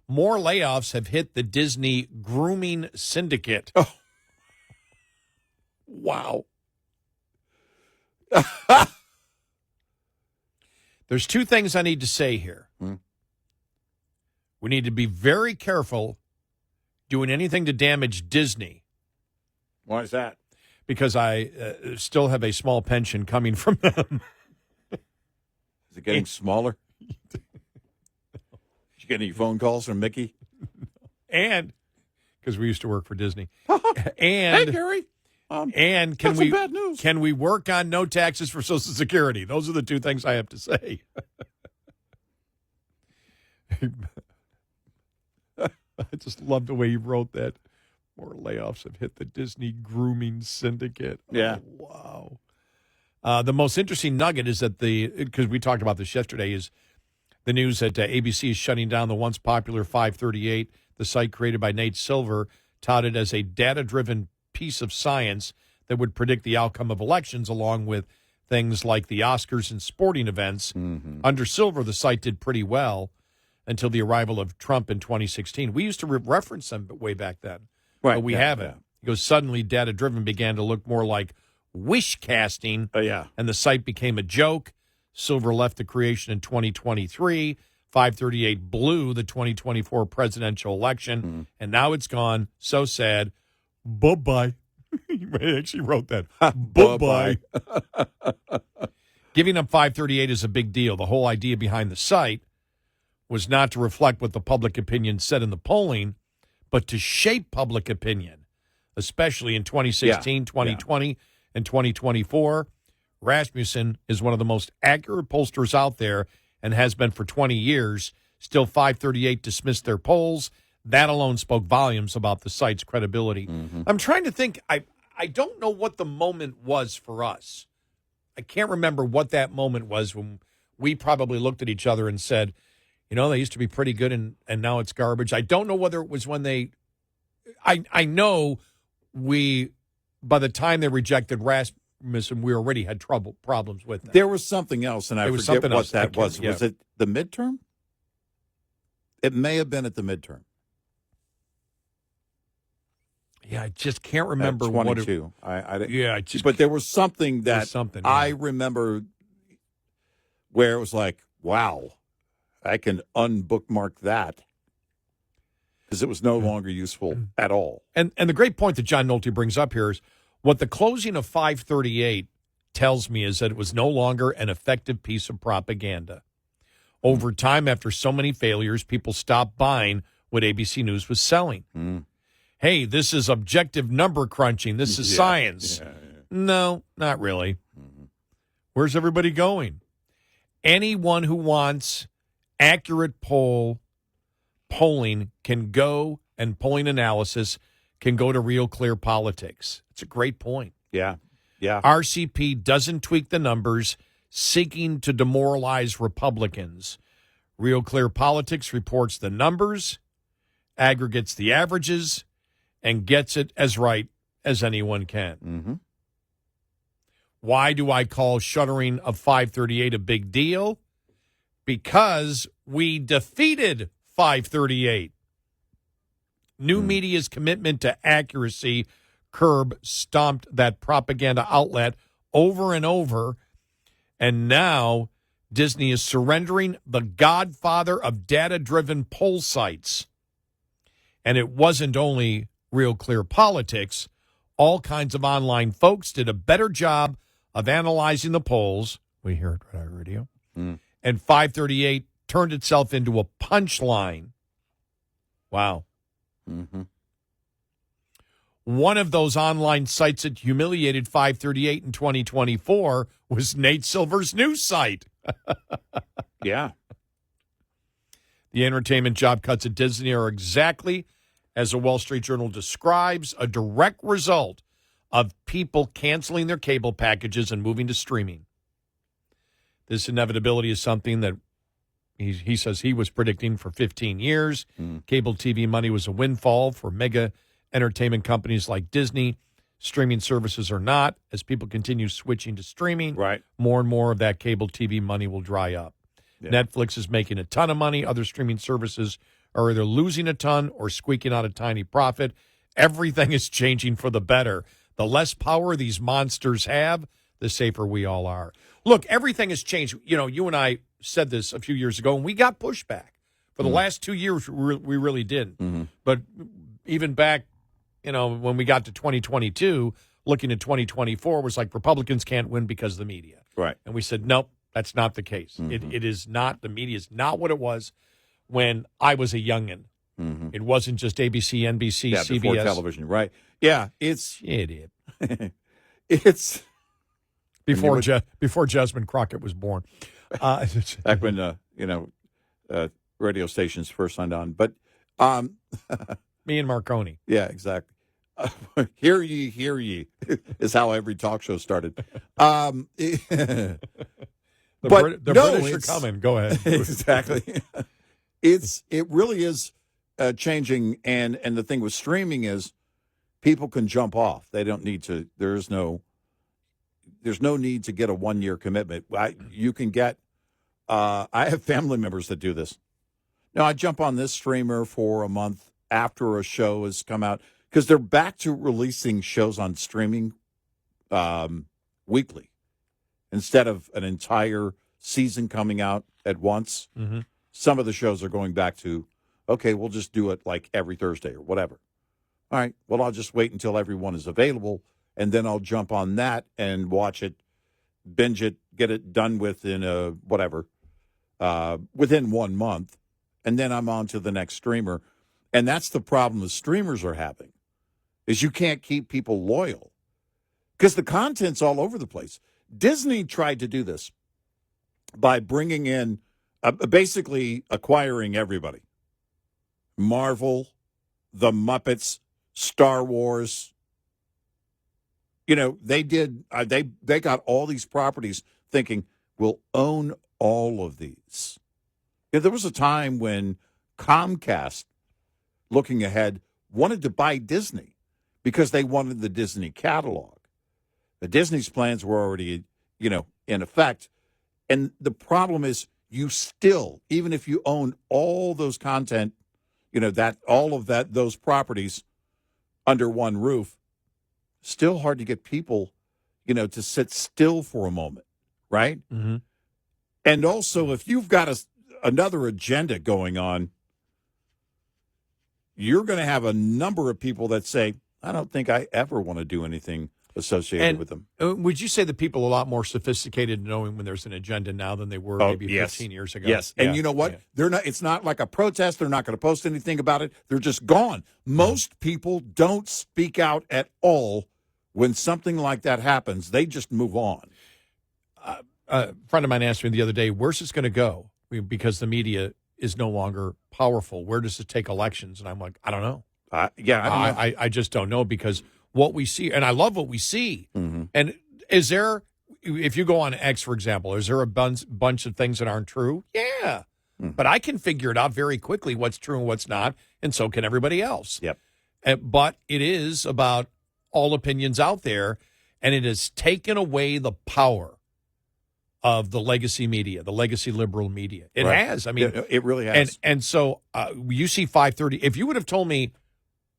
[SPEAKER 3] More layoffs have hit the Disney grooming syndicate.
[SPEAKER 2] Oh. Wow.
[SPEAKER 3] There's two things I need to say here. We need to be very careful doing anything to damage Disney.
[SPEAKER 2] Why is that?
[SPEAKER 3] Because I still have a small pension coming from them.
[SPEAKER 2] Is it getting smaller? Did you get any phone calls from Mickey?
[SPEAKER 3] And because we used to work for Disney.
[SPEAKER 2] Hey,
[SPEAKER 3] And
[SPEAKER 2] Gary.
[SPEAKER 3] and
[SPEAKER 2] Got some bad news.
[SPEAKER 3] can we work on no taxes for Social Security? Those are the two things I have to say. I just love the way you wrote that. More layoffs have hit the Disney grooming syndicate.
[SPEAKER 2] Yeah.
[SPEAKER 3] Oh, wow. The most interesting nugget is that because we talked about this yesterday, is the news that ABC is shutting down the once popular 538, the site created by Nate Silver, touted as a data-driven piece of science that would predict the outcome of elections, along with things like the Oscars and sporting events.
[SPEAKER 2] Mm-hmm.
[SPEAKER 3] Under Silver, the site did pretty well until the arrival of Trump in 2016. We used to reference them way back then,
[SPEAKER 2] Right,
[SPEAKER 3] but we
[SPEAKER 2] yeah,
[SPEAKER 3] haven't.
[SPEAKER 2] yeah.
[SPEAKER 3] He goes, suddenly data-driven began to look more like wish casting,
[SPEAKER 2] Yeah.
[SPEAKER 3] and the site became a joke. Silver left the creation in 2023. 538 blew the 2024 presidential election, and now it's gone. So sad. Bye-bye. He actually wrote that. Bye-bye. Giving up 538 is a big deal. The whole idea behind the site was not to reflect what the public opinion said in the polling, but to shape public opinion, especially in 2016, 2020, and 2024. Rasmussen is one of the most accurate pollsters out there and has been for 20 years. Still, 538 dismissed their polls. That alone spoke volumes about the site's credibility.
[SPEAKER 2] Mm-hmm.
[SPEAKER 3] I'm trying to think. I don't know what the moment was for us. I can't remember what that moment was when we probably looked at each other and said, you know, they used to be pretty good and now it's garbage. I don't know whether it was when I know by the time they rejected Rasmussen, we already had problems with them.
[SPEAKER 2] There was something else, and I forget what that was.
[SPEAKER 3] Yeah.
[SPEAKER 2] Was it the midterm? It may have been at the midterm.
[SPEAKER 3] Yeah, I just can't remember
[SPEAKER 2] At
[SPEAKER 3] what
[SPEAKER 2] 22.
[SPEAKER 3] it.
[SPEAKER 2] But there was something that
[SPEAKER 3] something,
[SPEAKER 2] I remember where it was like, wow, I can unbookmark that because it was no longer useful at all.
[SPEAKER 3] And the great point that John Nolte brings up here is what the closing of 538 tells me is that it was no longer an effective piece of propaganda. Over time, after so many failures, people stopped buying what ABC News was selling. Hey, this is objective number crunching. This is science. No, not really. Where's everybody going? Anyone who wants accurate polling can go, and polling analysis can go to Real Clear Politics. It's a great point.
[SPEAKER 2] Yeah.
[SPEAKER 3] RCP doesn't tweak the numbers, seeking to demoralize Republicans. Real Clear Politics reports the numbers, aggregates the averages, and gets it as right as anyone can. Why do I call shuttering of 538 a big deal? Because we defeated 538. New media's commitment to accuracy stomped that propaganda outlet over and over. And now Disney is surrendering the godfather of data-driven poll sites. And it wasn't only Real Clear Politics. All kinds of online folks did a better job of analyzing the polls. We hear it right on radio. And 538 turned itself into a punchline. Wow.
[SPEAKER 2] Mm-hmm.
[SPEAKER 3] One of those online sites that humiliated 538 in 2024 was Nate Silver's news site.
[SPEAKER 2] Yeah.
[SPEAKER 3] The entertainment job cuts at Disney are exactly as the Wall Street Journal describes, a direct result of people canceling their cable packages and moving to streaming. This inevitability is something that he says he was predicting for 15 years. Cable TV money was a windfall for mega entertainment companies like Disney. Streaming services are not. As people continue switching to streaming, more and more of that cable TV money will dry up. Yeah. Netflix is making a ton of money. Other streaming services are either losing a ton or squeaking out a tiny profit. Everything is changing for the better. The less power these monsters have, the safer we all are. Look, everything has changed. You know, you and I said this a few years ago, and we got pushback. For the last 2 years, we really didn't. But even back, you know, when we got to 2022, looking at 2024 was like Republicans can't win because of the media.
[SPEAKER 2] Right.
[SPEAKER 3] And we said, nope, that's not the case. It is not. The media is not what it was when I was a youngin'. It wasn't just ABC, NBC, CBS.
[SPEAKER 2] Before television, right. Yeah, it's...
[SPEAKER 3] Idiot.
[SPEAKER 2] It's...
[SPEAKER 3] Before Jasmine Crockett was born.
[SPEAKER 2] Back when, radio stations first signed on. But...
[SPEAKER 3] Me and Marconi.
[SPEAKER 2] Yeah, exactly. Hear ye, is how every talk show started.
[SPEAKER 3] The British are coming. Go ahead.
[SPEAKER 2] Exactly. It really is changing, and the thing with streaming is people can jump off. They don't need to. There's no need to get a 1-year commitment. You can get. I have family members that do this. Now I jump on this streamer for a month after a show has come out because they're back to releasing shows on streaming weekly instead of an entire season coming out at once. Some of the shows are going back to, okay, we'll just do it like every Thursday or whatever. All right, well, I'll just wait until everyone is available, and then I'll jump on that and watch it, binge it, get it done within within 1 month, and then I'm on to the next streamer. And that's the problem the streamers are having, is you can't keep people loyal because the content's all over the place. Disney tried to do this by bringing in, basically acquiring everybody. Marvel, the Muppets, Star Wars. You know, they did. They got all these properties thinking, we'll own all of these. You know, there was a time when Comcast, looking ahead, wanted to buy Disney because they wanted the Disney catalog. The Disney's plans were already, in effect. And the problem is you still, even if you own all those content, those properties under one roof, still hard to get people, to sit still for a moment, right? And also, if you've got another agenda going on, you're going to have a number of people that say, I don't think I ever want to do anything associated with them.
[SPEAKER 3] Would you say that people are a lot more sophisticated knowing when there's an agenda now than they were maybe 15 years ago?
[SPEAKER 2] Yes. And you know what? They're not. It's not like a protest. They're not going to post anything about it. They're just gone. Most people don't speak out at all when something like that happens. They just move on.
[SPEAKER 3] A friend of mine asked me the other day, where's this going to go? Because the media is no longer powerful. Where does it take elections? And I'm like, I don't know.
[SPEAKER 2] I don't know.
[SPEAKER 3] I just don't know because what we see, and I love what we see. And is there, if you go on X, for example, is there a bunch of things that aren't true? Yeah. But I can figure it out very quickly what's true and what's not, and so can everybody else.
[SPEAKER 2] Yep.
[SPEAKER 3] But it is about all opinions out there. And it has taken away the power of the legacy media, the legacy liberal media. It has. I mean,
[SPEAKER 2] it really has.
[SPEAKER 3] And so you see 530. If you would have told me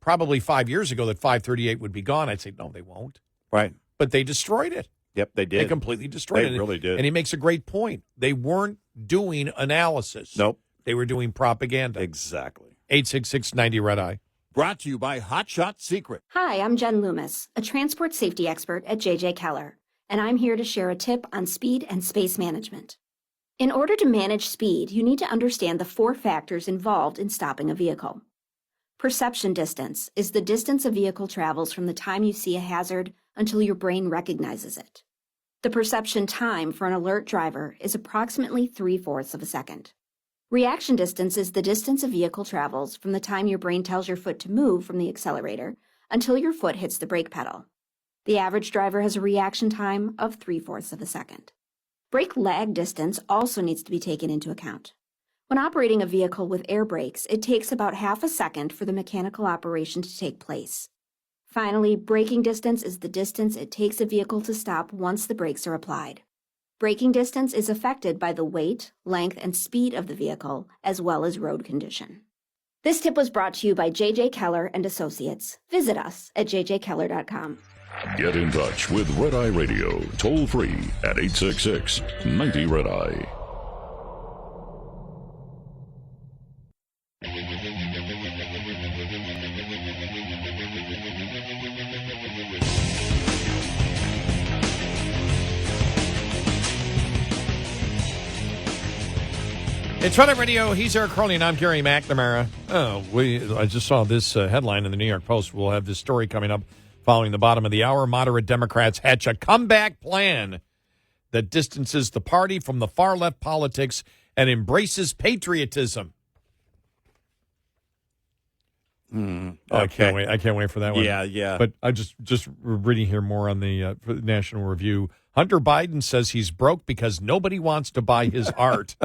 [SPEAKER 3] probably 5 years ago that 538 would be gone, I'd say, no, they won't.
[SPEAKER 2] Right.
[SPEAKER 3] But they destroyed it.
[SPEAKER 2] Yep, they did.
[SPEAKER 3] They completely destroyed it.
[SPEAKER 2] They really did.
[SPEAKER 3] And he makes a great point. They weren't doing analysis.
[SPEAKER 2] Nope.
[SPEAKER 3] They were doing propaganda.
[SPEAKER 2] Exactly.
[SPEAKER 3] 866-90 Red Eye.
[SPEAKER 2] Brought to you by Hot Shot Secret.
[SPEAKER 16] Hi, I'm Jen Loomis, a transport safety expert at J.J. Keller, and I'm here to share a tip on speed and space management. In order to manage speed, you need to understand the 4 factors involved in stopping a vehicle. Perception distance is the distance a vehicle travels from the time you see a hazard until your brain recognizes it. The perception time for an alert driver is approximately 3/4 of a second. Reaction distance is the distance a vehicle travels from the time your brain tells your foot to move from the accelerator until your foot hits the brake pedal. The average driver has a reaction time of 3/4 of a second. Brake lag distance also needs to be taken into account. When operating a vehicle with air brakes, it takes about half a second for the mechanical operation to take place. Finally, braking distance is the distance it takes a vehicle to stop once the brakes are applied. Braking distance is affected by the weight, length, and speed of the vehicle, as well as road condition. This tip was brought to you by J.J. Keller and Associates. Visit us at jjkeller.com.
[SPEAKER 1] Get in touch with Red Eye Radio, toll free at 866-90 Red Eye.
[SPEAKER 3] It's Red Eye Radio. He's Eric Carly, and I'm Gary McNamara. I just saw this headline in the New York Post. We'll have this story coming up following the bottom of the hour. Moderate Democrats hatch a comeback plan that distances the party from the far-left politics and embraces patriotism.
[SPEAKER 2] Okay.
[SPEAKER 3] I can't wait for that one.
[SPEAKER 2] Yeah.
[SPEAKER 3] But I just reading here more on the National Review. Hunter Biden says he's broke because nobody wants to buy his art.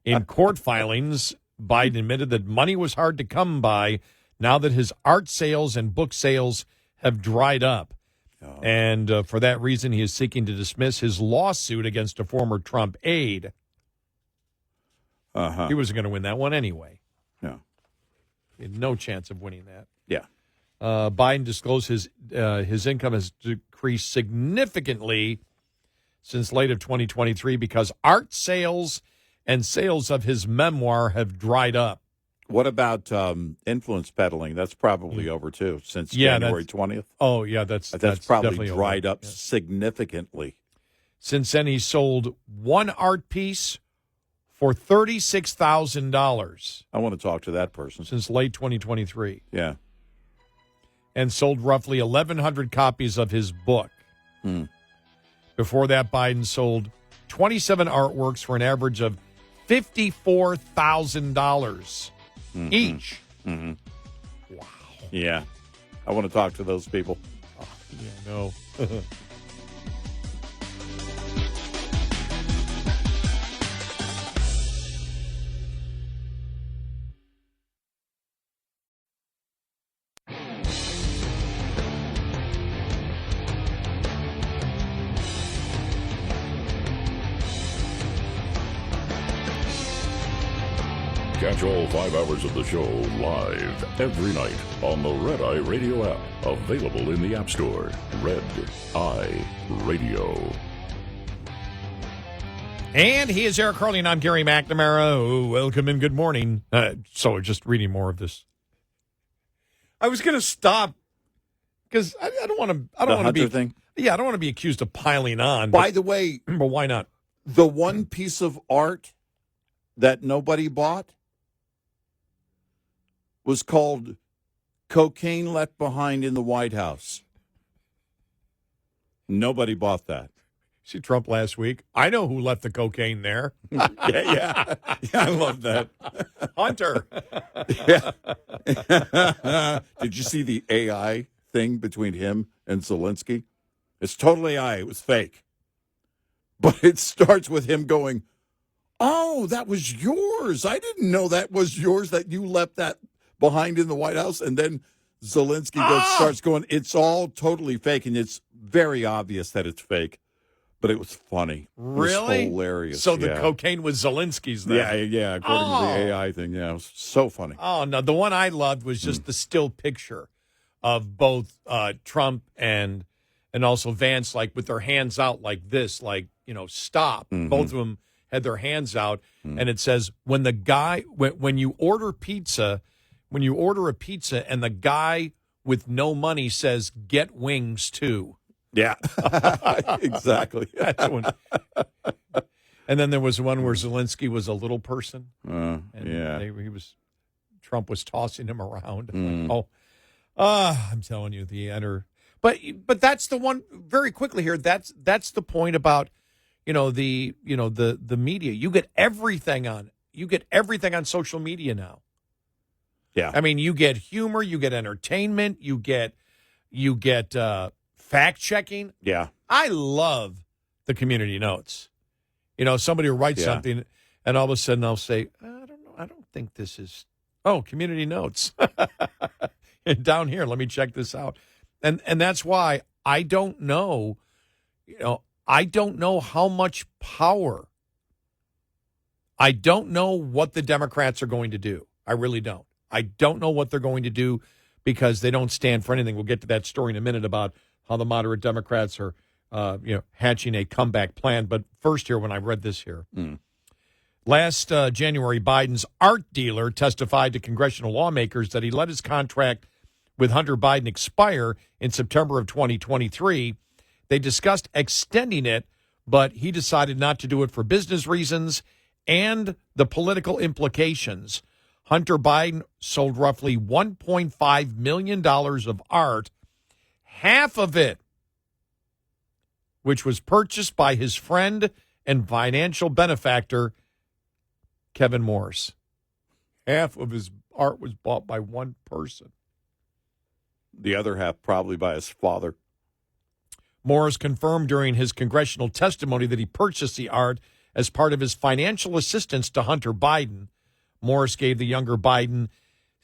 [SPEAKER 3] In court filings, Biden admitted that money was hard to come by now that his art sales and book sales have dried up. Oh. And for that reason, he is seeking to dismiss his lawsuit against a former Trump aide. He wasn't going to win that one anyway.
[SPEAKER 2] No.
[SPEAKER 3] He had no chance of winning that.
[SPEAKER 2] Yeah.
[SPEAKER 3] Biden disclosed his income has decreased significantly since late of 2023 because art sales and sales of his memoir have dried up.
[SPEAKER 2] What about influence peddling? That's probably over, too, since January 20th.
[SPEAKER 3] Oh, yeah, that's
[SPEAKER 2] probably dried up significantly.
[SPEAKER 3] Since then, he sold one art piece for $36,000.
[SPEAKER 2] I want to talk to that person.
[SPEAKER 3] Since late 2023.
[SPEAKER 2] Yeah.
[SPEAKER 3] And sold roughly 1,100 copies of his book. Before that, Biden sold 27 artworks for an average of $54,000 each.
[SPEAKER 2] Mm-hmm. Wow. Yeah. I want to talk to those people.
[SPEAKER 3] Oh, yeah, no.
[SPEAKER 1] Catch all 5 hours of the show live every night on the Red Eye Radio app. Available in the App Store. Red Eye Radio.
[SPEAKER 3] And he is Eric Carly, and I'm Gary McNamara. Oh, welcome and good morning. So just reading more of this. I was going to stop because I don't want to. I don't want to be.
[SPEAKER 2] Thing?
[SPEAKER 3] Yeah, I don't want to be accused of piling on.
[SPEAKER 2] By the way,
[SPEAKER 3] but why not?
[SPEAKER 2] The one piece of art that nobody bought was called Cocaine Left Behind in the White House. Nobody bought that.
[SPEAKER 3] See Trump last week? I know who left the cocaine there.
[SPEAKER 2] Yeah, I love that.
[SPEAKER 3] Hunter.
[SPEAKER 2] Yeah. Did you see the AI thing between him and Zelensky? It's totally AI. It was fake. But it starts with him going, "Oh, that was yours. I didn't know that was yours, that you left that behind in the White House." And then Zelensky starts going, "It's all totally fake." And it's very obvious that it's fake, but it was funny.
[SPEAKER 3] Really?
[SPEAKER 2] It was hilarious.
[SPEAKER 3] So the cocaine was Zelensky's then?
[SPEAKER 2] Yeah, according to the AI thing. Yeah, it was so funny.
[SPEAKER 3] Oh, no, the one I loved was just the still picture of both Trump and also Vance, like with their hands out like this, like, stop. Both of them had their hands out, and it says, when you order a pizza and the guy with no money says, get wings too.
[SPEAKER 2] Yeah, exactly.
[SPEAKER 3] That's one. And then there was one where Zelensky was a little person. Trump was tossing him around. I'm telling you, but that's the one. Very quickly here, that's the point about the media. You get everything on social media now.
[SPEAKER 2] Yeah,
[SPEAKER 3] I mean, you get humor, you get entertainment, you get fact checking.
[SPEAKER 2] Yeah,
[SPEAKER 3] I love the community notes. Somebody will write something, and all of a sudden I'll say, I don't know, I don't think this is. Oh, community notes. Down here, let me check this out. And that's why I don't know, I don't know how much power. I don't know what the Democrats are going to do. I really don't. I don't know what they're going to do because they don't stand for anything. We'll get to that story in a minute about how the moderate Democrats are, hatching a comeback plan. But first here, when I read this here. Last January, Biden's art dealer testified to congressional lawmakers that he let his contract with Hunter Biden expire in September of 2023. They discussed extending it, but he decided not to do it for business reasons and the political implications. Hunter Biden sold roughly $1.5 million of art, half of it, which was purchased by his friend and financial benefactor, Kevin Morris. Half of his art was bought by one person.
[SPEAKER 2] The other half probably by his father.
[SPEAKER 3] Morris confirmed during his congressional testimony that he purchased the art as part of his financial assistance to Hunter Biden. Morris gave the younger Biden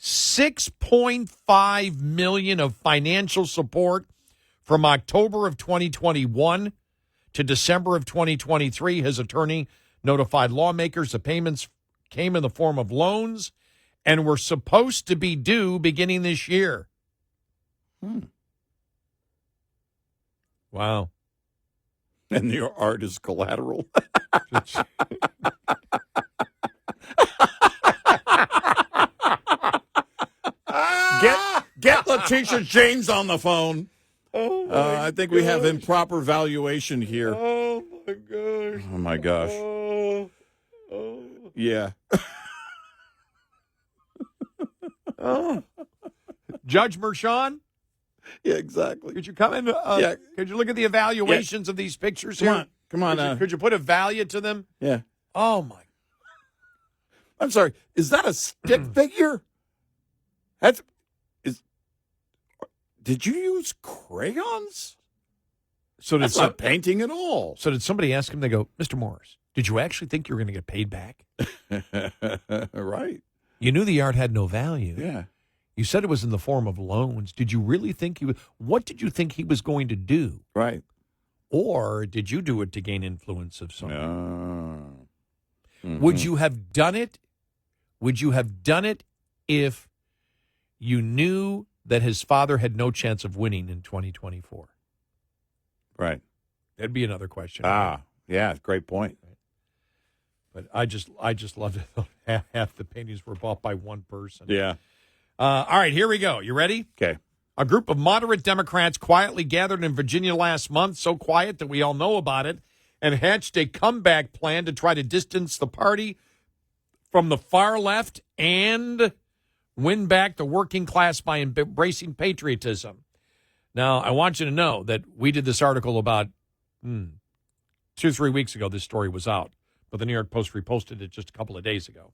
[SPEAKER 3] $6.5 million of financial support from October of 2021 to December of 2023. His attorney notified lawmakers the payments came in the form of loans and were supposed to be due beginning this year. Wow.
[SPEAKER 2] And your art is collateral. Get Letitia James on the phone. I think we have improper valuation here.
[SPEAKER 3] Oh, my gosh.
[SPEAKER 2] Oh, my gosh. Yeah.
[SPEAKER 3] Judge Mershon?
[SPEAKER 2] Yeah, exactly.
[SPEAKER 3] Could you come in? Could you look at the evaluations of these pictures here?
[SPEAKER 2] Come on.
[SPEAKER 3] Could you put a value to them?
[SPEAKER 2] Yeah.
[SPEAKER 3] Oh, my.
[SPEAKER 2] I'm sorry. Is that a stick figure? Did you use crayons? That's not painting at all.
[SPEAKER 3] So did somebody ask him? They go, Mr. Morris, did you actually think you were going to get paid back?
[SPEAKER 2] Right.
[SPEAKER 3] You knew the art had no value.
[SPEAKER 2] Yeah.
[SPEAKER 3] You said it was in the form of loans. Did you really think what did you think he was going to do?
[SPEAKER 2] Right.
[SPEAKER 3] Or did you do it to gain influence of something?
[SPEAKER 2] Mm-hmm.
[SPEAKER 3] Would you have done it? Would you have done it if you knew that his father had no chance of winning in 2024?
[SPEAKER 2] Right.
[SPEAKER 3] That'd be another question.
[SPEAKER 2] Yeah, great point.
[SPEAKER 3] But I just loved it. Half the paintings were bought by one person.
[SPEAKER 2] Yeah.
[SPEAKER 3] All right, here we go. You ready?
[SPEAKER 2] Okay.
[SPEAKER 3] A group of moderate Democrats quietly gathered in Virginia last month, so quiet that we all know about it, and hatched a comeback plan to try to distance the party from the far left and win back the working class by embracing patriotism. Now, I want you to know that we did this article about 2-3 weeks ago. This story was out, but the New York Post reposted it just a couple of days ago.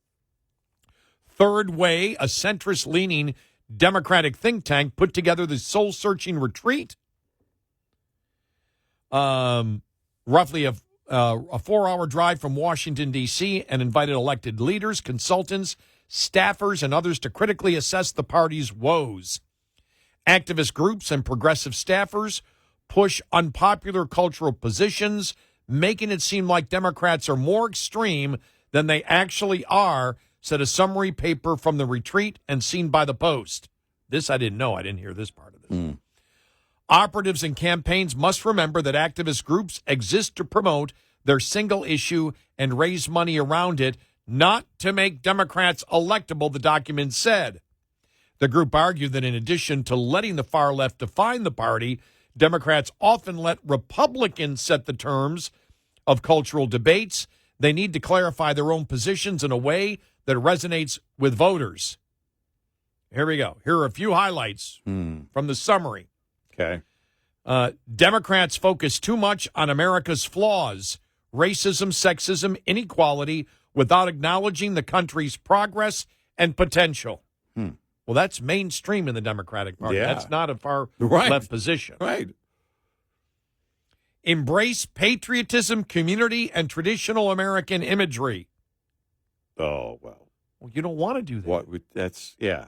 [SPEAKER 3] Third Way, a centrist-leaning Democratic think tank, put together the soul-searching retreat. Roughly a 4-hour drive from Washington, D.C., and invited elected leaders, consultants, staffers, and others to critically assess the party's woes. Activist groups and progressive staffers push unpopular cultural positions, making it seem like Democrats are more extreme than they actually are, said a summary paper from the retreat and seen by the Post. This I didn't know. I didn't hear this part of this. Operatives and campaigns must remember that activist groups exist to promote their single issue and raise money around it, not to make Democrats electable, the document said. The group argued that in addition to letting the far left define the party, Democrats often let Republicans set the terms of cultural debates. They need to clarify their own positions in a way that resonates with voters. Here we go. Here are a few highlights from the summary.
[SPEAKER 2] Okay.
[SPEAKER 3] Democrats focus too much on America's flaws, racism, sexism, inequality, without acknowledging the country's progress and potential. Well, that's mainstream in the Democratic Party.
[SPEAKER 2] Yeah.
[SPEAKER 3] That's not a far
[SPEAKER 2] Right.
[SPEAKER 3] left position.
[SPEAKER 2] Right.
[SPEAKER 3] Embrace patriotism, community, and traditional American imagery.
[SPEAKER 2] Oh, well.
[SPEAKER 3] Well, you don't want to do that.
[SPEAKER 2] What? That's, yeah.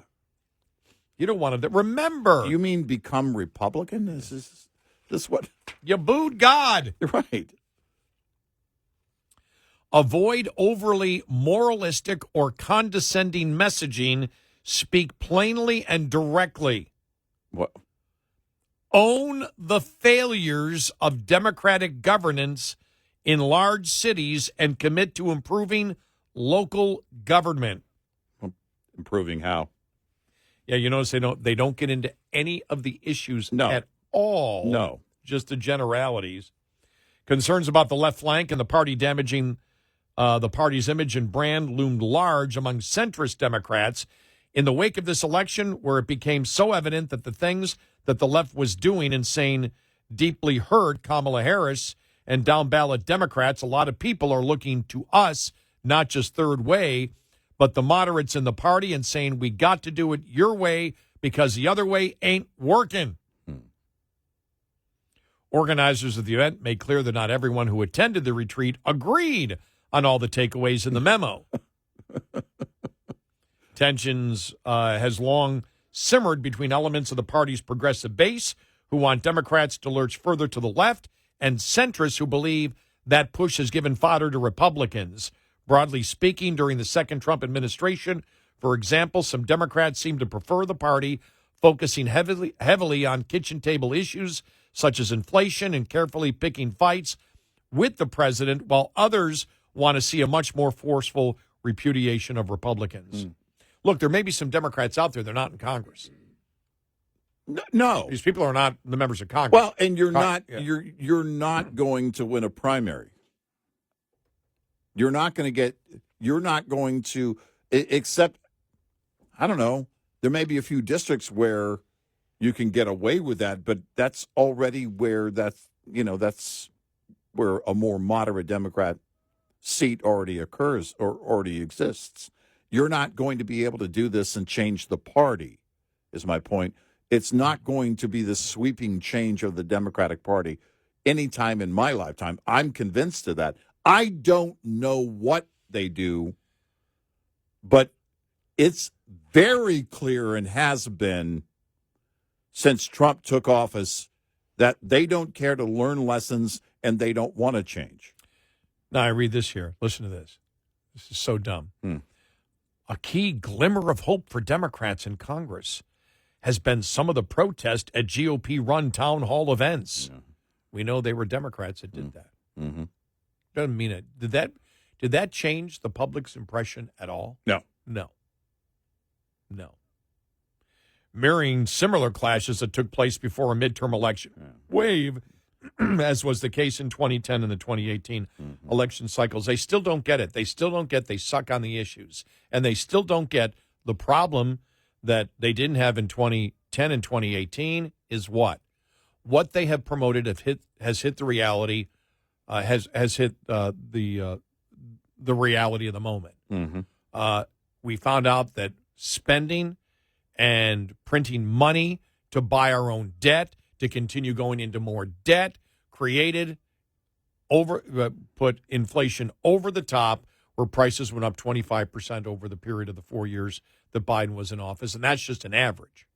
[SPEAKER 3] You don't want to. Remember.
[SPEAKER 2] You mean become Republican? Is this what?
[SPEAKER 3] You booed God.
[SPEAKER 2] Right.
[SPEAKER 3] Avoid overly moralistic or condescending messaging. Speak plainly and directly.
[SPEAKER 2] What?
[SPEAKER 3] Own the failures of democratic governance in large cities and commit to improving local government.
[SPEAKER 2] Improving how?
[SPEAKER 3] Yeah, you notice they don't get into any of the issues at all.
[SPEAKER 2] No.
[SPEAKER 3] Just the generalities. Concerns about the left flank and the party damaging the party's image and brand loomed large among centrist Democrats in the wake of this election, where it became so evident that the things that the left was doing and saying deeply hurt Kamala Harris and down-ballot Democrats. A lot of people are looking to us, not just third way, but the moderates in the party, and saying we got to do it your way because the other way ain't working. Organizers of the event made clear that not everyone who attended the retreat agreed on all the takeaways in the memo. Tensions has long simmered between elements of the party's progressive base who want Democrats to lurch further to the left and centrists who believe that push has given fodder to Republicans. Broadly speaking, during the second Trump administration, for example, some Democrats seem to prefer the party focusing heavily on kitchen table issues such as inflation and carefully picking fights with the president, while others want to see a much more forceful repudiation of Republicans. Look, there may be some Democrats out there. They're not in Congress.
[SPEAKER 2] No.
[SPEAKER 3] These people are not the members of Congress.
[SPEAKER 2] Well, and you're not going to win a primary. You're not going to, except, I don't know, there may be a few districts where you can get away with that, but that's already where that's where a more moderate Democrat seat already occurs or already exists. You're not going to be able to do this and change the party, is my point. It's not going to be the sweeping change of the Democratic Party anytime in my lifetime. I'm convinced of that. I don't know what they do, but it's very clear and has been since Trump took office that they don't care to learn lessons and they don't want to change.
[SPEAKER 3] Now, I read this here. Listen to this. This is so dumb. A key glimmer of hope for Democrats in Congress has been some of the protest at GOP-run town hall events. Yeah. We know they were Democrats that did that. Doesn't mean it. Did that change the public's impression at all?
[SPEAKER 2] No.
[SPEAKER 3] Mirroring similar clashes that took place before a midterm election wave, as was the case in 2010 and the 2018 election cycles. They still don't get it. They suck on the issues. And they still don't get the problem that they didn't have in 2010 and 2018 is what? What they have promoted has hit the reality, has hit the reality of the moment. We found out that spending and printing money to buy our own debt, to continue going into more debt, put inflation over the top, where prices went up 25% over the period of the 4 years that Biden was in office, and that's just an average.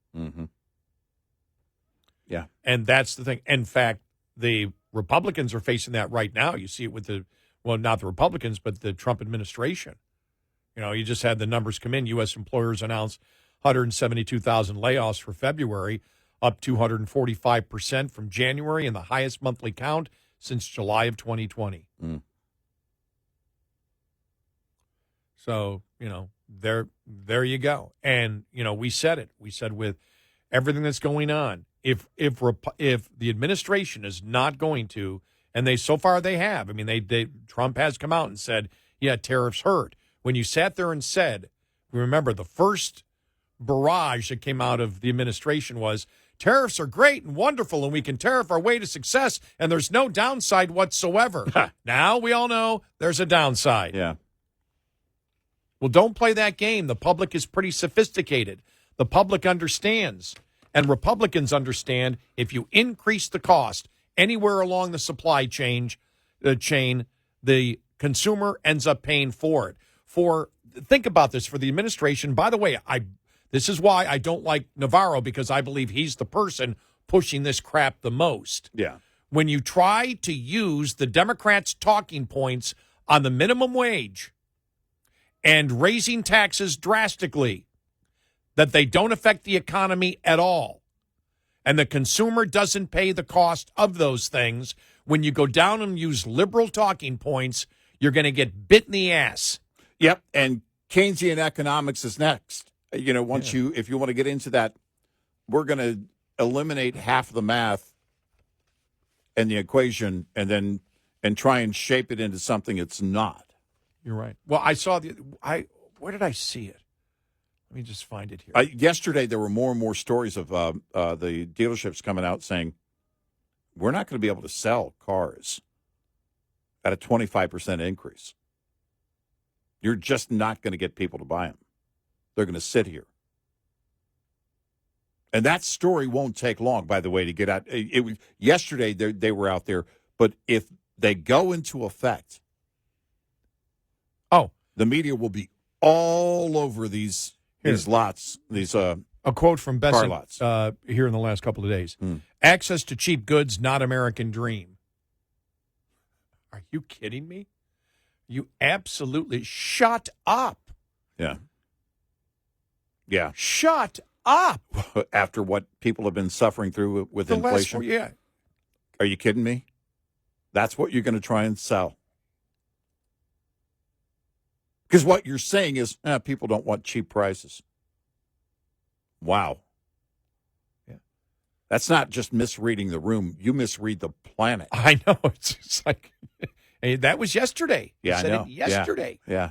[SPEAKER 2] Yeah.
[SPEAKER 3] And that's the thing. In fact, the Republicans are facing that right now. You see it with not the Republicans, but the Trump administration. You just had the numbers come in. U.S. employers announced 172,000 layoffs for February, up 245% from January, and the highest monthly count since July of 2020. So, there you go. And, we said it. We said with everything that's going on, if the administration is not going to, and so far they have. I mean, Trump has come out and said, yeah, tariffs hurt. When you sat there and said, remember, the first barrage that came out of the administration was, tariffs are great and wonderful, and we can tariff our way to success, and there's no downside whatsoever. Now we all know there's a downside.
[SPEAKER 2] Yeah.
[SPEAKER 3] Well, don't play that game. The public is pretty sophisticated. The public understands, and Republicans understand if you increase the cost anywhere along the supply chain, the consumer ends up paying for it. Think about this for the administration. By the way, this is why I don't like Navarro, because I believe he's the person pushing this crap the most.
[SPEAKER 2] Yeah.
[SPEAKER 3] When you try to use the Democrats' talking points on the minimum wage and raising taxes drastically, that they don't affect the economy at all, and the consumer doesn't pay the cost of those things, when you go down and use liberal talking points, you're going to get bit in the ass.
[SPEAKER 2] Yep, and Keynesian economics is next. If you want to get into that, we're going to eliminate half of the math and the equation, and try and shape it into something it's not.
[SPEAKER 3] You're right. Well, I saw where did I see it? Let me just find it here.
[SPEAKER 2] Yesterday, there were more and more stories of the dealerships coming out saying, we're not going to be able to sell cars at a 25% increase. You're just not going to get people to buy them. They're going to sit here. And that story won't take long, by the way, to get out. Yesterday, they were out there, but if they go into effect, the media will be all over these lots, a
[SPEAKER 3] quote from Besson,
[SPEAKER 2] car lots.
[SPEAKER 3] Here in the last couple of days. Access to cheap goods, not American dream. Are you kidding me? You absolutely shut up.
[SPEAKER 2] Yeah. Yeah.
[SPEAKER 3] Shut up.
[SPEAKER 2] After what people have been suffering through with inflation.
[SPEAKER 3] Yeah.
[SPEAKER 2] Are you kidding me? That's what you're going to try and sell. Because what you're saying is, people don't want cheap prices. Wow. Yeah. That's not just misreading the room. You misread the planet.
[SPEAKER 3] I know. It's just like, that was yesterday.
[SPEAKER 2] Yeah,
[SPEAKER 3] I said
[SPEAKER 2] know.
[SPEAKER 3] It yesterday.
[SPEAKER 2] Yeah.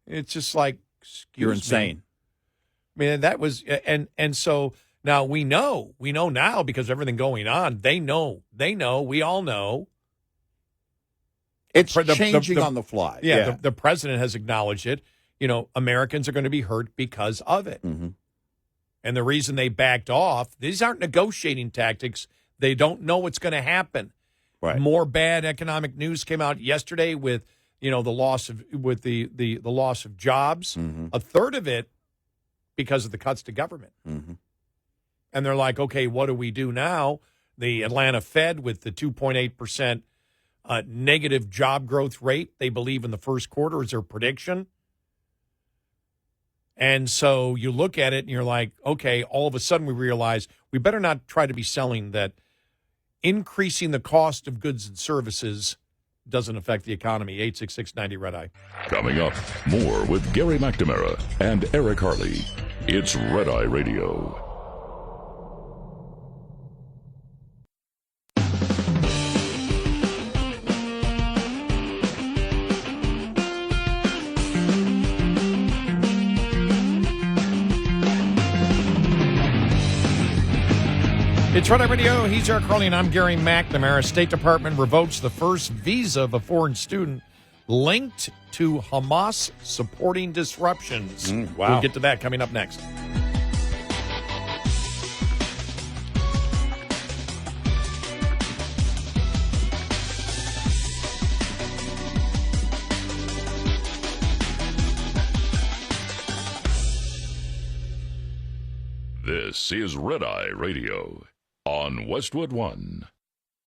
[SPEAKER 3] It's just like,
[SPEAKER 2] you're insane.
[SPEAKER 3] I mean, that was, and so now we know now because of everything going on. They know, we all know.
[SPEAKER 2] It's changing on the fly.
[SPEAKER 3] Yeah. The president has acknowledged it. Americans are going to be hurt because of it.
[SPEAKER 2] Mm-hmm.
[SPEAKER 3] And the reason they backed off, these aren't negotiating tactics. They don't know what's going to happen.
[SPEAKER 2] Right.
[SPEAKER 3] More bad economic news came out yesterday with, the loss of the loss of jobs.
[SPEAKER 2] Mm-hmm.
[SPEAKER 3] A third of it because of the cuts to government.
[SPEAKER 2] Mm-hmm.
[SPEAKER 3] And they're like, okay, what do we do now? The Atlanta Fed with the 2.8% negative job growth rate, they believe in the first quarter is their prediction. And so you look at it and you're like, okay, all of a sudden we realize we better not try to be selling that increasing the cost of goods and services doesn't affect the economy. 866-90 Red Eye.
[SPEAKER 1] Coming up, more with Gary McNamara and Eric Harley. It's Red Eye Radio.
[SPEAKER 3] It's Red Eye Radio. He's Eric Harley, and I'm Gary McNamara. State Department revokes the first visa of a foreign student linked to Hamas supporting disruptions.
[SPEAKER 2] Wow.
[SPEAKER 3] We'll get to that coming up next.
[SPEAKER 1] This is Red Eye Radio. on Westwood One.